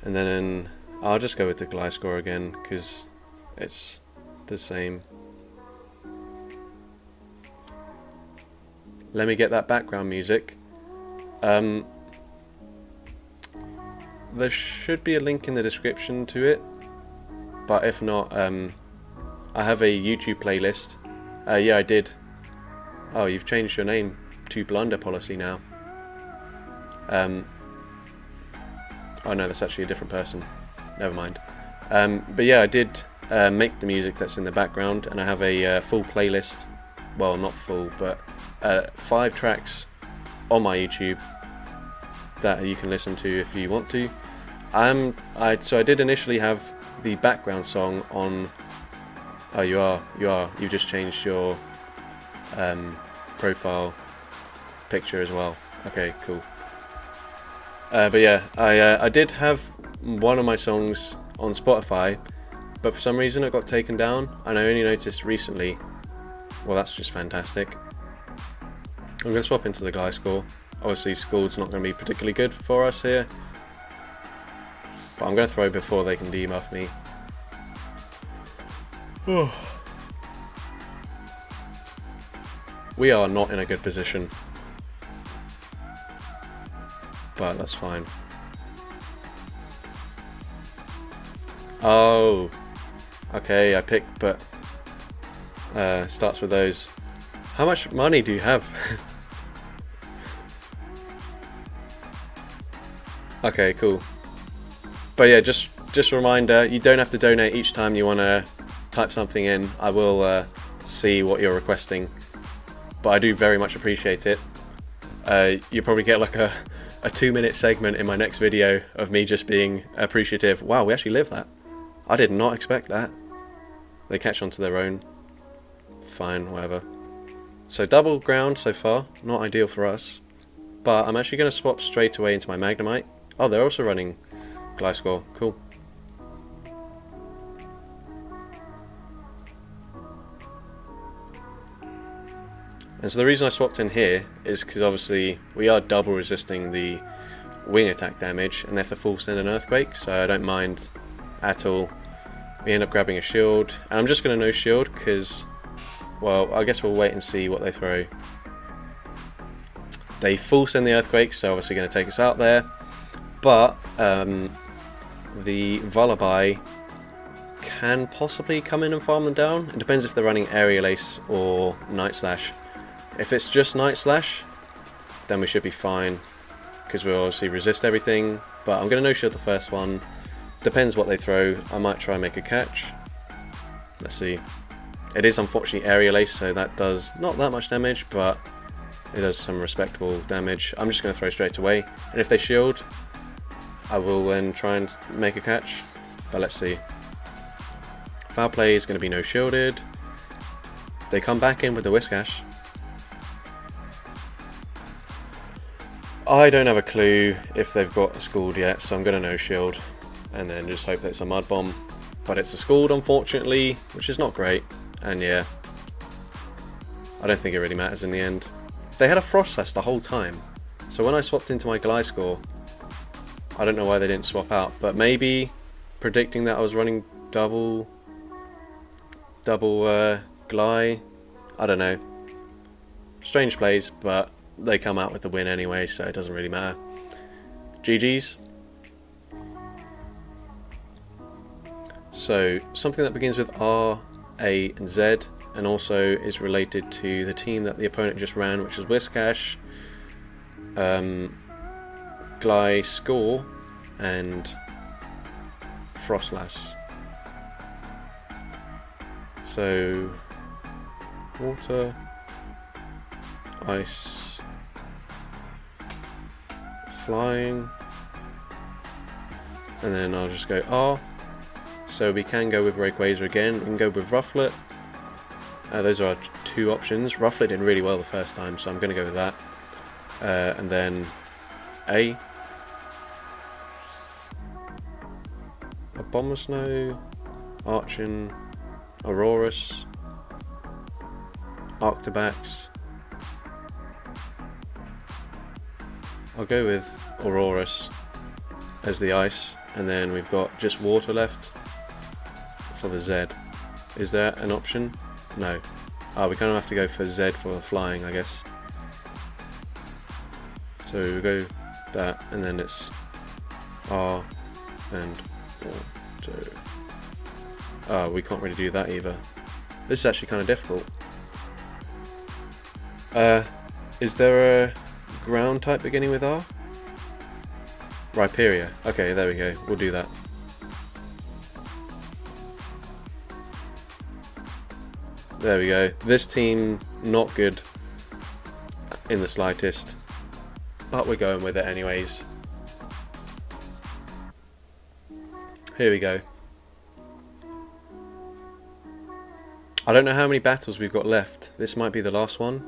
And then I'll just go with the Gliscor again, because it's the same. Let me get that background music. There should be a link in the description to it, but if not, I have a YouTube playlist. Yeah, I did. Oh, you've changed your name to Blunder Policy now. Oh no, that's actually a different person. Never mind. But yeah, I did make the music that's in the background, and I have a full playlist. Well, not full, but 5 tracks on my YouTube that you can listen to if you want to. So I did initially have the background song on. Oh, you've just changed your profile picture as well. Okay, cool. But yeah, I did have one of my songs on Spotify, but for some reason it got taken down, and I only noticed recently. Well, that's just fantastic. I'm going to swap into the Glide score. Obviously Scald's not going to be particularly good for us here, but I'm going to throw before they can debuff me. We are not in a good position, but that's fine. Oh, okay, I picked, but starts with those. How much money do you have? Okay, cool. But yeah, just a reminder, you don't have to donate each time you want to type something in. I will see what you're requesting, but I do very much appreciate it. You'll probably get like a 2-minute segment in my next video of me just being appreciative. Wow, we actually lived that. I did not expect that. They catch on to their own. Fine, whatever. So double ground so far, not ideal for us. But I'm actually going to swap straight away into my Magnemite. Oh, they're also running Gliscor. Cool. And so the reason I swapped in here is because obviously we are double resisting the wing attack damage, and they have to full send an Earthquake, so I don't mind at all. We end up grabbing a shield, and I'm just going to no shield because, well, I guess we'll wait and see what they throw. They full send the Earthquake, so obviously going to take us out there. But the Vullaby can possibly come in and farm them down. It depends if they're running Aerial Ace or Night Slash. If it's just Night Slash, then we should be fine, because we'll obviously resist everything. But I'm going to no shield the first one. Depends what they throw. I might try and make a catch. Let's see. It is unfortunately Aerial Ace, so that does not that much damage, but it does some respectable damage. I'm just going to throw straight away, and if they shield, I will then try and make a catch. But let's see. Foul Play is going to be no shielded. They come back in with the Whiscash. I don't have a clue if they've got a Scald yet, so I'm going to no shield and then just hope that it's a Mud Bomb. But it's a Scald, unfortunately, which is not great. And yeah, I don't think it really matters in the end. They had a Frost Slash the whole time, so when I swapped into my Gliscor, I don't know why they didn't swap out, but maybe predicting that I was running double Gly, I don't know. Strange plays, but they come out with the win anyway, so it doesn't really matter. GG's. So something that begins with R, A and Z, and also is related to the team that the opponent just ran, which was Whiscash, Gliscor and Frostlass. So water, ice, flying, and then I'll just go R. So we can go with Rayquaza again, we can go with Rufflet. Those are our two options. Rufflet did really well the first time, so I'm going to go with that. And then A. Abomasnow, Archon, Aurorus, Arctobax. I'll go with Aurorus as the ice, and then we've got just water left for the Z. Is there an option? No. We kind of have to go for Z for the flying, I guess. So we go that, and then it's R and water. We can't really do that either. This is actually kind of difficult. Is there a ground type beginning with R? Rhyperior. Okay, there we go. We'll do that. There we go. This team, not good in the slightest, but we're going with it anyways. Here we go. I don't know how many battles we've got left. This might be the last one,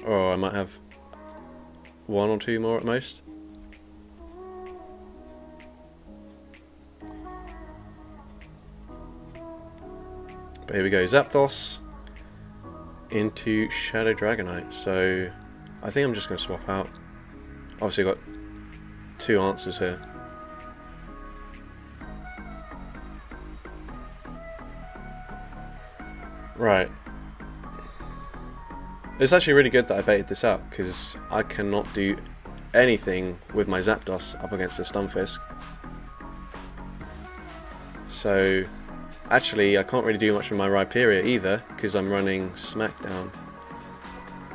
or I might have one or two more at most. But here we go, Zapdos into Shadow Dragonite. So I think I'm just going to swap out. Obviously got two answers here. Right. It's actually really good that I baited this out, because I cannot do anything with my Zapdos up against the Stunfisk. So actually I can't really do much with my Rhyperior either, because I'm running Smackdown.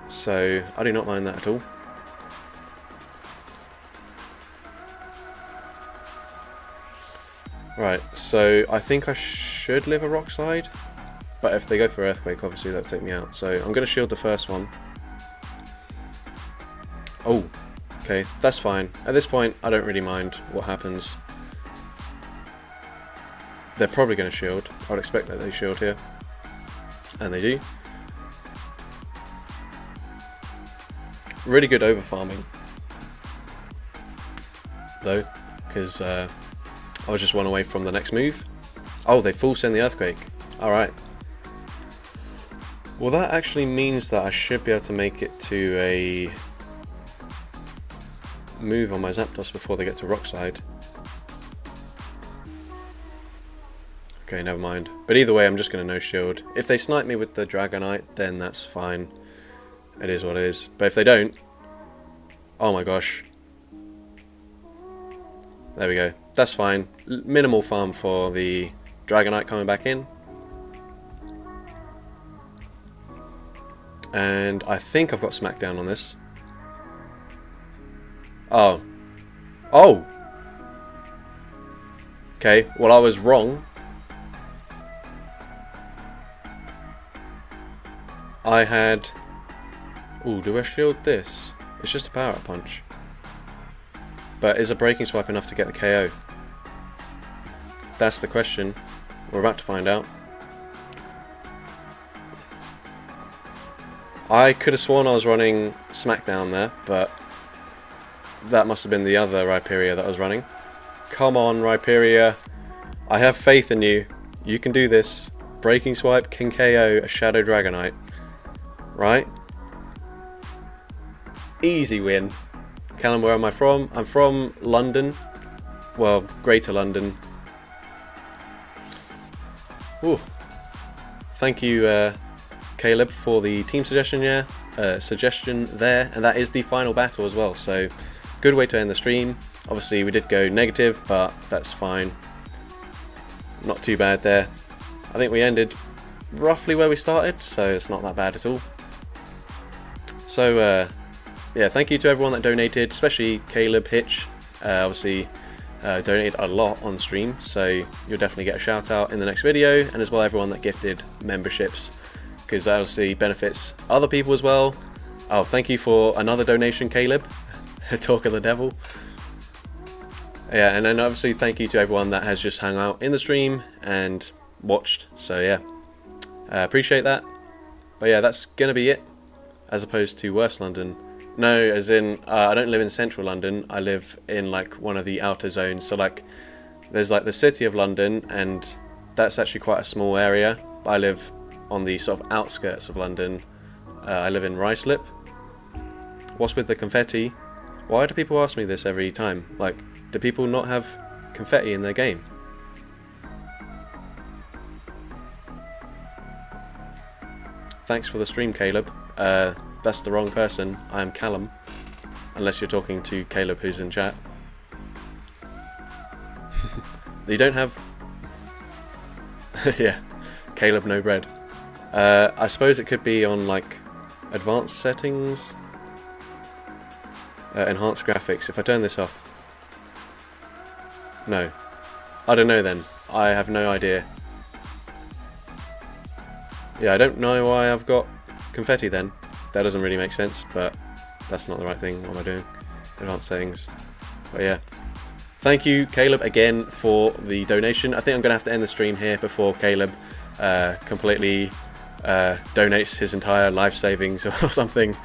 So I do not mind that at all. Right, so I think I should live a Rock Slide, but if they go for Earthquake, obviously that'll take me out. So I'm going to shield the first one. Oh, okay, that's fine. At this point, I don't really mind what happens. They're probably going to shield. I'd expect that they shield here. And they do. Really good over farming, though, because I was just one away from the next move. Oh, they full send the Earthquake. Alright. Well, that actually means that I should be able to make it to a move on my Zapdos before they get to Rock Slide. Okay, never mind. But either way, I'm just going to no shield. If they snipe me with the Dragonite, then that's fine. It is what it is. But if they don't... Oh my gosh. There we go. That's fine. Minimal farm for the Dragonite coming back in. And I think I've got Smackdown on this. Oh. Oh! Okay, well I was wrong. I had... Ooh, do I shield this? It's just a power-up punch. But is a Breaking Swipe enough to get the KO? That's the question. We're about to find out. I could have sworn I was running Smackdown there, but that must have been the other Rhyperior that I was running. Come on, Rhyperior. I have faith in you. You can do this. Breaking Swipe can KO a Shadow Dragonite. Right? Easy win. Callum, where am I from? I'm from London. Well, Greater London. Ooh. Thank you, Caleb, for the team suggestion there, and that is the final battle as well. So, good way to end the stream. Obviously, we did go negative, but that's fine. Not too bad there. I think we ended roughly where we started, so it's not that bad at all. So, yeah, thank you to everyone that donated, especially Caleb, Hitch. Obviously, donated a lot on stream, so you'll definitely get a shout out in the next video, and as well everyone that gifted memberships, because that obviously benefits other people as well. Oh, thank you for another donation, Caleb. Talk of the devil. Yeah, and then obviously thank you to everyone that has just hung out in the stream and watched. So yeah, appreciate that. But yeah, that's gonna be it, as opposed to West London. No, as in, I don't live in central London, I live in like one of the outer zones. So like, there's like the city of London, and that's actually quite a small area. I live on the sort of outskirts of London. I live in Ruislip. What's with the confetti? Why do people ask me this every time? Like, do people not have confetti in their game? Thanks for the stream, Caleb. That's the wrong person. I am Callum. Unless you're talking to Caleb, who's in chat. You don't have... Yeah, Caleb no bread. I suppose it could be on like advanced settings. Enhanced graphics. If I turn this off. No. I don't know then. I have no idea. Yeah, I don't know why I've got confetti then. That doesn't really make sense, but that's not the right thing. What am I doing? Advanced settings. But yeah. Thank you, Caleb, again for the donation. I think I'm going to have to end the stream here before Caleb completely donates his entire life savings or something.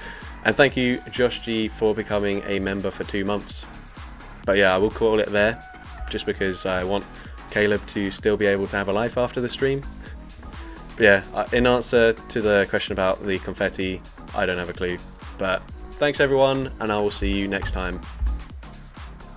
And thank you, Josh G, for becoming a member for 2 months. But yeah, I will call it there, just because I want Caleb to still be able to have a life after the stream. But yeah, in answer to the question about the confetti, I don't have a clue. But thanks everyone, and I will see you next time.